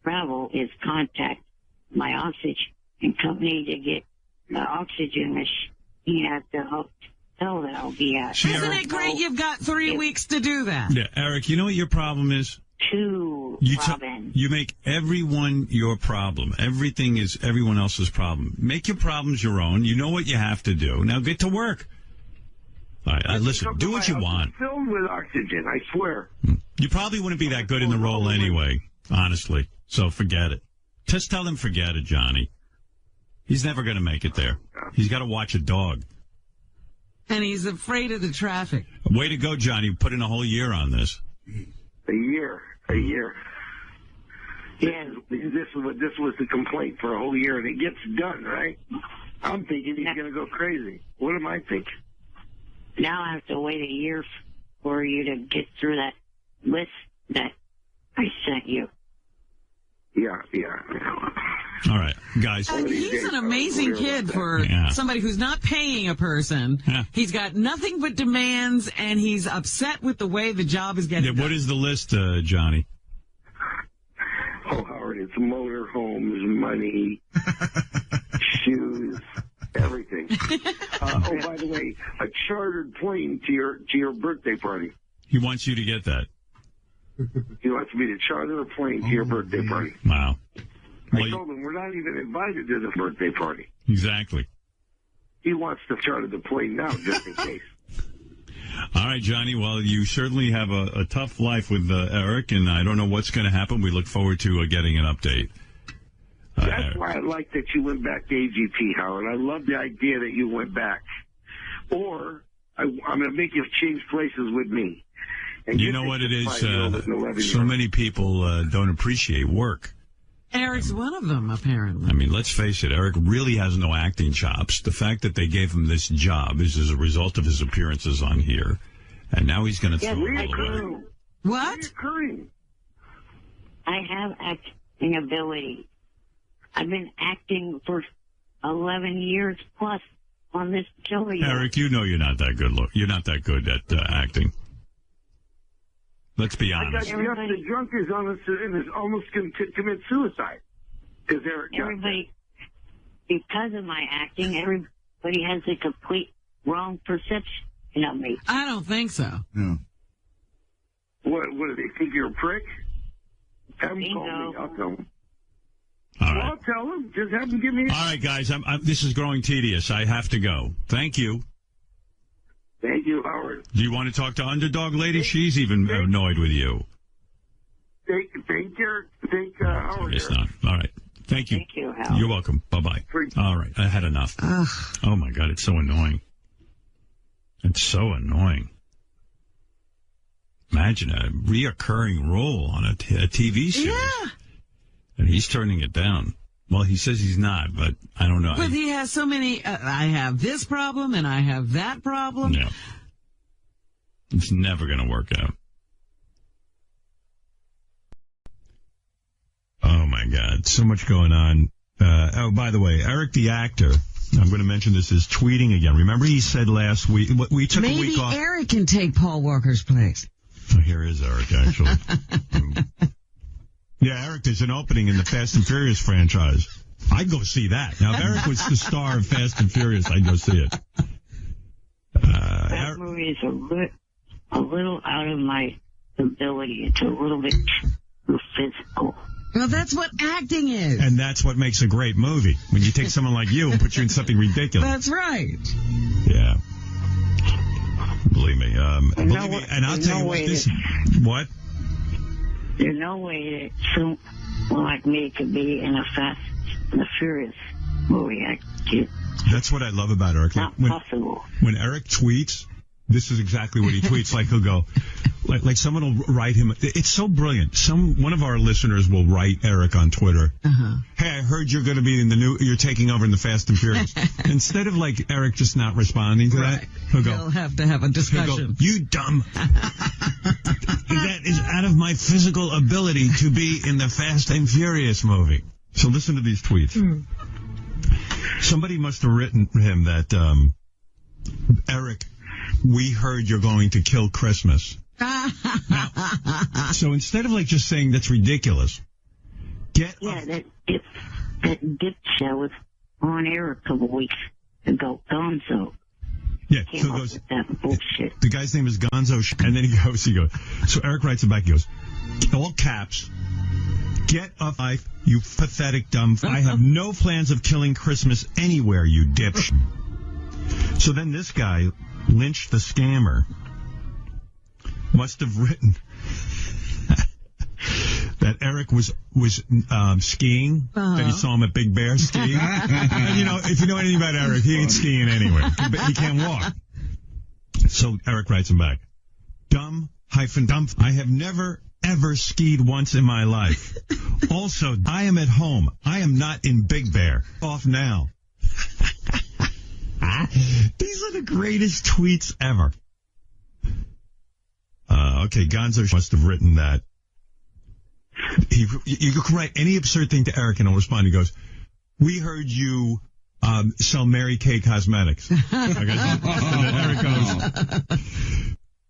travel is contact my oxygen company to get the oxygen machine at the hotel that I'll be at. Isn't it great you've got 3 weeks to do that? Yeah, Eric, you know what your problem is? You make everyone your problem. Everything is everyone else's problem. Make your problems your own. You know what you have to do. Now get to work. All right, listen, do what you want. Filled with oxygen, I swear. You probably wouldn't be that good in the role anyway, honestly. So forget it. Just tell him forget it, Johnny. He's never going to make it there. He's got to watch a dog. And he's afraid of the traffic. Way to go, Johnny. Put in a whole year on this. A year. Yeah, this was the complaint for a whole year, and it gets done, right? I'm thinking he's going to go crazy. What am I thinking? Now I have to wait a year for you to get through that list that I sent you. Yeah. All right, guys. He's an amazing kid for somebody who's not paying a person. Yeah. He's got nothing but demands, and he's upset with the way the job is getting done. What is the list, Johnny? Oh, Howard, it's motorhomes, money, shoes, everything. Oh, by the way, a chartered plane to your birthday party. He wants you to get that. He wants me to charter a plane to your birthday party. Wow. I told him we're not even invited to the birthday party. Exactly. He wants to charter the plane now, just in case. All right, Johnny. Well, you certainly have a tough life with Eric, and I don't know what's going to happen. We look forward to getting an update. That's why I like that you went back to AGP, Howard. I love the idea that you went back. Or I'm going to make you change places with me. And you know what it is? So many people don't appreciate work. Eric's one of them, apparently. I mean, let's face it, Eric really has no acting chops. The fact that they gave him this job is as a result of his appearances on here. And now he's going to throw it all away. What? I have acting ability. I've been acting for 11 years plus on this show. Eric, you know you're not that good. You're not that good at acting. Let's be honest. I got the drunk is almost going to commit suicide. Everybody, because of my acting, everybody has a complete wrong perception of me. I don't think so. No. What do they think you're a prick? Have them call me. I'll tell them. All right. I'll tell them. Just have them give me. All right, guys. This is growing tedious. I have to go. Thank you. Thank you, Howard. Do you want to talk to Underdog Lady? She's even annoyed with you. Thank Howard. It's not. All right. Thank you. Thank you, Howard. You're welcome. Bye-bye. All right. I had enough. Oh, my God. It's so annoying. It's so annoying. Imagine a reoccurring role on a TV series. Yeah. And he's turning it down. Well, he says he's not, but I don't know. But he has so many, I have this problem and I have that problem. Yeah. It's never going to work out. Oh, my God. So much going on. Oh, by the way, Eric the actor, I'm going to mention this, is tweeting again. Remember he said last week, we took a week off. Maybe Eric can take Paul Walker's place. Oh, here is Eric, actually. Yeah, Eric, there's an opening in the Fast and Furious franchise. I'd go see that. Now, if Eric was the star of Fast and Furious, I'd go see it. That movie is a little out of my ability. It's a little bit too physical. Well, that's what acting is. And that's what makes a great movie. When you take someone like you and put you in something ridiculous. That's right. Yeah. Believe me. And I'll tell you what this... What? There's no way that someone like me could be in a Fast and the Furious movie. That's what I love about Eric. Not possible. When Eric tweets, this is exactly what he tweets. Like he'll go, like someone will write him. It's so brilliant. One of our listeners will write Eric on Twitter. Hey, I heard you're going to be in you're taking over in the Fast and Furious. Instead of like Eric just not responding to that, he'll go. He'll have to have a discussion. Go, you dumb. That is out of my physical ability to be in the Fast and Furious movie. So listen to these tweets. Somebody must have written him that, Eric, we heard you're going to kill Christmas. Now, so instead of like just saying that's ridiculous, that dipshit was on air a couple weeks ago, Gonzo. Yeah, Came so up goes, with that bullshit. The guy's name is Gonzo, and then he goes, so Eric writes it back, he goes, all caps, get a life, you pathetic dumb, I have no plans of killing Christmas anywhere, you dipshit. So then this guy, Lynch the scammer, must have written that Eric was skiing, that he saw him at Big Bear skiing. And, if you know anything about Eric, he ain't skiing anywhere. He can't walk. So Eric writes him back. Dumb. I have never, ever skied once in my life. Also, I am at home. I am not in Big Bear. Off now. These are the greatest tweets ever. Okay, Gonzo must have written that. You can write any absurd thing to Eric and he'll respond. He goes, we heard you sell Mary Kay Cosmetics. Okay, and then Eric goes,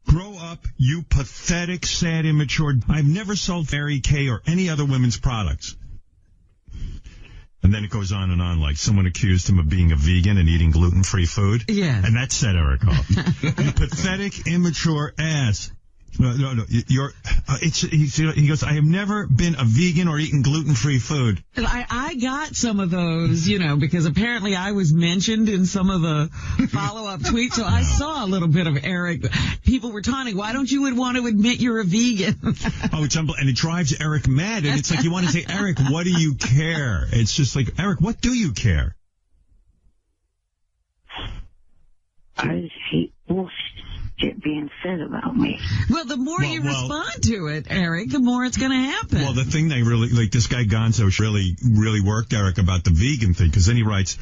grow up, you pathetic, sad, immature. I've never sold Mary Kay or any other women's products. And then it goes on and on, like someone accused him of being a vegan and eating gluten-free food. Yeah. And that set Eric off. You pathetic, immature ass. No, he goes, I have never been a vegan or eaten gluten-free food. I got some of those, because apparently I was mentioned in some of the follow-up tweets, so I saw a little bit of Eric. People were taunting, why don't you want to admit you're a vegan? Oh, it's unbelievable. And it drives Eric mad, and it's like you want to say, Eric, what do you care? It's just like, Eric, what do you care? I just hate bullshit being said about me. Well, the more you respond to it, Eric, the more it's going to happen. Well, the thing they really, like this guy Gonzo really worked Eric about the vegan thing, because then he writes,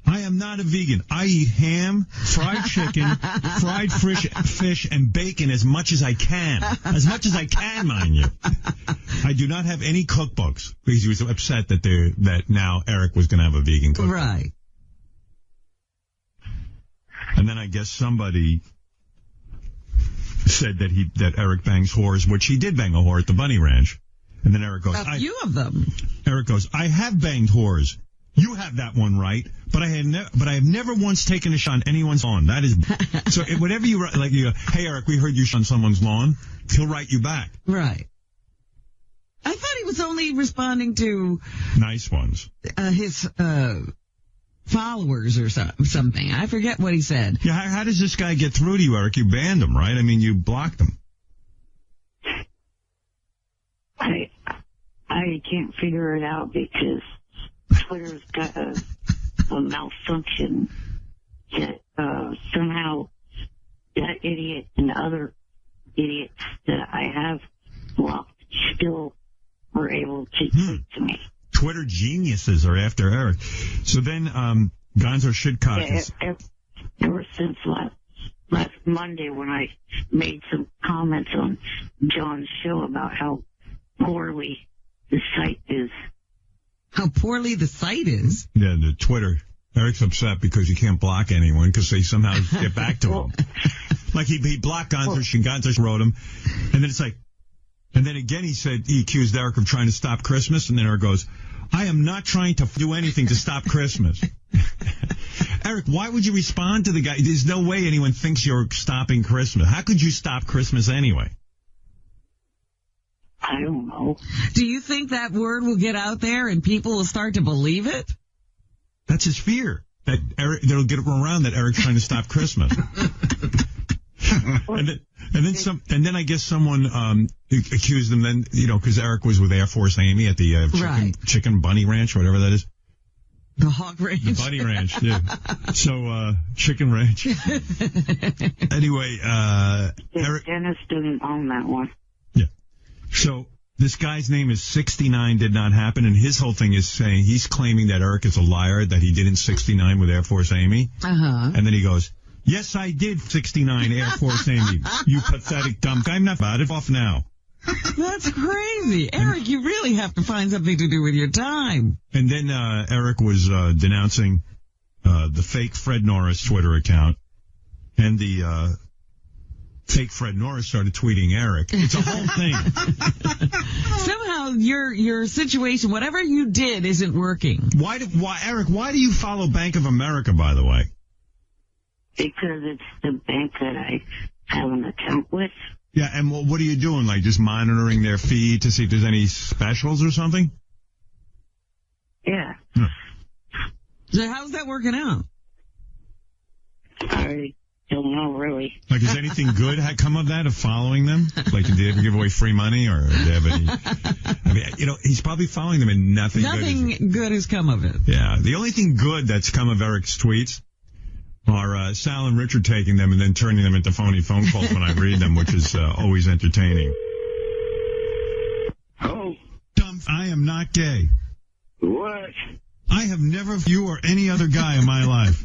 I am not a vegan. I eat ham, fried chicken, fried fish, and bacon as much as I can. As much as I can, mind you. I do not have any cookbooks, because he was upset that now Eric was going to have a vegan cookbook. Right. And then I guess somebody said that Eric bangs whores, which he did bang a whore at the Bunny Ranch. And then Eric goes, a few of them. Eric goes, I have banged whores. You have that one right, but I have never once taken a shot on anyone's lawn. That is so. Whatever you write, like you go, hey Eric, we heard you on someone's lawn. He'll write you back. Right. I thought he was only responding to nice ones. His followers or something. I forget what he said. Yeah, how does this guy get through to you, Eric? You banned him, right? I mean, you blocked him. I can't figure it out because Twitter's got a malfunction that somehow that idiot and other idiots that I have blocked still were able to tweet to me. Twitter geniuses are after Eric. So then Gonzo Shitcock is... Ever since last Monday when I made some comments on John's show about how poorly the site is how poorly the site is. Yeah, the Twitter. Eric's upset because you can't block anyone because they somehow get back to him. Like he blocked Gonzalez, and Gonzalez wrote him, and then it's like, and then again he accused Eric of trying to stop Christmas, and then Eric goes, I am not trying to do anything to stop Christmas. Eric, why would you respond to the guy? There's no way anyone thinks you're stopping Christmas. How could you stop Christmas anyway? I don't know. Do you think that word will get out there and people will start to believe it? That's his fear. That they'll get around that Eric's trying to stop Christmas. and then I guess someone accused him then, because Eric was with Air Force Amy at the chicken bunny ranch, or whatever that is. The hog ranch. The bunny ranch, yeah. So, chicken ranch. Anyway, Eric. Dennis didn't own that one. Yeah. So, this guy's name is 69 did not happen, and his whole thing is saying he's claiming that Eric is a liar, that he didn't 69 with Air Force Amy. Uh-huh. And then he goes, yes, I did 69 Air Force Amy. You pathetic dumb guy. I'm not about it. Off now. That's crazy. Eric, you really have to find something to do with your time. And then Eric was denouncing the fake Fred Norris Twitter account, and the fake Fred Norris started tweeting Eric. It's a whole thing. Somehow your situation, whatever you did, isn't working. Why, Eric, why do you follow Bank of America, by the way? Because it's the bank that I have an account with. Yeah, and what are you doing? Like just monitoring their feed to see if there's any specials or something? Yeah. So how's that working out? I don't know, really. Like, has anything good come of that, of following them? Like, did they ever give away free money, or did they have any? I mean, he's probably following them, and nothing good has come of it. Yeah, the only thing good that's come of Eric's tweets are Sal and Richard taking them and then turning them into phony phone calls when I read them, which is always entertaining. Oh. Dumb, I am not gay. What? I have never you or any other guy in my life.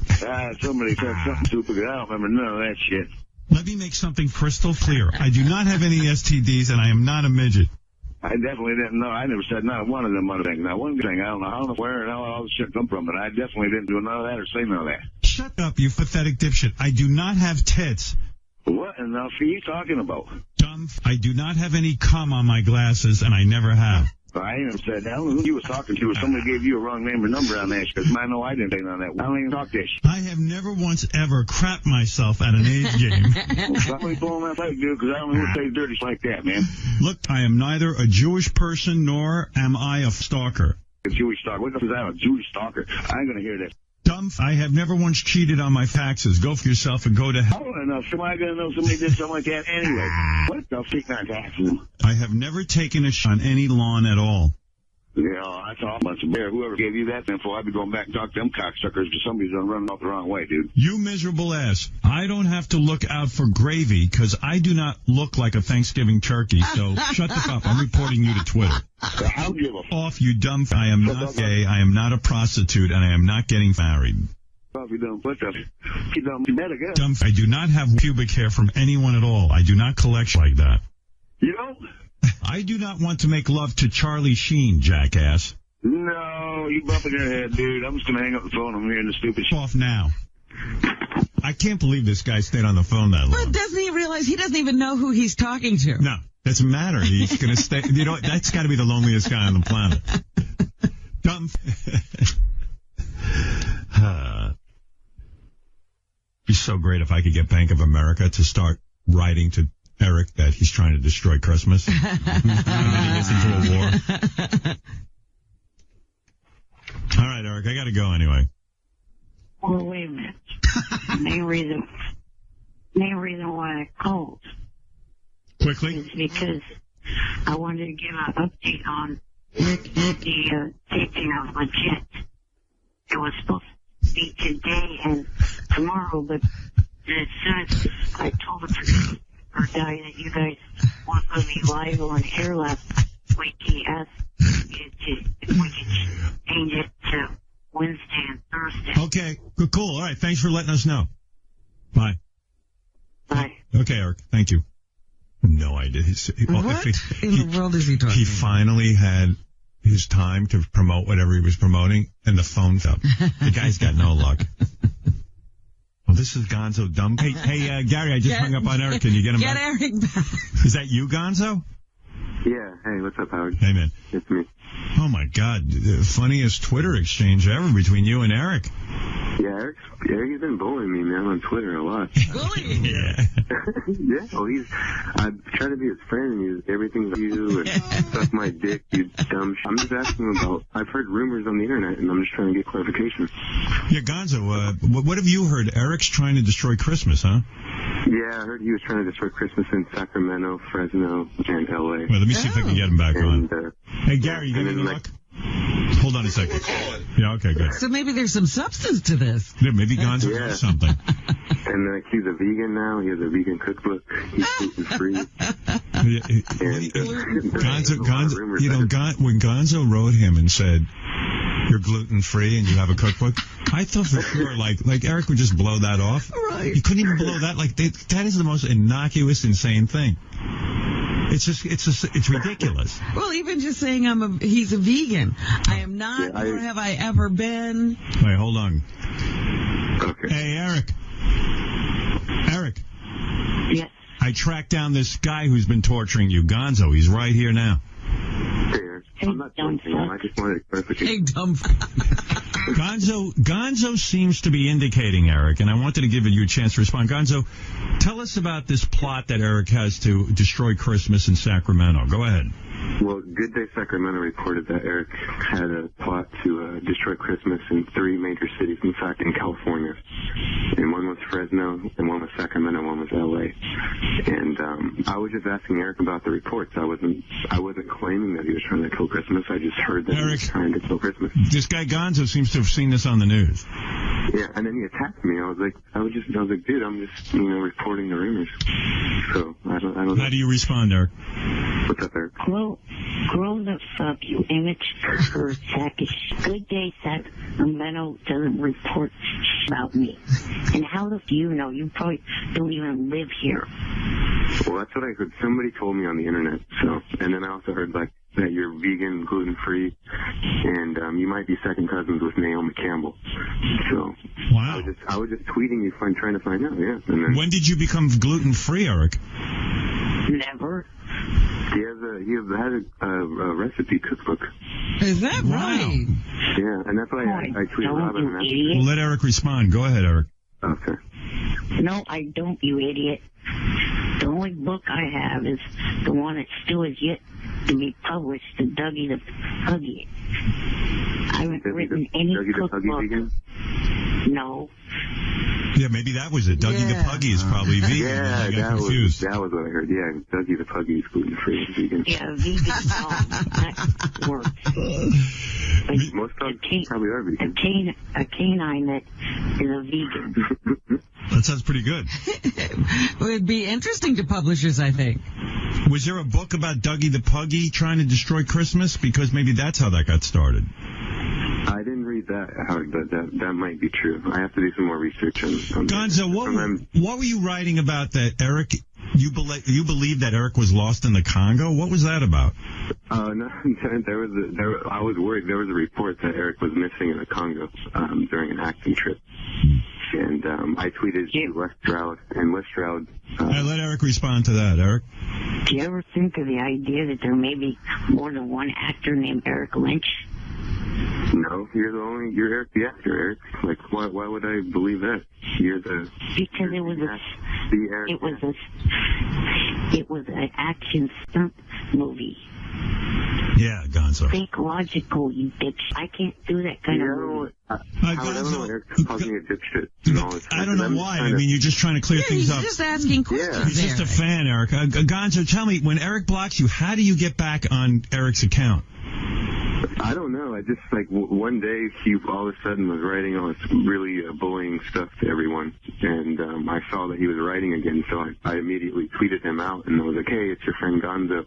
Somebody said something stupid. I don't remember none of that shit. Let me make something crystal clear. I do not have any STDs, and I am not a midget. I definitely didn't know. I never said not one of them other things. Now, one thing, I don't know where and how all this shit come from, but I definitely didn't do none of that or say none of that. Shut up, you pathetic dipshit. I do not have tits. What in the hell are you talking about? Dumb. I do not have any cum on my glasses, and I never have. I ain't even said that. I don't know who you was talking to, or somebody gave you a wrong name or number on that shit, because I know I didn't say none of that. I don't even talk that shit. I have never once ever crapped myself at an age game. Well, somebody pulling that leg, dude, because I don't know who says dirty like that, man. Look, I am neither a Jewish person nor am I a stalker. A Jewish stalker? What the fuck is that, a Jewish stalker? I ain't going to hear that. Dumb. I have never once cheated on my taxes. Go for yourself and go to hell. I don't know. Am I going to know somebody did something like that anyway? What the fuck not taxes? I have never taken a shot on any lawn at all. Yeah, I saw a bunch of bear. Whoever gave you that info, I'd be going back and talk to them cocksuckers because somebody's done running off the wrong way, dude. You miserable ass. I don't have to look out for gravy because I do not look like a Thanksgiving turkey, so shut the fuck up. I'm reporting you to Twitter. I don't give a off, you dumb. I am not gay. I am not a prostitute, and I am not getting married. You better get dumb. I do not have pubic hair from anyone at all. I do not collect like that. You don't? I do not want to make love to Charlie Sheen, jackass. No, you bumping your head, dude. I'm just going to hang up the phone. I'm hearing the stupid shit. Off now. I can't believe this guy stayed on the phone that long. But doesn't he realize he doesn't even know who he's talking to? No, doesn't matter. He's going to stay. That's got to be the loneliest guy on the planet. Dumb. It'd be so great if I could get Bank of America to start writing to Eric that he's trying to destroy Christmas. And then he gets into a war. All right, Eric, I got to go anyway. Well, wait a minute. main reason why I called. Quickly? Is because I wanted to give an update on the taping of Legit. It was supposed to be today and tomorrow, but as soon as I told the guy that you guys weren't going to be live on air last week, he asked if we could change it to Wednesday and Thursday. Okay, cool. All right, thanks for letting us know. Bye. Bye. Okay, Eric, thank you. No idea. What in the world is he talking He finally had his time to promote whatever he was promoting, and the phone fell. The guy's got no luck. Well, this is Gonzo dumb. Hey, Gary, I just hung up on Eric. Can you get him back? Get Eric back. Is that you, Gonzo? Yeah. Hey, what's up, Howard? Hey, man. It's me. Oh, my God. The funniest Twitter exchange ever between you and Eric. Yeah, Eric's been bullying me, man, on Twitter a lot. Bullying? Yeah. Yeah, well, I'm trying to be his friend, and everything's you, and suck my dick, you dumb I'm just asking him about, I've heard rumors on the internet, and I'm just trying to get clarification. Yeah, Gonzo, what have you heard? Eric's trying to destroy Christmas, huh? Yeah, I heard he was trying to destroy Christmas in Sacramento, Fresno, and L.A. Well, let me see if I can get him back on. And, hey, Gary, you got any luck? Hold on a second. Yeah, okay, good. So maybe there's some substance to this. Yeah, maybe Gonzo knows something. And he's a vegan now. He has a vegan cookbook. He's gluten-free. Gonzo, you know, when Gonzo wrote him and said, you're gluten-free and you have a cookbook, I thought for sure, like Eric would just blow that off. Right. You couldn't even blow that. That is the most innocuous, insane thing. It's ridiculous. Well, even just saying he's a vegan. I am not, nor have I ever been. Wait, hold on. Okay. Hey, Eric. Yes. I tracked down this guy who's been torturing you, Gonzo. He's right here now. I'm not torturing him. I just wanted clarification. Hey, dumb. Gonzo seems to be indicating, Eric, and I wanted to give you a chance to respond. Gonzo, tell us about this plot that Eric has to destroy Christmas in Sacramento. Go ahead. Well, Good Day Sacramento reported that Eric had a plot to destroy Christmas in 3 major cities, in fact, in California. And one was Fresno, and one was Sacramento, and one was L.A. And I was just asking Eric about the reports. I wasn't claiming that he was trying to kill Christmas. I just heard that he was trying to kill Christmas. This guy Gonzo seems to have seen this on the news. Yeah, and then he attacked me. I was like, dude, I'm just, reporting the rumors. So I don't know. How do you respond, Eric? What's up, Eric? Grow the fuck, you image for sackish. Good Day Sacramento doesn't report about me. And how do you know? You probably don't even live here. Well, that's what I heard. Somebody told me on the internet. So, and then I also heard that you're vegan, gluten-free, and you might be second cousins with Naomi Campbell. So, wow. I was just tweeting you, trying to find out. Yeah. And then, when did you become gluten-free, Eric? Never. He had a recipe cookbook. Is that right? Yeah, and that's why I tweeted Robin. We'll let Eric respond. Go ahead, Eric. Okay. No, I don't, you idiot. The only book I have is the one that still is yet to be published, the Dougie the Puggy. I haven't written any cookbook. No. Yeah, maybe that was it. Dougie the Puggy is probably vegan. Yeah, that was what I heard. Yeah, Dougie the Puggy is gluten-free and vegan. Yeah, vegan. That works. Most dogs probably are vegan. A canine that is a vegan. That sounds pretty good. It would be interesting to publishers, I think. Was there a book about Dougie the Puggy trying to destroy Christmas? Because maybe that's how that got started. I didn't read that, Howard, but that might be true. I have to do some more research on Gonzo, what were you writing about that Eric? You believe that Eric was lost in the Congo? What was that about? No, I was worried. There was a report that Eric was missing in the Congo during an acting trip. And I tweeted to Les Stroud, and Les Stroud... let Eric respond to that, Eric. Do you ever think of the idea that there may be more than one actor named Eric Lynch? No, you're Eric the actor, Eric. Like, why would I believe that? Because it was an action stunt movie. Yeah, Gonzo. Think logical, you bitch. I can't do that kind of movie. I don't know. Eric calls me a dipshit. I don't know why. I mean, you're just trying to clear things up. He's just asking questions. He's just a fan, Eric. Gonzo, tell me, when Eric blocks you, how do you get back on Eric's account? I don't know. I just, one day he all of a sudden was writing all this really bullying stuff to everyone. And I saw that he was writing again, so I immediately tweeted him out. And I was like, hey, it's your friend Gonzo.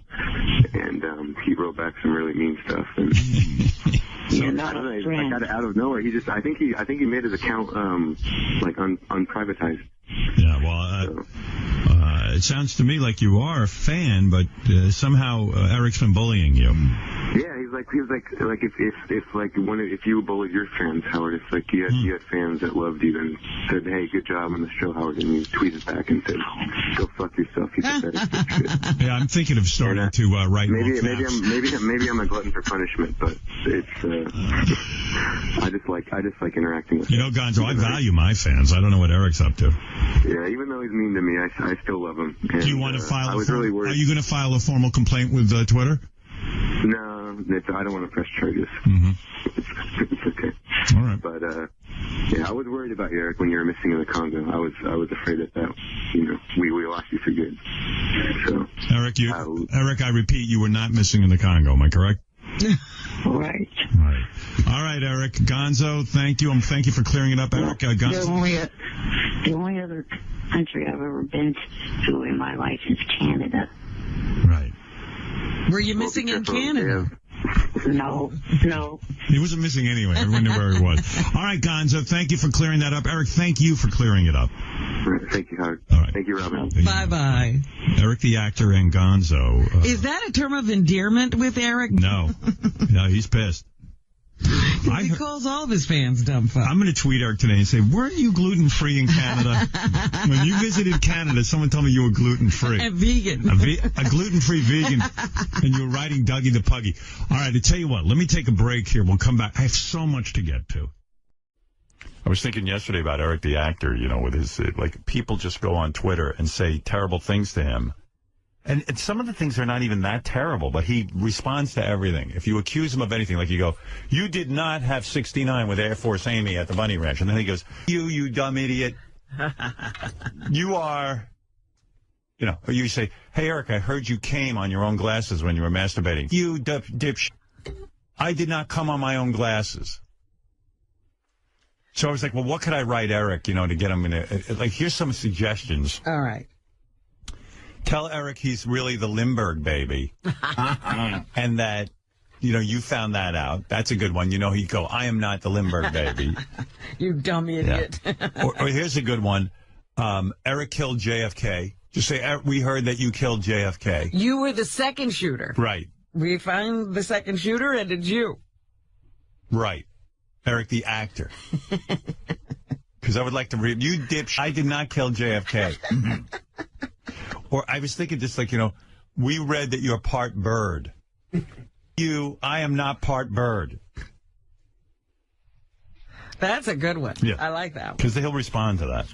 And he wrote back some really mean stuff. And You're not I don't know, I got it out of nowhere. I think he made his account, unprivatized. Yeah, well, it sounds to me like you are a fan, but somehow Eric's been bullying you. Yeah, he's like if you bullied your fans, Howard, it's like you had fans that loved you and said, "Hey, good job on the show, Howard," and you tweeted back and said, "Go fuck yourself, you pathetic bitch." Yeah, I'm thinking of starting to write more facts. Maybe I'm a glutton for punishment, but it's I just like interacting with. You know, Gonzo, I value my fans. I don't know what Eric's up to. Yeah, even though he's mean to me, I still love him. And, do you want to file? I was really worried. Are you going to file a formal complaint with Twitter? No, I don't want to press charges. Mm-hmm. It's okay. All right. But yeah, I was worried about you, Eric, when you were missing in the Congo. I was afraid that we lost you for good. So Eric, I repeat, you were not missing in the Congo. Am I correct? Right. All right, Eric. Gonzo, thank you. Thank you for clearing it up, Eric. Gonzo. The only other country I've ever been to in my life is Canada. Right. Were you missing in Canada? No. He wasn't missing anyway. Everyone knew where he was. All right, Gonzo, thank you for clearing that up. Eric, thank you for clearing it up. Thank you, Howard. All right. Thank you, Robin. Bye-bye. Eric the actor and Gonzo. Is that a term of endearment with Eric? No, he's pissed. He calls all of his fans dumb fuck. I'm going to tweet Eric today and say, weren't you gluten-free in Canada? When you visited Canada, someone told me you were gluten-free. And vegan. A gluten-free vegan. And you were riding Dougie the Puggy. All right, I tell you what, let me take a break here. We'll come back. I have so much to get to. I was thinking yesterday about Eric the actor, with his, people just go on Twitter and say terrible things to him. And some of the things are not even that terrible, but he responds to everything. If you accuse him of anything, like you go, you did not have 69 with Air Force Amy at the Bunny Ranch. And then he goes, you dumb idiot. You are, or you say, hey, Eric, I heard you came on your own glasses when you were masturbating. You dipshit. I did not come on my own glasses. So I was like, well, what could I write Eric, to get him in here's some suggestions. All right. Tell Eric he's really the Lindbergh baby. And that, you found that out. That's a good one. He'd go, I am not the Lindbergh baby. You dumb idiot. Yeah. Or here's a good one. Eric killed JFK. Just say, we heard that you killed JFK. You were the second shooter. Right. We found the second shooter, and it's you. Right. Eric the actor. Because I would like to read, you dipshit, I did not kill JFK. Or I was thinking just we read that you're part bird. I am not part bird. That's a good one. Yeah. I like that one. Because he'll respond to that.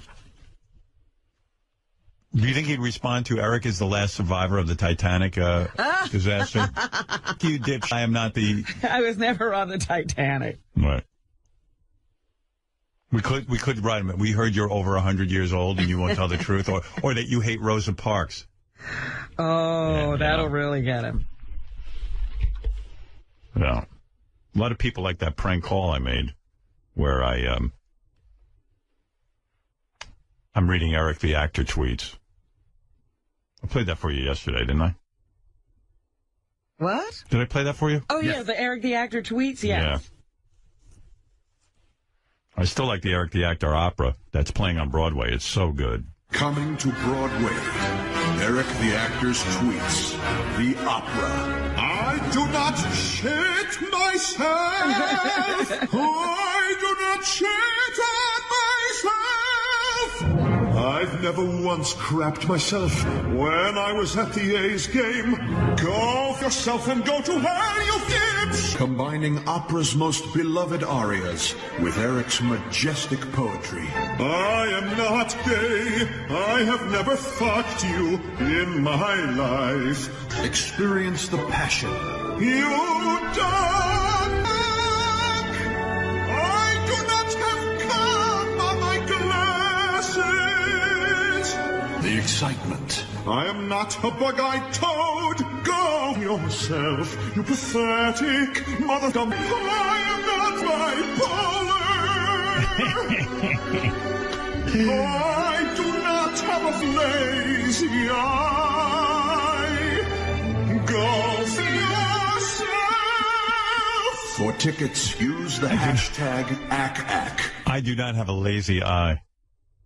Do you think he'd respond to Eric is the last survivor of the Titanic disaster? You dipshit, I am not the... I was never on the Titanic. Right. We could write him. We heard you're over 100 years old and you won't tell the truth, or that you hate Rosa Parks. Oh, that'll really get him. Yeah. A lot of people like that prank call I made where I'm reading Eric the actor tweets. I played that for you yesterday, didn't I? What? Did I play that for you? Oh, yeah, the Eric the actor tweets, Yeah. I still like the Eric the Actor opera that's playing on Broadway. It's so good. Coming to Broadway, Eric the Actor's tweets, the opera. I do not shit myself. I do not shit on myself. I've never once crapped myself when I was at the A's game. Go yourself and go to hell, you fibs! Combining opera's most beloved arias with Eric's majestic poetry. I am not gay. I have never fucked you in my life. Experience the passion. You don't. I do not have cum on my glasses. The excitement. I am not a bug-eyed toad. Go yourself, you pathetic mother dumb. I am not bipolar. I do not have a lazy eye. Go for yourself. For tickets, use the hashtag ACAC. I do not have a lazy eye.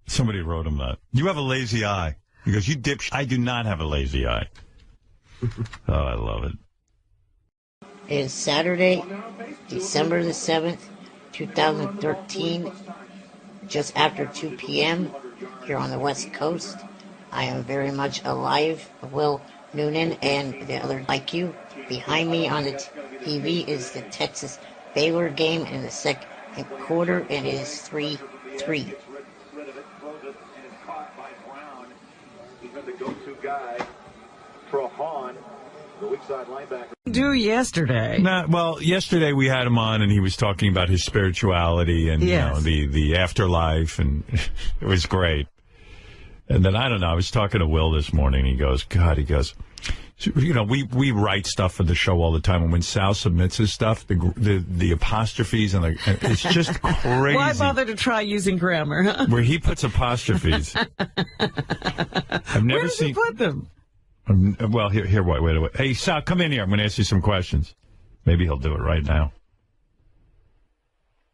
Somebody wrote him that. You have a lazy eye. He goes, you dipshit. I do not have a lazy eye. Oh, I love it. is Saturday, December the 7th, 2013, just after 2 p.m. here on the West Coast. I am very much alive, Will Noonan, and the other like you. Behind me on the TV is the Texas Baylor game in the second quarter. It is 3-3. The go-to guy for Hahn, the weak side linebacker. Do yesterday? Well, yesterday we had him on, and he was talking about his spirituality and the afterlife, and it was great. And then I don't know. I was talking to Will this morning. He goes, we write stuff for the show all the time, and when Sal submits his stuff, the apostrophes and it's just crazy. Why bother to try using grammar? Huh? Where he puts apostrophes. I've never Where does he put them? Well, here, wait. Hey, Sal, come in here. I'm going to ask you some questions. Maybe he'll do it right now.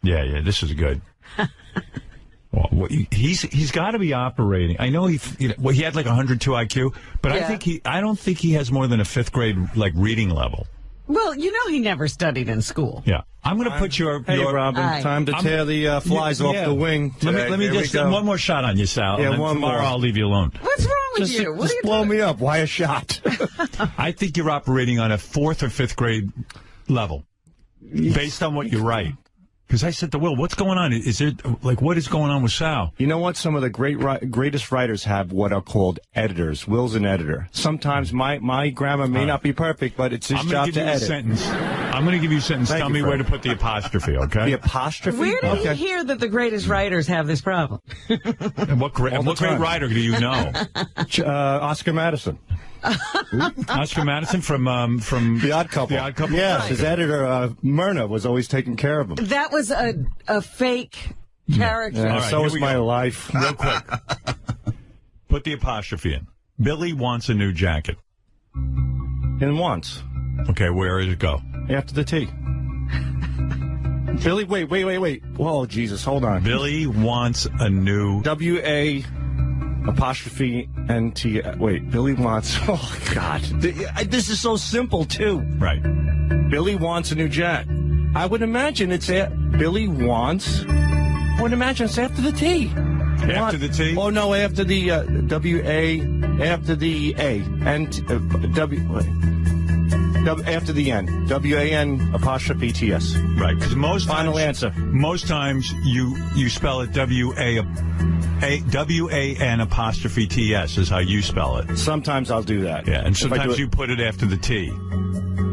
Yeah, this is good. Well, he's got to be operating. I know he had like 102 IQ, but I don't think he has more than a 5th grade reading level. Well, he never studied in school. Yeah, I'm going to put your Robin. Time to tear the flies off the wing. Let me just one more shot on you, Sal. Yeah, and one tomorrow more. I'll leave you alone. What's wrong with you? Just blow me up. Why a shot? I think you're operating on a 4th or 5th grade level, based on what you write. Because I said to Will, what's going on? Is there, what is going on with Sal? You know what? Some of the greatest writers have what are called editors. Will's an editor. Sometimes my grammar may not be perfect, but it's his job to edit. I'm going to give you a sentence. Tell me where to put the apostrophe, okay? The apostrophe? Where did he hear that the greatest writers have this problem? And what great writer do you know? Oscar Madison. Oscar Madison from The Odd Couple. The Odd Couple. Yes, his editor, Myrna, was always taking care of him. That was a fake character. Yeah, right, so is my life. Real quick. Put the apostrophe in. Billy wants a new jacket. And wants. Okay, where does it go? After the T. Billy, wait. Oh, Jesus, hold on. Billy wants a new... W-A... apostrophe N-T... Wait, Billy wants... Oh, God. This is so simple, too. Right. Billy wants a new jet. I would imagine it's... Billy wants... I would imagine it's after the T. After the T? Oh, no, after the W-A... After the A. After the N. W-A-N apostrophe T-S. Right, because Final answer. Most times you spell it W-A-N apostrophe T-S is how you spell it. Sometimes I'll do that. Yeah, and sometimes you put it after the T.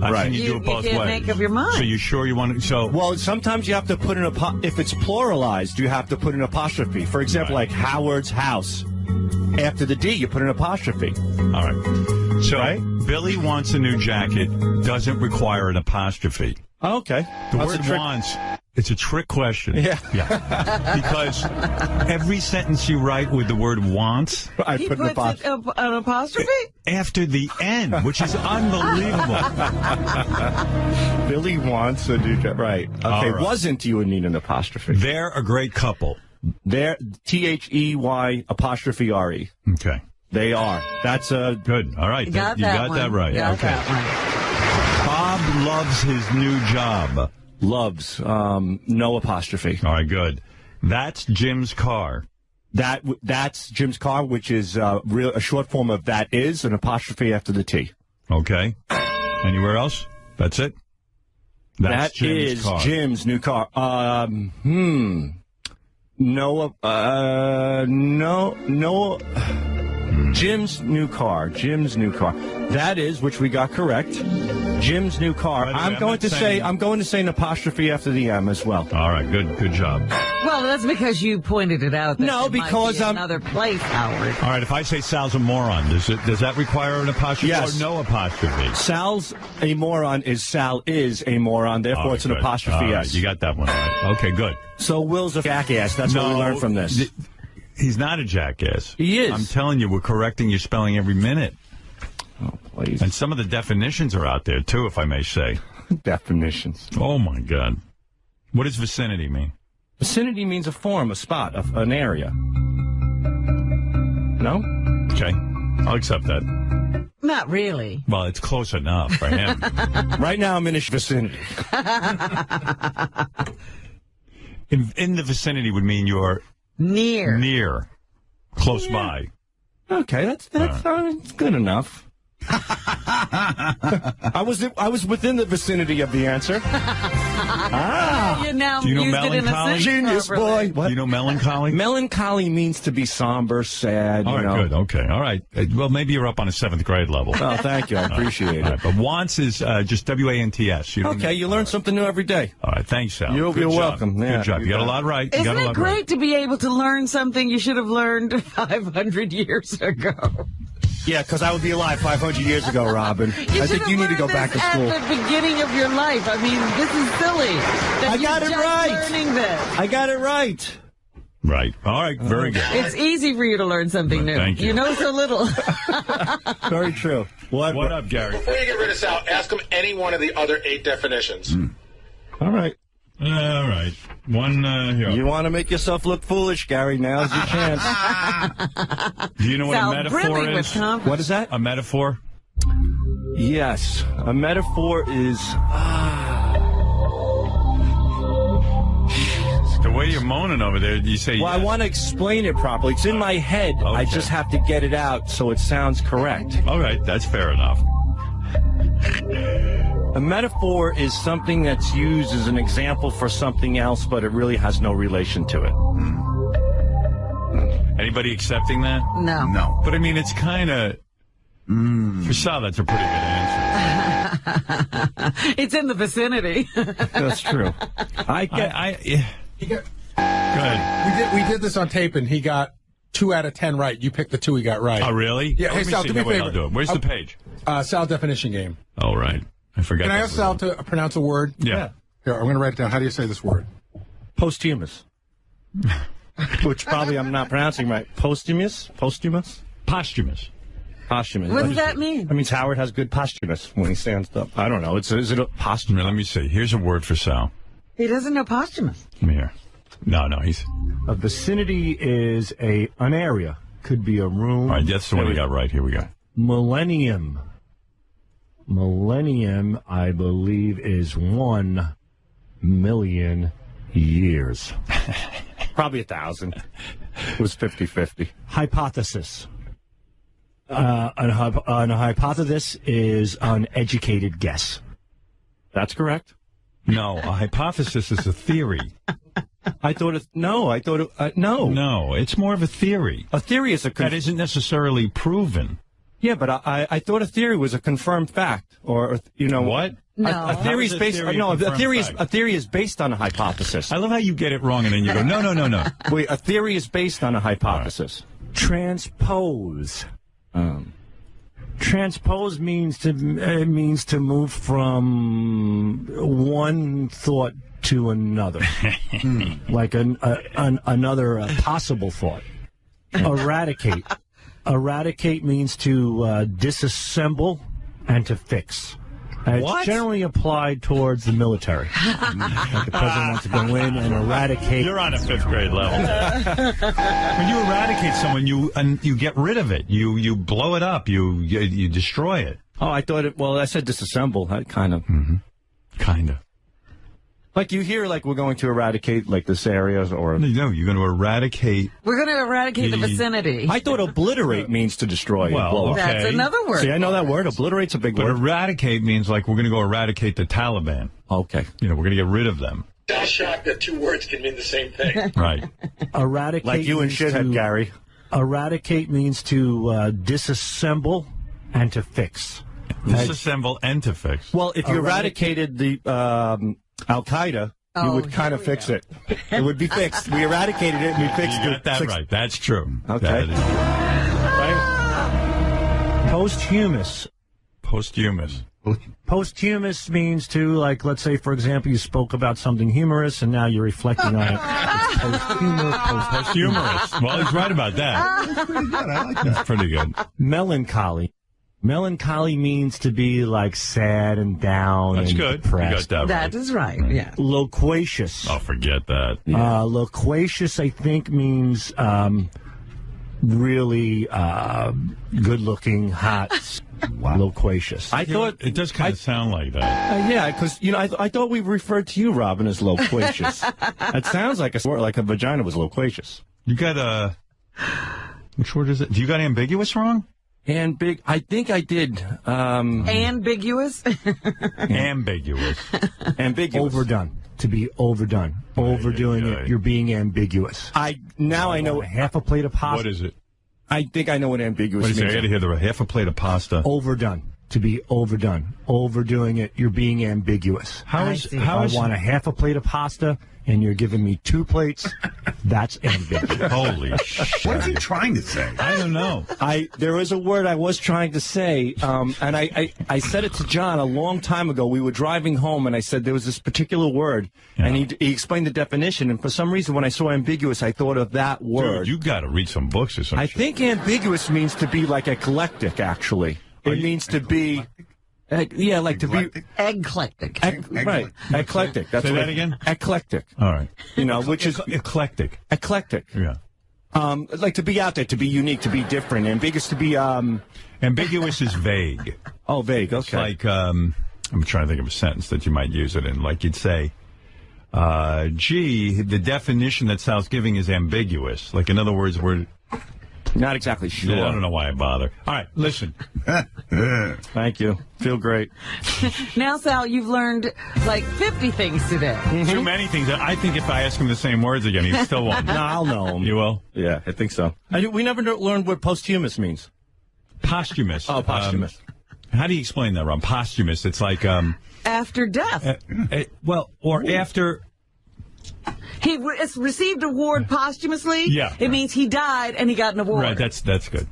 I've seen you do it both ways. You can't make up your mind. So you sure you want to... So well, sometimes you have to put if it's pluralized, you have to put an apostrophe. For example, like Howard's house. After the D, you put an apostrophe. All right. So Billy wants a new jacket doesn't require an apostrophe. Oh, okay. The word wants, it's a trick question. Yeah. Because every sentence you write with the word wants, he puts an apostrophe? After the N, which is unbelievable. Billy wants a new jacket. Right. Okay. Right. Wasn't you would need an apostrophe. They're a great couple. They're T-H-E-Y apostrophe R-E. Okay. They are. That's a... Good. All right. You got that right. Got okay. Bob loves his new job. Loves. No apostrophe. All right, good. That's Jim's car. That's Jim's car, which is a short form of that is, an apostrophe after the T. Okay. Anywhere else? That's it? That's Jim's car. Jim's new car. No. Jim's new car. That is, which we got correct. Jim's new car. I'm going to say an apostrophe after the M as well. All right, good job. Well, that's because you pointed it out. That because I'm another place, Howard. All right, if I say Sal's a moron, does that require an apostrophe yes. or no apostrophe? Sal's a moron is Sal is a moron, therefore it's an apostrophe All right, S. You got that one right. Okay, good. So Will's a jackass. That's what we learned from this. He's not a jackass. He is. I'm telling you, we're correcting your spelling every minute. Oh, please. And some of the definitions are out there, too, if I may say. Definitions. Oh, my God. What does vicinity mean? Vicinity means a form, a spot, an area. No? Okay. I'll accept that. Not really. Well, it's close enough for him. Right now, I'm in his vicinity. In the vicinity would mean you're near, close by. Okay, that's good enough. I was within the vicinity of the answer. You now Do you know used it in a melancholy? sentence Genius, properly. boy. What? Do you know melancholy? Melancholy means to be somber, sad. All right, good. Okay. All right. Well, maybe you're up on a 7th grade level. Oh, thank you. I appreciate it. But wants is just WANTS. Okay, you learn something new every day. All right. Thanks, Sal. You're Good job. welcome. Yeah, Good job. You got a lot right. Isn't it great to be able to learn something you should have learned 500 years ago? Yeah, because I would be alive 500 years ago, Robin. I think you need to go back to school. At the beginning of your life. I mean, this is silly. I got it right. Learning this. I got it right. Right. All right. Very good. It's easy for you to learn something new. Thank you. You know so little. Very true. What up, Gary? Before you get rid of Sal, ask him any one of the other 8 definitions. All right. All right. One here. You want to make yourself look foolish, Gary? Now's your chance. Do you know what Sal a metaphor brimming with is? confidence. What is that? A metaphor? Yes. A metaphor is... The way you're moaning over there, you say... Well, I want to explain it properly. It's in my head. Okay. I just have to get it out so it sounds correct. All right. That's fair enough. A metaphor is something that's used as an example for something else, but it really has no relation to it. Anybody accepting that? No. No. But, I mean, it's kind of... For Sal, that's a pretty good answer. It's in the vicinity. That's true. Go ahead. We did this on tape, and he got 2 out of 10 right. You picked the 2 he got right. Oh, really? Yeah. Hey, Let me Sal, see. do me a No, wait, favor. I'll do it. Where's the page? Sal definition game. Oh, right. I forgot. Can I that ask was Sal on. to pronounce a word? Yeah. Here, I'm going to write it down. How do you say this word? Posthumous. Which probably I'm not pronouncing right. Posthumous? Posthumous? Posthumous. Posthumous. What does that mean? That means Howard has good posthumous when he stands up. I don't know. Is it a posthumous? Let me see. Here's a word for Sal. He doesn't know posthumous. Come here. No, he's... A vicinity is an area. Could be a room. All right, that's the one you got right. Here we go. Millennium. Millennium, I believe, is 1 million years. Probably 1,000. It was 50-50. Hypothesis. An hypothesis is an educated guess. That's correct. No, a hypothesis is a theory. No, it's more of a theory. A theory is that isn't necessarily proven. Yeah, but I thought a theory was a confirmed fact, or what? No. A theory is based. A theory is based on a hypothesis. I love how you get it wrong and then you go, no. Wait, a theory is based on a hypothesis. Right. Transpose. Transpose means to move from one thought to another, like another possible thought. Eradicate. Eradicate means to disassemble and to fix. It's generally applied towards the military. Like the president wants to go in and eradicate. You're on a 5th grade level. When you eradicate someone, you get rid of it. You blow it up. You destroy it. Oh, I thought it. Well, I said disassemble. That kind of. Mm-hmm. Kind of. Like you hear, like we're going to eradicate like this area, or no, you're going to eradicate. We're going to eradicate the vicinity. I thought obliterate means to destroy. Well, okay. That's another word. See, I know that word. Obliterate's a big word. But eradicate means like we're going to go eradicate the Taliban. Okay. We're going to get rid of them. Sal shocked that 2 words can mean the same thing. Right. Eradicate. Like you and shithead, Gary. Eradicate means to disassemble and to fix. Disassemble and to fix. Well, if you eradicated the Al-Qaeda, you would kind of fix it. It would be fixed. We eradicated it and we fixed it. You got that right. That's true. Okay. Right. Posthumous. Posthumous. Posthumous means to, like, let's say, for example, you spoke about something humorous and now you're reflecting on it. It's posthumous. Well, he's right about that. That's pretty good. I like that. That's pretty good. Melancholy. Melancholy means to be like sad and down. That's and good. depressed. You got That is right. Yeah. Loquacious. Oh, forget that. Loquacious, I think, means really good-looking, hot. Loquacious. I thought it does kind of sound like that. Yeah, because I thought we referred to you, Robin, as loquacious. It sounds like a vagina was loquacious. You got which word is it? Do you got ambiguous wrong? I think I did. Ambiguous? Ambiguous. Ambiguous. Overdone. To be overdone. Overdoing it. You're being ambiguous. I know half a plate of pasta. What is it? I think I know what ambiguous What is means. it? I got to hear the half a plate of pasta. Overdone. To be overdone. Overdoing it. You're being ambiguous. I want a half a plate of pasta, and you're giving me 2 plates. That's ambiguous. Holy shit. What is he trying to say? I don't know. There was a word I was trying to say, and I said it to John a long time ago. We were driving home, and I said there was this particular word, and he explained the definition, and for some reason, when I saw ambiguous, I thought of that word. Dude, you got to read some books or something. I think ambiguous means to be like eclectic, actually. It means to be... like to be eclectic. Right, eclectic. That's Say what that again. Eclectic. All right. Which is eclectic. Eclectic. Yeah. Like to be out there, to be unique, to be different. Ambiguous, to be ambiguous is vague. Oh, vague. Okay. It's like I'm trying to think of a sentence that you might use it in. Like you'd say, "Gee, the definition that Sal's giving is ambiguous." Like in other words, we're not exactly sure. Yeah, I don't know why I bother. All right, listen. Thank you. Feel great. Now, Sal, you've learned like 50 things today. Too many things. I think if I ask him the same words again, he still won't. No, I'll know him. You will? Yeah, I think so. We never learned what posthumous means. Posthumous. Oh, posthumous. How do you explain that, Ron? Posthumous. It's like after death. After. He received an award posthumously. Yeah. It means he died and he got an award. Right, that's good.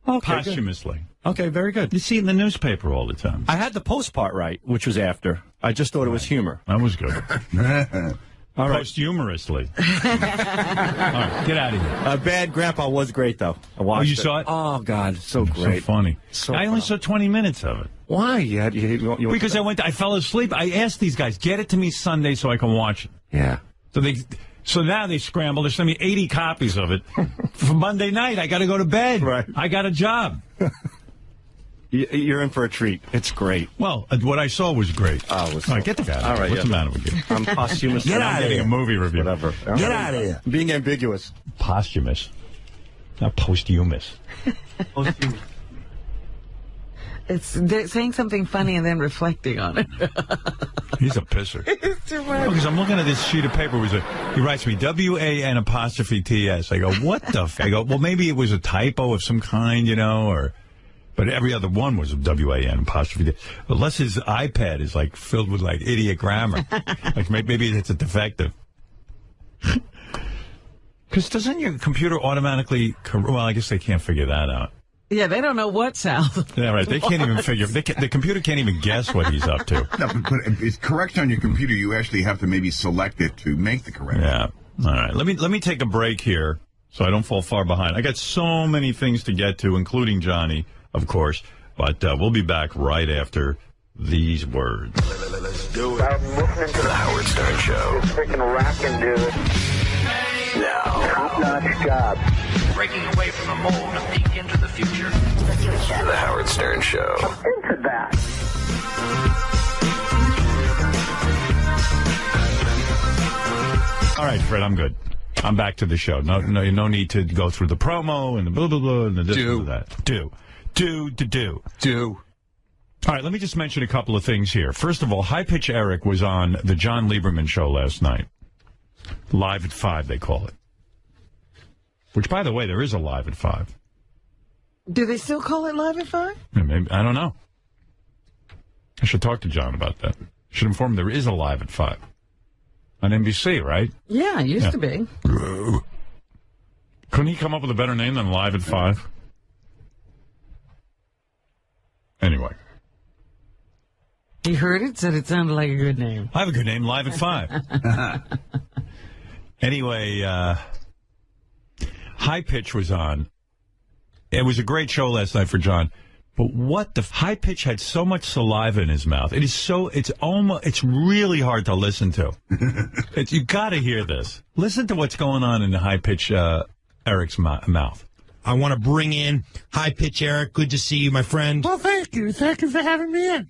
Okay, posthumously. Good. Okay, very good. You see it in the newspaper all the time. I had the post part right, which was after. I just thought it was humor. That was good. All right. Posthumously. All right, get out of here. Bad Grandpa was great, though. I watched you saw it? Oh, God, so great. So funny. So I only saw 20 minutes of it. Why? Because I fell asleep. I asked these guys, get it to me Sunday so I can watch it. Yeah. So now they scramble. They sent me 80 copies of it for Monday night. I got to go to bed. Right. I got a job. You're in for a treat. It's great. Well, what I saw was great. Oh, it was all right, get the guy. All right, what's the matter with you? I'm posthumous. Get out of here. A movie review. Whatever. Get out of here. Being ambiguous. Posthumous. Not posthumous. Posthumous. They're saying something funny and then reflecting on it. He's a pisser. It's too much. Because I'm looking at this sheet of paper. He writes me WAN''TS. I go, what the f? I go, well, maybe it was a typo of some kind, but every other one was a WAN''TS. Unless his iPad is like filled with like idiot grammar. Like maybe it's a defective. Because doesn't your computer automatically? Well, I guess they can't figure that out. Yeah, they don't know what Sal. Yeah, right. They can't even figure. The computer can't even guess what he's up to. No, but it's correct on your computer. You actually have to maybe select it to make the correction. Yeah. All right. Let me take a break here so I don't fall far behind. I got so many things to get to, including Johnny, of course. But we'll be back right after these words. Let's do it. I'm listening to the Howard Stern Show. Just freaking rocking, dude. Now, top-notch job. Breaking away from the mold and peek into the future. The Howard Stern Show. I'm into that. All right, Fred, I'm good. I'm back to the show. No need to go through the promo and the blah, blah, blah, and the this and that. Do. All right, let me just mention a couple of things here. First of all, High Pitch Eric was on the John Lieberman show last night. Live at 5, they call it. Which, by the way, there is a Live at 5. Do they still call it Live at 5? Maybe, I don't know. I should talk to John about that. Should inform him there is a Live at 5. On NBC, right? Yeah, it used to be. Couldn't he come up with a better name than Live at 5? Anyway. He heard it, said it sounded like a good name. I have a good name, Live at 5. Anyway, High Pitch was on. It was a great show last night for John. But what the High Pitch had so much saliva in his mouth. It's really hard to listen to. You got to hear this. Listen to what's going on in the High Pitch Eric's mouth. I want to bring in High Pitch Eric. Good to see you, my friend. Well, thank Thank you. Thank you for having me in.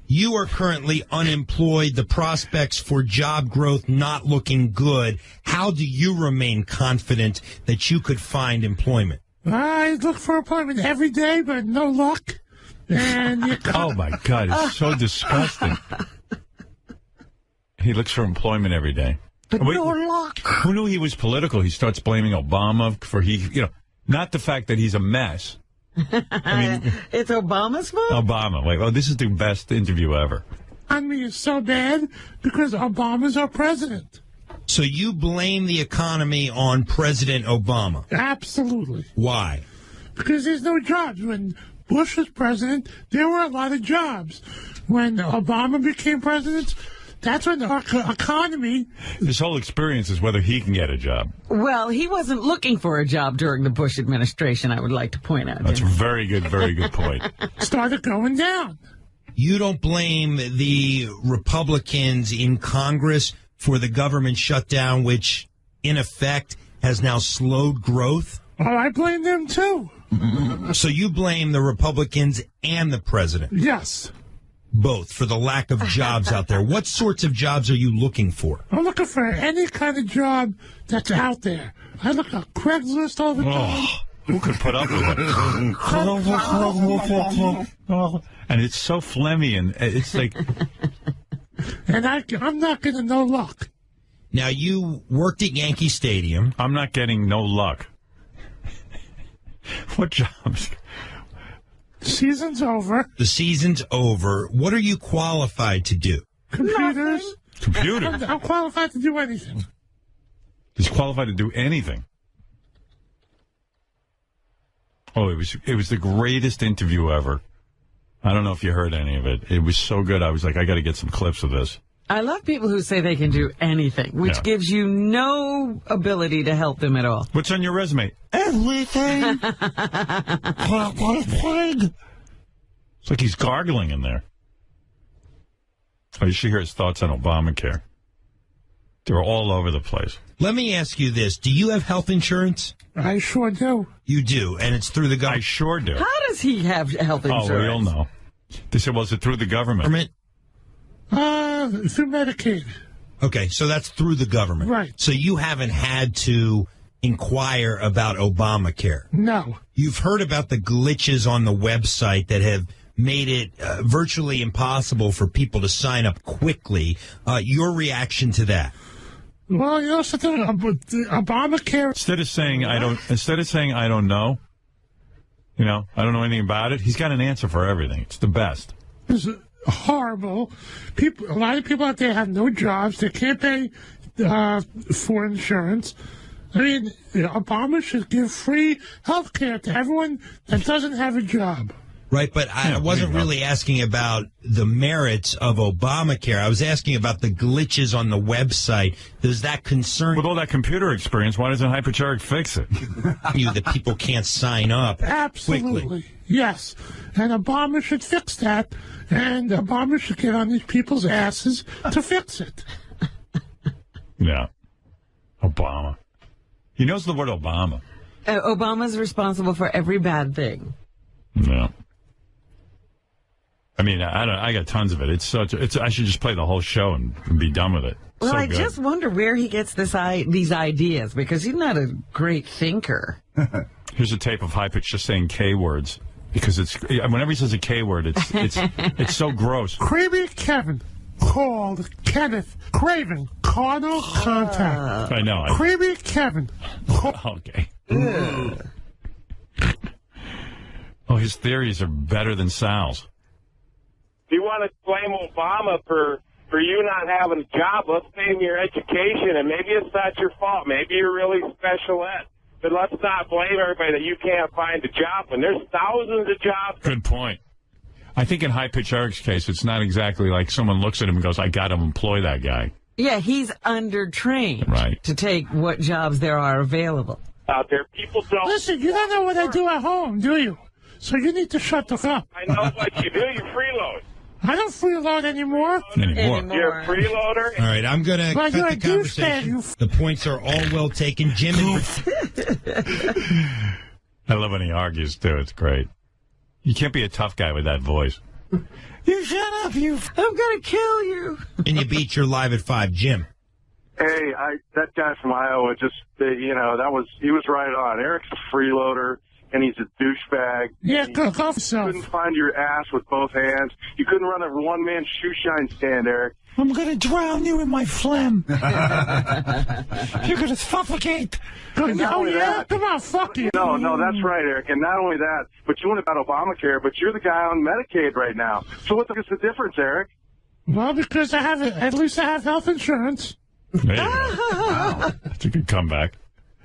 You are currently unemployed. The prospects for job growth not looking good. How do you remain confident that you could find employment? I look for employment every day, but no luck. And oh, my God. It's so disgusting. He looks for employment every day. But no luck. Who knew he was political? He starts blaming Obama for not the fact that he's a mess. I mean, it's Obama's fault? Obama. Like, oh, this is the best interview ever. I mean, it's so bad because Obama's our president. So you blame the economy on President Obama? Absolutely. Why? Because there's no jobs. When Bush was president, there were a lot of jobs. When Obama became president, that's when our economy... This whole experience is whether he can get a job. Well, he wasn't looking for a job during the Bush administration, I would like to point out. That's a very good point. Started going down. You don't blame the Republicans in Congress for the government shutdown, which, in effect, has now slowed growth? Oh, I blame them, too. So you blame the Republicans and the president? Yes. Both, for the lack of jobs out there. What sorts of jobs are you looking for? I'm looking for any kind of job that's out there. I look at Craigslist all the time. Who could put up with it? And it's so phlegmy, and it's like... And I'm not getting no luck. Now, you worked at Yankee Stadium. I'm not getting no luck. What jobs? Season's over. The season's over. What are you qualified to do? Computers. Computers? I'm qualified to do anything. He's qualified to do anything. Oh, it was the greatest interview ever. I don't know if you heard any of it. It was so good. I was like, I got to get some clips of this. I love people who say they can do anything, which gives you no ability to help them at all. What's on your resume? Everything. It's like he's gargling in there. Oh, you should hear his thoughts on Obamacare. They're all over the place. Let me ask you this. Do you have health insurance? I sure do. You do, and it's through the government? I sure do. How does he have health insurance? Oh, we all know. They said, well, is it through the government? Through Medicaid. Okay, so that's through the government. Right. So you haven't had to inquire about Obamacare. No. You've heard about the glitches on the website that have made it virtually impossible for people to sign up quickly. Your reaction to that? Well, you know something, Obamacare. Instead of saying I don't know, I don't know anything about it, he's got an answer for everything. It's the best. It's horrible. A lot of people out there have no jobs. They can't pay for insurance. I mean, Obama should give free health care to everyone that doesn't have a job. Right, but I wasn't really asking about the merits of Obamacare. I was asking about the glitches on the website. Does that concern you? With all that computer experience, why doesn't Hypercharic fix it? You that people can't sign up Absolutely. quickly. Yes. And Obama should fix that. And Obama should get on these people's asses to fix it. Yeah. Obama. He knows the word Obama. Obama's responsible for every bad thing. Yeah. I mean, I got tons of it. I should just play the whole show and be done with it. Well, so I good. just wonder where he gets these ideas, because he's not a great thinker. Here's a tape of High Pitch just saying K words, because whenever he says a K word, it's so gross. Creamy Kevin called Kenneth Craven carnal contact. I know. Creamy Kevin. Okay. Oh, his theories are better than Sal's. If you want to blame Obama for you not having a job, let's blame your education, and maybe it's not your fault. Maybe you're really special ed. But let's not blame everybody that you can't find a job when there's thousands of jobs. Good point. I think in High Pitch Eric's case, it's not exactly like someone looks at him and goes, I got to employ that guy. Yeah, he's undertrained to take what jobs there are available. Out there, people don't... Listen, you don't know what I do at home, do you? So you need to shut the fuck up. I know what you do. You freeload. I don't freeload anymore. You're a freeloader. All right, I'm going to cut the conversation. The points are all well taken. Jim and... I love when he argues, too. It's great. You can't be a tough guy with that voice. You shut up, you. I'm going to kill you. And you beat your Live at 5, Jim. Hey, that guy from Iowa he was right on. Eric's a freeloader, and he's a douchebag. Yeah, go You yourself. couldn't find your ass with both hands. You couldn't run a one-man shoe shine stand, Eric. I'm going to drown you in my phlegm. You're going to suffocate. And not only that, Come on, fuck you. No, that's right, Eric. And not only that, but you want about Obamacare, but you're the guy on Medicaid right now. So what the fuck is the difference, Eric? Well, because at least I have health insurance. There you go. Wow. That's a good comeback.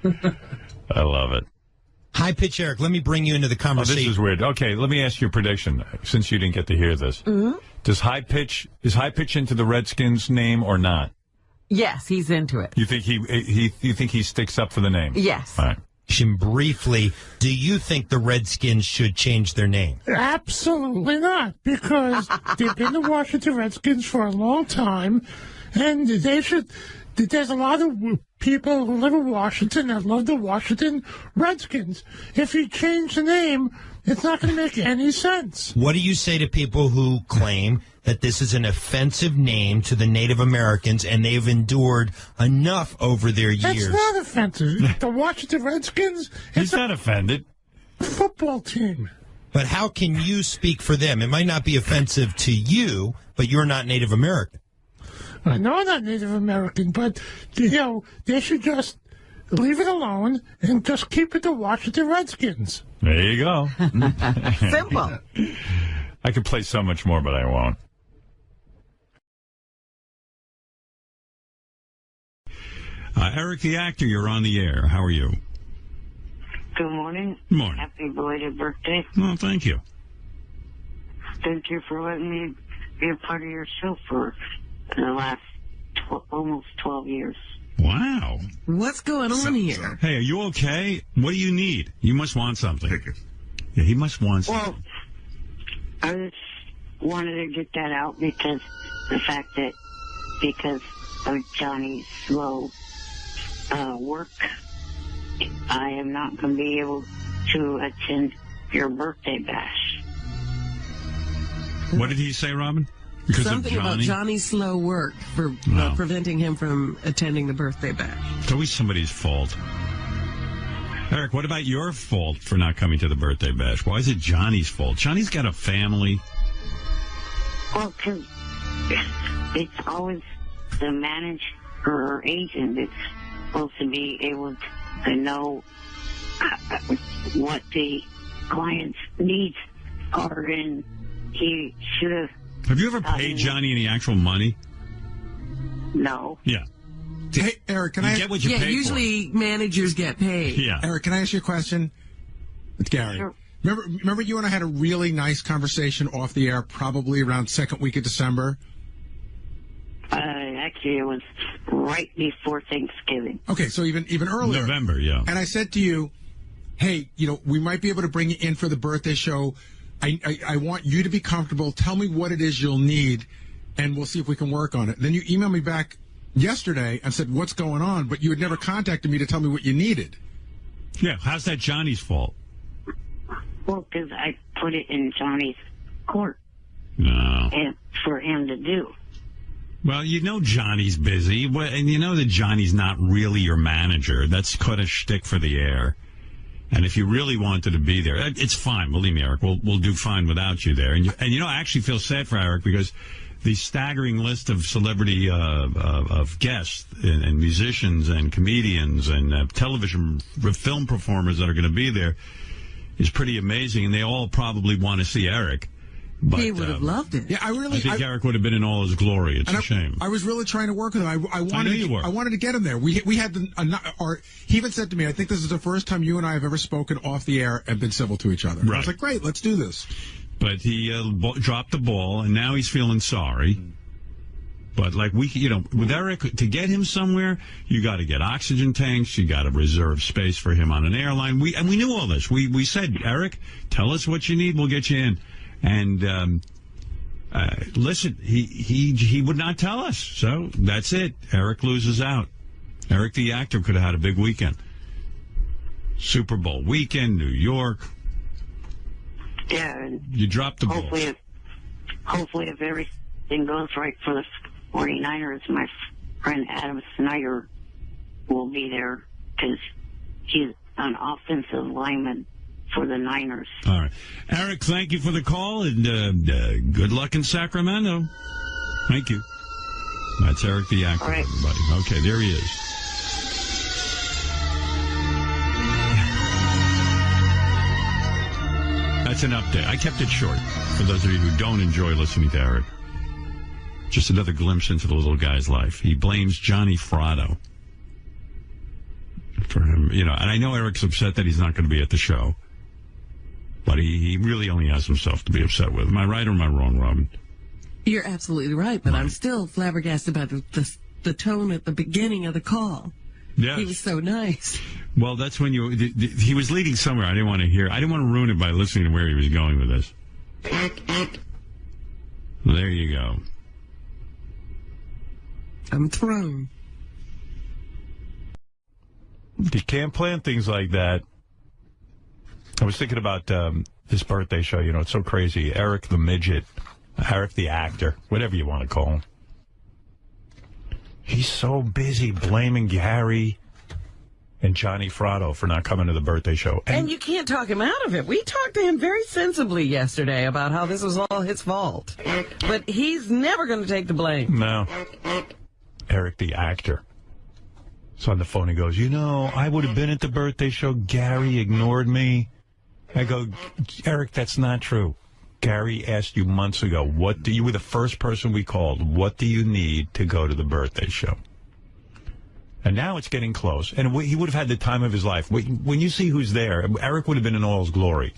I love it. High pitch, Eric. Let me bring you into the conversation. This is weird. Okay, let me ask you a prediction, since you didn't get to hear this. Mm-hmm. Is high pitch into the Redskins name or not? Yes, he's into it. You think he sticks up for the name? Yes. All right. Briefly, do you think the Redskins should change their name? Absolutely not, because they've been the Washington Redskins for a long time, and they should. There's a lot of people who live in Washington that love the Washington Redskins. If you change the name, it's not going to make any sense. What do you say to people who claim that this is an offensive name to the Native Americans and they've endured enough over their years? That's not offensive. The Washington Redskins, He's not offended. Football team. But how can you speak for them? It might not be offensive to you, but you're not Native American. I know I'm not Native American, but, they should just leave it alone and just keep it the Washington Redskins. There you go. Simple. I could play so much more, but I won't. Eric the actor, you're on the air. How are you? Good morning. Morning. Happy belated birthday. Well, thank you. Thank you for letting me be a part of your show for the last almost 12 years. Wow. What's going on here? Hey, are you okay? What do you need? You must want something. Yeah, he must want something. Well, I just wanted to get that out because the fact that because of Johnny's slow work, I am not going to be able to attend your birthday bash. What did he say, Robin? Because something of Johnny? about Johnny's slow work for preventing him from attending the birthday bash. It's always somebody's fault. Eric, what about your fault for not coming to the birthday bash? Why is it Johnny's fault? Johnny's got a family. Well, because it's always the manager or agent that's supposed to be able to know what the client's needs are, and he should have. Have you ever paid Johnny any actual money? No. Yeah. Hey, Eric, can I get what you pay usually managers get paid. Yeah. Eric, can I ask you a question? It's Gary. Sure. Remember you and I had a really nice conversation off the air probably around second week of December? Actually, it was right before Thanksgiving. Okay, so even earlier. November, yeah. And I said to you, hey, we might be able to bring you in for the birthday show. I want you to be comfortable. Tell me what it is you'll need, and we'll see if we can work on it. Then you emailed me back yesterday and said, what's going on? But you had never contacted me to tell me what you needed. Yeah, how's that Johnny's fault? Well, because I put it in Johnny's court. No. And for him to do. Well, you know Johnny's busy, and you know that Johnny's not really your manager. That's quite a shtick for the air. And if you really wanted to be there, it's fine. Believe me, Eric, we'll do fine without you there. And I actually feel sad for Eric because the staggering list of celebrity of guests and musicians and comedians and television film performers that are going to be there is pretty amazing, and they all probably want to see Eric. But, he would have loved it. Yeah, I think Eric would have been in all his glory. It's a shame. I was really trying to work with him. I wanted. I know you were. I wanted to get him there. We had he even said to me, "I think this is the first time you and I have ever spoken off the air and been civil to each other." Right. I was like, "Great, let's do this." But he dropped the ball, and now he's feeling sorry. But with Eric, to get him somewhere, you got to get oxygen tanks. You got to reserve space for him on an airline. We knew all this. We said, Eric, tell us what you need. We'll get you in. And listen, he would not tell us. So that's it. Eric loses out. Eric the actor could have had a big weekend. Super Bowl weekend, New York. Yeah, and You dropped the ball. hopefully if everything goes right for the 49ers, my friend Adam Snyder will be there because he's an offensive lineman for the Niners. All right. Eric, thank you for the call, and good luck in Sacramento. Thank you. That's Eric the actor, right. everybody. Okay, there he is. That's an update. I kept it short for those of you who don't enjoy listening to Eric. Just another glimpse into the little guy's life. He blames Johnny Fratto for him, and I know Eric's upset that he's not going to be at the show, but he really only has himself to be upset with. Am I right or am I wrong, Robin? You're absolutely right, but I'm still flabbergasted about the tone at the beginning of the call. Yes. He was so nice. Well, that's when he was leading somewhere. I didn't want to ruin it by listening to where he was going with this. There you go. I'm thrown. You can't plan things like that. I was thinking about this birthday show. It's so crazy. Eric the midget, Eric the actor, whatever you want to call him. He's so busy blaming Gary and Johnny Fratto for not coming to the birthday show. And you can't talk him out of it. We talked to him very sensibly yesterday about how this was all his fault. But he's never going to take the blame. No. Eric the actor. So on the phone he goes, I would have been at the birthday show. Gary ignored me. I go, Eric, that's not true. Gary asked you months ago, you were the first person we called. What do you need to go to the birthday show? And now it's getting close. And he would have had the time of his life. When you see who's there, Eric would have been in all his glory.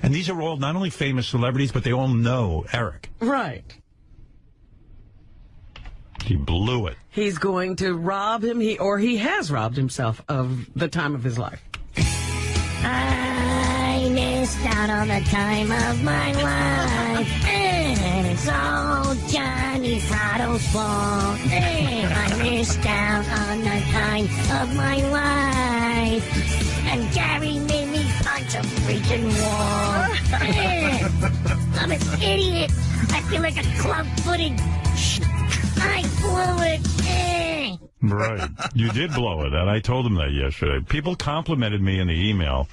And these are all not only famous celebrities, but they all know Eric. Right. He blew it. He's going to rob him, he has robbed himself of the time of his life. I missed out on the time of my life, and it's all Johnny Fratto's fault. I missed out on the time of my life, and Gary made me punch a freaking wall. I'm an idiot. I feel like a club-footed. I blew it. Right. You did blow it, and I told him that yesterday. People complimented me in the email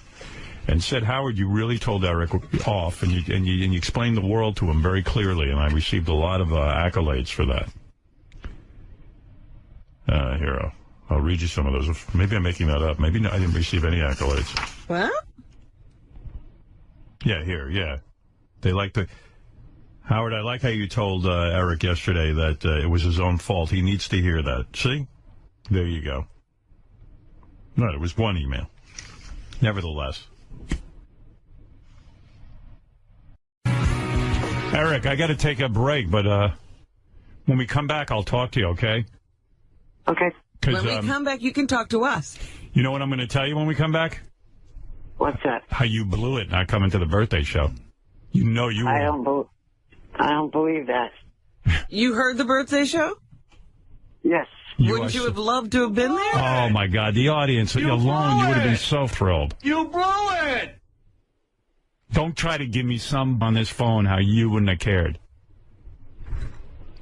and said, Howard, you really told Eric off, and you explained the world to him very clearly, and I received a lot of accolades for that. Here, I'll read you some of those. Maybe I'm making that up. Maybe I didn't receive any accolades. What? Yeah, here, yeah. They like the... Howard, I like how you told Eric yesterday that it was his own fault. He needs to hear that. See? There you go. No, it was one email. Nevertheless. Eric, I got to take a break, but when we come back, I'll talk to you, okay? Okay. When we come back, you can talk to us. You know what I'm going to tell you when we come back? What's that? How you blew it not coming to the birthday show. You know you were. I don't believe that. You heard the birthday show? Yes. Wouldn't you have loved to have been there? Oh, my God. The audience alone, you would have been so thrilled. You blew it! Don't try to give me some on this phone how you wouldn't have cared.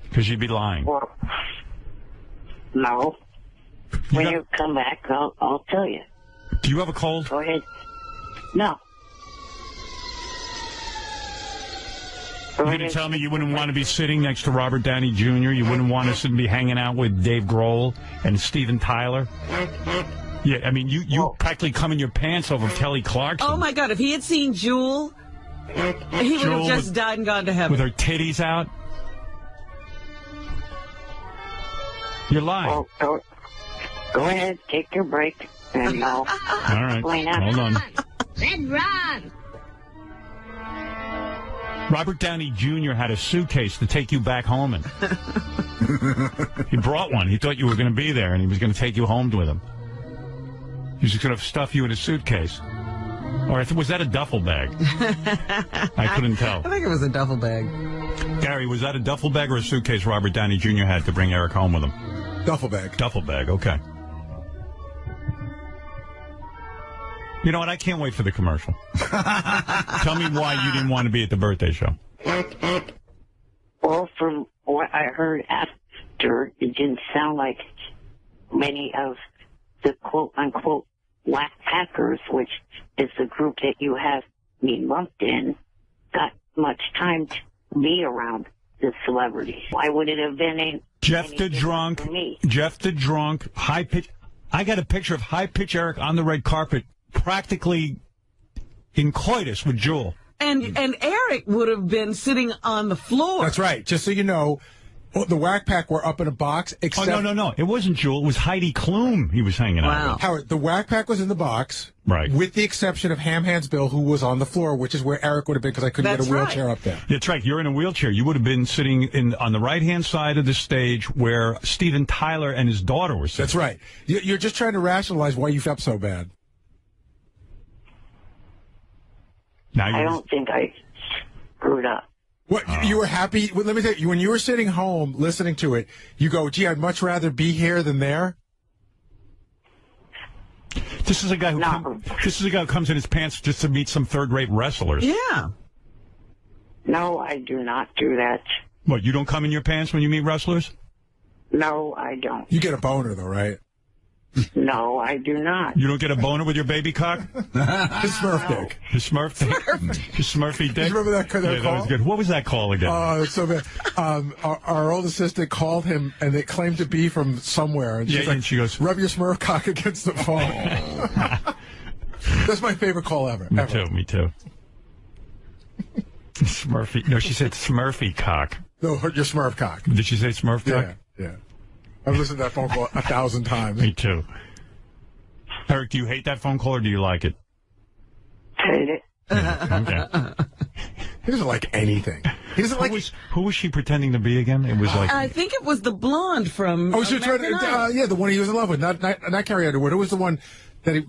Because you'd be lying. Well, no. When you come back, I'll tell you. Do you have a cold? Go ahead. No. You're going to tell me you wouldn't want to be sitting next to Robert Downey Jr.? You wouldn't want to be hanging out with Dave Grohl and Steven Tyler? Yeah, I mean, you practically come in your pants over Kelly Clarkson. Oh, my God. If he had seen Jewel, he would have just died and gone to heaven. With her titties out? You're lying. Go ahead, take your break, and I'll all right, explain after. hold on. Red Ron! Robert Downey Jr. had a suitcase to take you back home in. He brought one. He thought you were going to be there, and he was going to take you home with him. He was just going to stuff you in a suitcase. Or was that a duffel bag? I couldn't tell. I think it was a duffel bag. Gary, was that a duffel bag or a suitcase Robert Downey Jr. had to bring Eric home with him? Duffel bag. Duffel bag, okay. You know what? I can't wait for the commercial. Tell me why you didn't want to be at the birthday show. Well, from what I heard after, it didn't sound like many of the quote-unquote Black Packers, which is the group that you have me lumped in, got much time to be around the celebrities. Why would it have been Jeff the Drunk, high pitch. I got a picture of high pitch Eric on the red carpet, practically in coitus with Jewel. And Eric would have been sitting on the floor. That's right. Just so you know, the Whack Pack were up in a box. Except no. It wasn't Jewel. It was Heidi Klum he was hanging out with. Howard, the Whack Pack was in the box. Right. With the exception of Ham Hands Bill, who was on the floor, which is where Eric would have been because I couldn't get a wheelchair up there. That's right. You're in a wheelchair. You would have been sitting on the right-hand side of the stage where Steven Tyler and his daughter were sitting. That's right. You're just trying to rationalize why you felt so bad. I don't think I screwed up. What, you were happy? Well, let me tell you, when you were sitting home listening to it, you go, gee, I'd much rather be here than there? This is a guy who comes in his pants just to meet some third-rate wrestlers. Yeah. No, I do not do that. What, you don't come in your pants when you meet wrestlers? No, I don't. You get a boner, though, right? No, I do not. You don't get a boner with your baby cock? His Smurf dick. His Smurf dick? His Smurfy dick? You remember that call? That was good. What was that call again? So bad. Our old assistant called him, and it claimed to be from somewhere. And she's like, and she goes, rub your Smurf cock against the phone. That's my favorite call ever. Me too. Smurfy. No, she said Smurfy cock. No, your Smurf cock. Did she say Smurf cock? Yeah. I've listened to that phone call 1,000 times. Me too. Eric, do you hate that phone call or do you like it? Hate it. Okay. He doesn't like anything. He doesn't like. Who was she pretending to be again? It was like. I think it was the blonde from. Oh, she was trying to. The one he was in love with, not Carrie Underwood. Who was the one that he?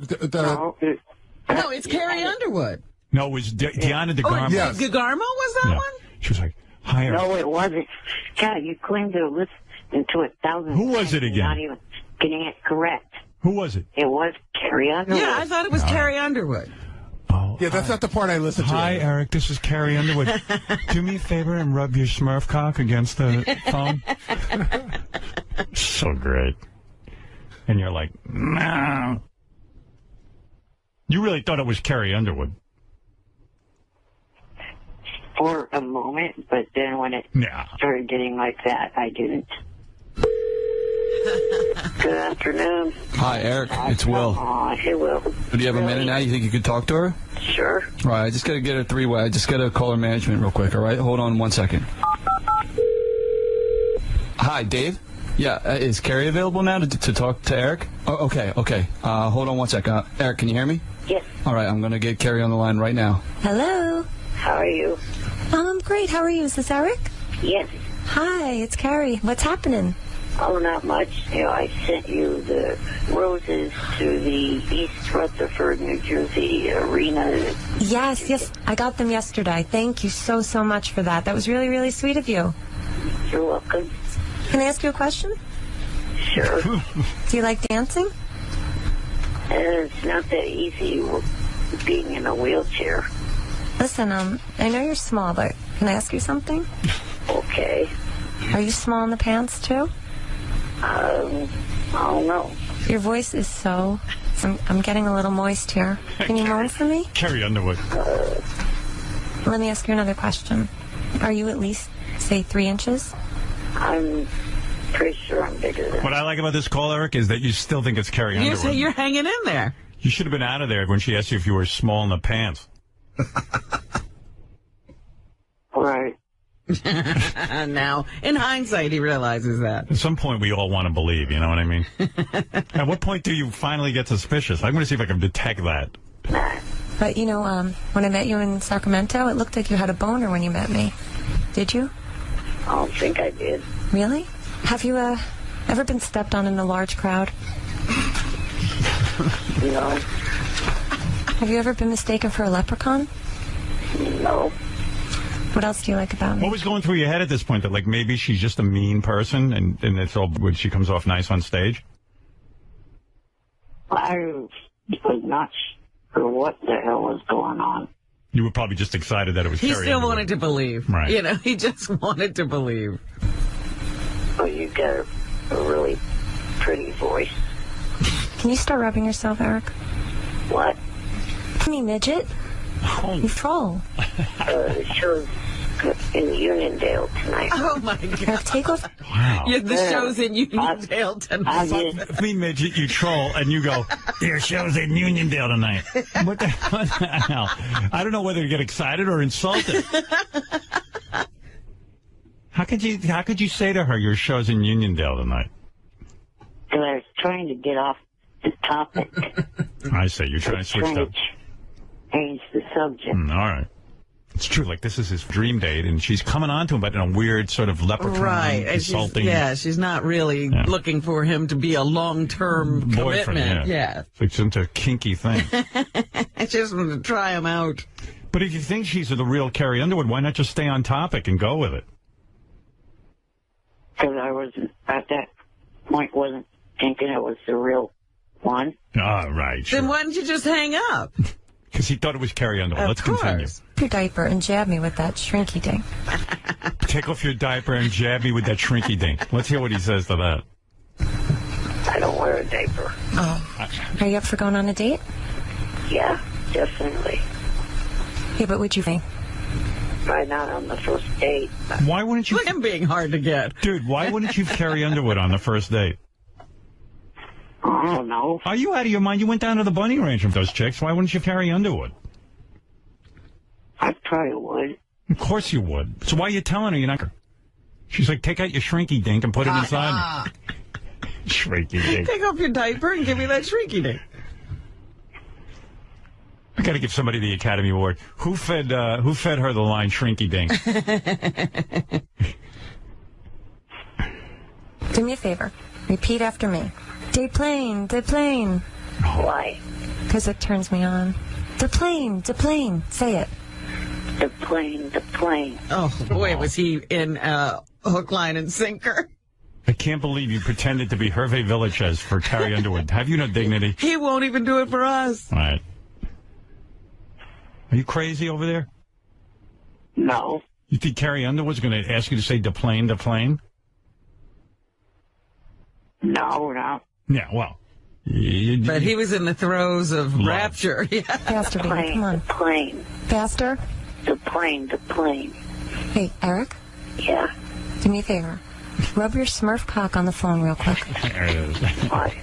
No, it's Carrie Underwood. No, it was Deanna DeGarmo. Yes. DeGarmo was that one? She was like, "Hi, Eric." No, it wasn't. God, you claimed to listen to 1,000. Who was it again? Not even getting it correct. Who was it? It was Carrie Underwood. Yeah, I thought it was Carrie Underwood. Oh, yeah, that's not the part I listened to. Hi, Eric. This is Carrie Underwood. Do me a favor and rub your Smurf cock against the phone. So great. And you're like, no. You really thought it was Carrie Underwood. For a moment, but then when it started getting like that, I didn't. Good afternoon. Hi, Eric. It's Will. Hey, Will. Do you have a minute now? You think you could talk to her? Sure. All right, I just got to get her three-way. I just got to call her management real quick, all right? Hold on 1 second. Hi, Dave? Yeah, is Carrie available now to talk to Eric? Oh, okay. Hold on 1 second. Eric, can you hear me? Yes. All right, I'm going to get Carrie on the line right now. Hello. How are you? Great. How are you? Is this Eric? Yes. Hi, it's Carrie. What's happening? Oh, not much. I sent you the roses to the East Rutherford, New Jersey arena. Yes. I got them yesterday. Thank you so much for that. That was really, really sweet of you. You're welcome. Can I ask you a question? Sure. Do you like dancing? It's not that easy being in a wheelchair. Listen, I know you're small, but can I ask you something? Okay. Are you small in the pants, too? I don't know. Your voice is so... I'm getting a little moist here. Can you moan for me? Carrie Underwood. Let me ask you another question. Are you at least, say, 3 inches? I'm pretty sure I'm bigger than... What I like about this call, Eric, is that you still think it's Carrie Underwood. You're hanging in there. You should have been out of there when she asked you if you were small in the pants. Right. Now, in hindsight, he realizes that. At some point, we all want to believe, you know what I mean? At what point do you finally get suspicious? I'm going to see if I can detect that. But, when I met you in Sacramento, it looked like you had a boner when you met me. Did you? I don't think I did. Really? Have you, ever been stepped on in a large crowd? No. Have you ever been mistaken for a leprechaun? No. What else do you like about me? What was going through your head at this point? That, like, maybe she's just a mean person and it's all when she comes off nice on stage? I was not or what the hell was going on. You were probably just excited that it was He Carrie still Underwood. wanted to believe. Right. You know, he just wanted to believe. Oh, you got a really pretty voice. Can you start rubbing yourself, Eric? What? Me, midget. You troll. The show's in Uniondale tonight. Oh, my God. Eric, take off. Wow. Yeah, the show's in Uniondale tonight. Me, midget, you troll, and you go, your show's in Uniondale tonight. What the hell? I don't know whether to get excited or insulted. How could you say to her, your show's in Uniondale tonight? Because I was trying to get off the topic. I say, you're trying to switch Trying up. to change the subject. All right. It's true. Like, this is his dream date, and she's coming on to him, but in a weird sort of leprechaun, Right. And insulting. she's not really looking for him to be a long-term boyfriend. commitment. Yeah. It's into a kinky thing. I just wanted to try him out. But if you think she's the real Carrie Underwood, why not just stay on topic and go with it? Because I wasn't, at that point, wasn't thinking it was the real one. Ah, right. Then why didn't you just hang up? Because he thought it was Carrie Underwood. Let's continue. Your diaper and jab me with that shrinky ding. Take off your diaper and jab me with that shrinky dink. Let's hear what he says to that. I don't wear a diaper. Oh. Are you up for going on a date? Yeah, definitely. Yeah, but would you think? Probably not on the first date. Why wouldn't you? Look at him being hard to get. Dude, why wouldn't you have Carrie Underwood on the first date? I don't know. Are you out of your mind? You went down to the bunny ranch with those chicks. Why wouldn't you have Carrie Underwood? I probably would. Of course you would. So why are you telling her you're not? She's like, take out your shrinky dink and put it inside me. Shrinky dink. Take off your diaper and give me that shrinky dink. I got to give somebody the Academy Award. Who fed her the line shrinky dink? Do me a favor. Repeat after me. Deplane, deplane. Why? Because it turns me on. Deplane, deplane. Say it. The plane. Oh, boy, was he in hook, line, and sinker. I can't believe you pretended to be Hervé Villachez for Carrie Underwood. Have you no dignity? He won't even do it for us. All right. Are you crazy over there? No. You think Carrie Underwood's going to ask you to say deplane, deplane? No, no. Yeah, well. But he was in the throes of rapture. Yeah. Faster, baby. Come on. Plane. Faster. The plane. Hey, Eric? Yeah. Do me a favor. Rub your Smurf cock on the phone real quick. There it is. Why?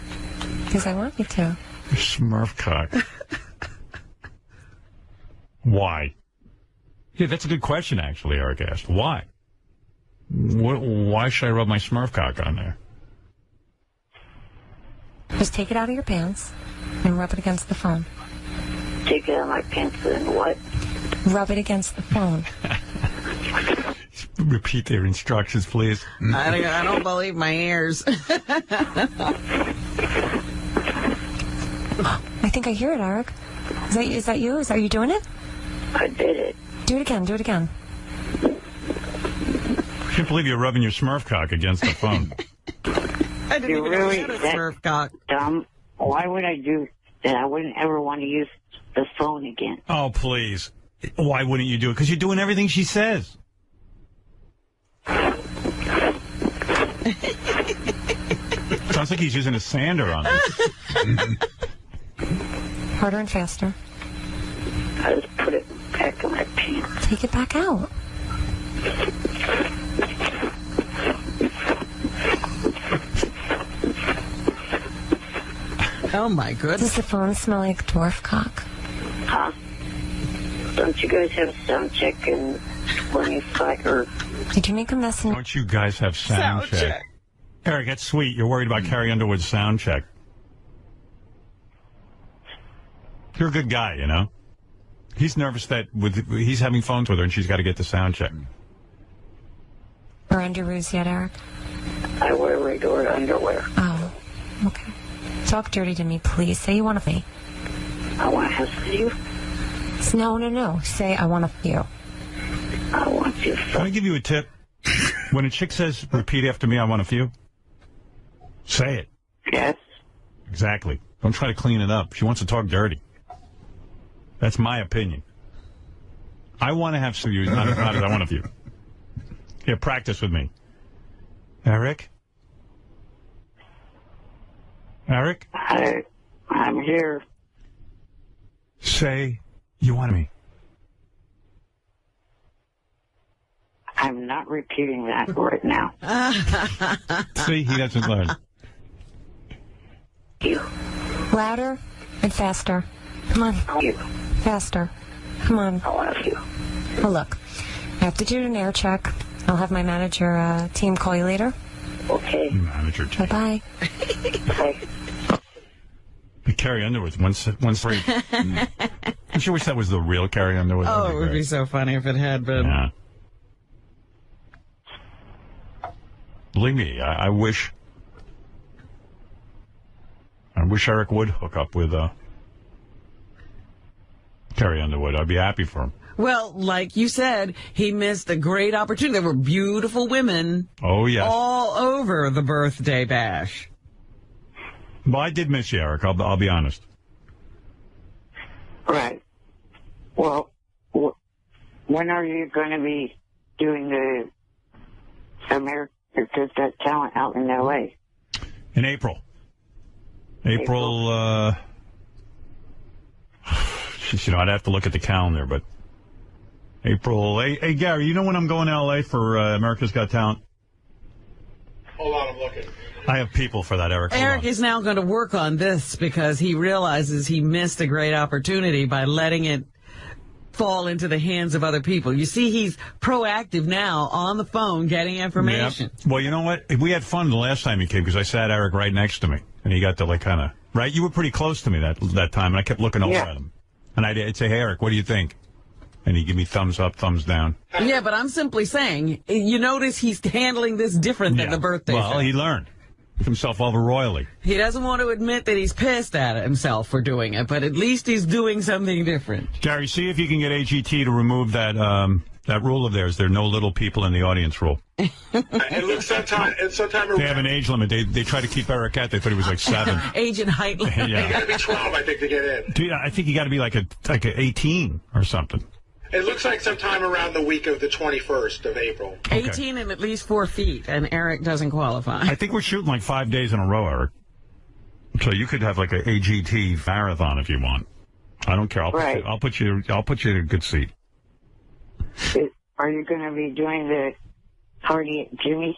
Because I want you to. Smurf cock. Why? Yeah, that's a good question, actually, Eric asked. Why? Why should I rub my Smurf cock on there? Just take it out of your pants and rub it against the phone. Take it out of my pants and what? Rub it against the phone. Repeat their instructions, please. I don't believe my ears. I think I hear it, Eric. Is that you? Are you doing it? I did it. Do it again. Do it again. I can't believe you're rubbing your Smurf cock against the phone. I didn't even know you had a Smurf cock. Dumb. Why would I do that? I wouldn't ever want to use the phone again. Oh, please. Why wouldn't you do it? Because you're doing everything she says. Sounds like he's using a sander on this. Harder and faster. I just put it back in my pants. Take it back out. Oh, my goodness. Does the phone smell like dwarf cock? Huh? Don't you guys have sound check in 25 or... Did you make a mess in... Don't you guys have sound check? Eric, that's sweet. You're worried about Carrie Underwood's sound check. You're a good guy, you know? He's nervous that he's having phones with her and she's got to get the sound check. Or underoos yet, Eric? I wear regular underwear. Oh, okay. Talk dirty to me, please. Say you want to me. I want to have you. No. Say I want to you. I want you. Can I give you a tip? When a chick says, repeat after me, I want a few, say it. Yes. Exactly. Don't try to clean it up. She wants to talk dirty. That's my opinion. I want to have some views, not as I want a view. Here, practice with me. Eric? Eric? I'm here. Say you want me. I'm not repeating that right now. See, he doesn't learn. Louder and faster. Come on. Faster. Come on. I love you. Well, look, I have to do an air check. I'll have my manager team call you later. Okay. Manager team. Bye-bye. The Carrie Underwood, one free. I sure wish that was the real Carrie Underwood. Oh, it would be so funny if it had been. Yeah. Believe me, I wish Eric would hook up with Carrie Underwood. I'd be happy for him. Well, like you said, he missed a great opportunity. There were beautiful women all over the birthday bash. Well, I did miss you, Eric. I'll be honest. Right. Well, when are you going to be doing the America's Got Talent out in L.A.? In April. April, I'd have to look at the calendar, but April. Hey, Gary, you know when I'm going to L.A. for America's Got Talent? Hold on, I'm looking. I have people for that, Eric. Eric is now going to work on this because he realizes he missed a great opportunity by letting it fall into the hands of other people. You see, he's proactive now on the phone getting information. Yep. Well, you know what? We had fun the last time he came because I sat Eric right next to me, and he got to kind of, right? You were pretty close to me that time, and I kept looking over at him. And I'd say, hey, Eric, what do you think? And he'd give me thumbs up, thumbs down. Yeah, but I'm simply saying, you notice he's handling this different than the birthday show. Well, he learned. Himself over royally. He doesn't want to admit that he's pissed at himself for doing it, but at least he's doing something different. Gary, see if you can get AGT to remove that rule of theirs. There are no little people in the audience rule. It looks sometime they have an age limit. They try to keep Eric at. They thought he was like 7. Age and height limit. You got to be 12, I think, to get in. Dude, I think you got to be like a 18 or something. It looks like sometime around the week of the 21st of April. 18 and at least 4 feet, and Eric doesn't qualify. I think we're shooting like 5 days in a row, Eric. So you could have like an AGT marathon if you want. I don't care. I'll put you in a good seat. Are you going to be doing the party at Jimmy's?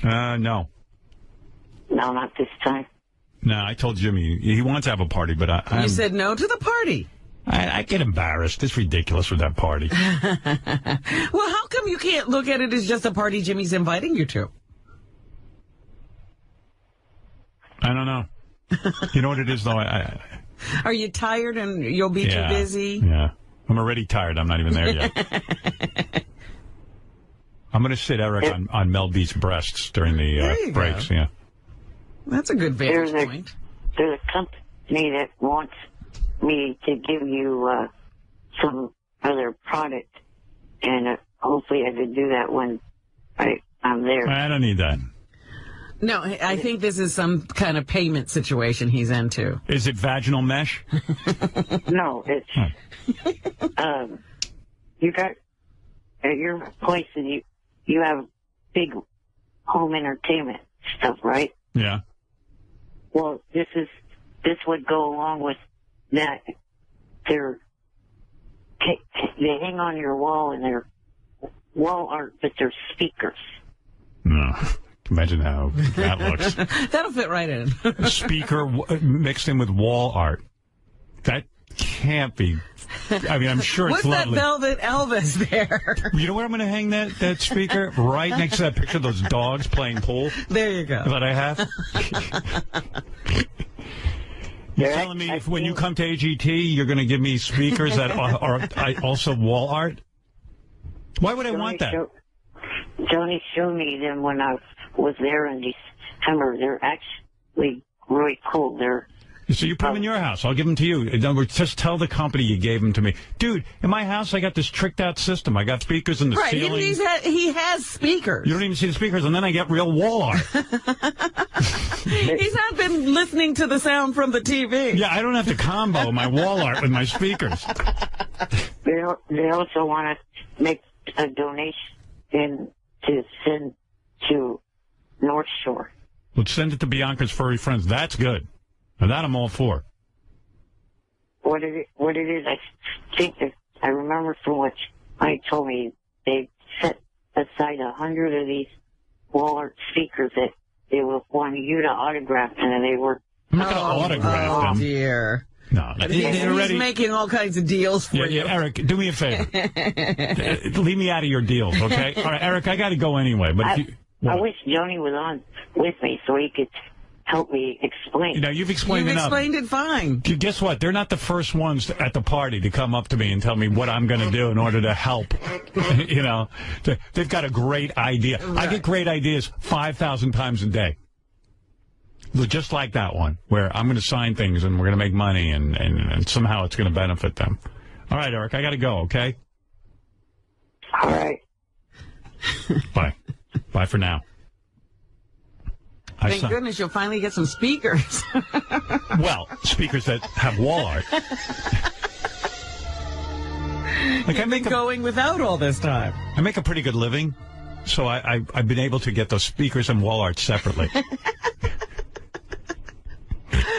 No. No, not this time. No, I told Jimmy he wants to have a party, but You said no to the party. I get embarrassed. It's ridiculous with that party. Well, how come you can't look at it as just a party Jimmy's inviting you to? I don't know. You know what it is, though? Are you tired and you'll be too busy? Yeah. I'm already tired. I'm not even there yet. I'm going to sit Eric on Mel B's breasts during the breaks. Yeah. That's a good vantage point. There's a company that wants me to give you some other product, and hopefully I could do that when I'm there. I don't need that. No, I think this is some kind of payment situation he's into. Is it vaginal mesh? No, it's you got at your place, and you have big home entertainment stuff, right? Yeah. Well, this would go along with that. They hang on your wall, and they're wall art, but they're speakers. No. Imagine how that looks. That'll fit right in. Speaker mixed in with wall art. That can't be. I mean, I'm sure it's lovely. What's that velvet Elvis there? You know where I'm going to hang that speaker? Right next to that picture of those dogs playing pool. There you go. That I have. You're telling me if when you come to AGT, you're going to give me speakers that are also wall art? Why would I want that? Johnny showed me them when I was there in December. They're actually really cool. So you put them in your house. I'll give them to you. In other words, just tell the company you gave them to me. Dude, in my house, I got this tricked-out system. I got speakers in the ceiling. He has speakers. You don't even see the speakers, and then I get real wall art. He's not been listening to the sound from the TV. Yeah, I don't have to combo my wall art with my speakers. They also want to make a donation to send to North Shore. Let's send it to Bianca's Furry Friends. That's good. Now that I'm all for. What it is, I think that I remember from what Mike told me, they set aside 100 of these wall art speakers that they will want you to autograph, and they were. I'm not going to autograph them. Oh, dear. No, he's making all kinds of deals for you. Yeah, Eric, do me a favor. Leave me out of your deals, okay? All right, Eric, I got to go anyway. But I wish Johnny was on with me so he could help me explain. You know, you've explained enough. You've explained it fine. Guess what? They're not the first ones at the party to come up to me and tell me what I'm going to do in order to help. You know, they've got a great idea. Right. I get great ideas 5,000 times a day. Just like that one, where I'm going to sign things and we're going to make money and somehow it's going to benefit them. All right, Eric, I got to go, okay? All right. Bye. Bye for now. Thank goodness you'll finally get some speakers. Well, speakers that have wall art. Like You've been going without all this time. I make a pretty good living, so I've been able to get those speakers and wall art separately.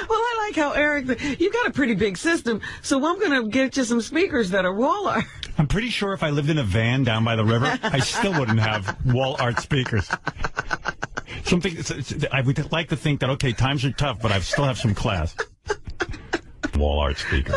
Well, I like how, Eric, you've got a pretty big system, so I'm going to get you some speakers that are wall art. I'm pretty sure if I lived in a van down by the river, I still wouldn't have wall art speakers. I would like to think that, okay, times are tough, but I still have some class. Wall art speakers.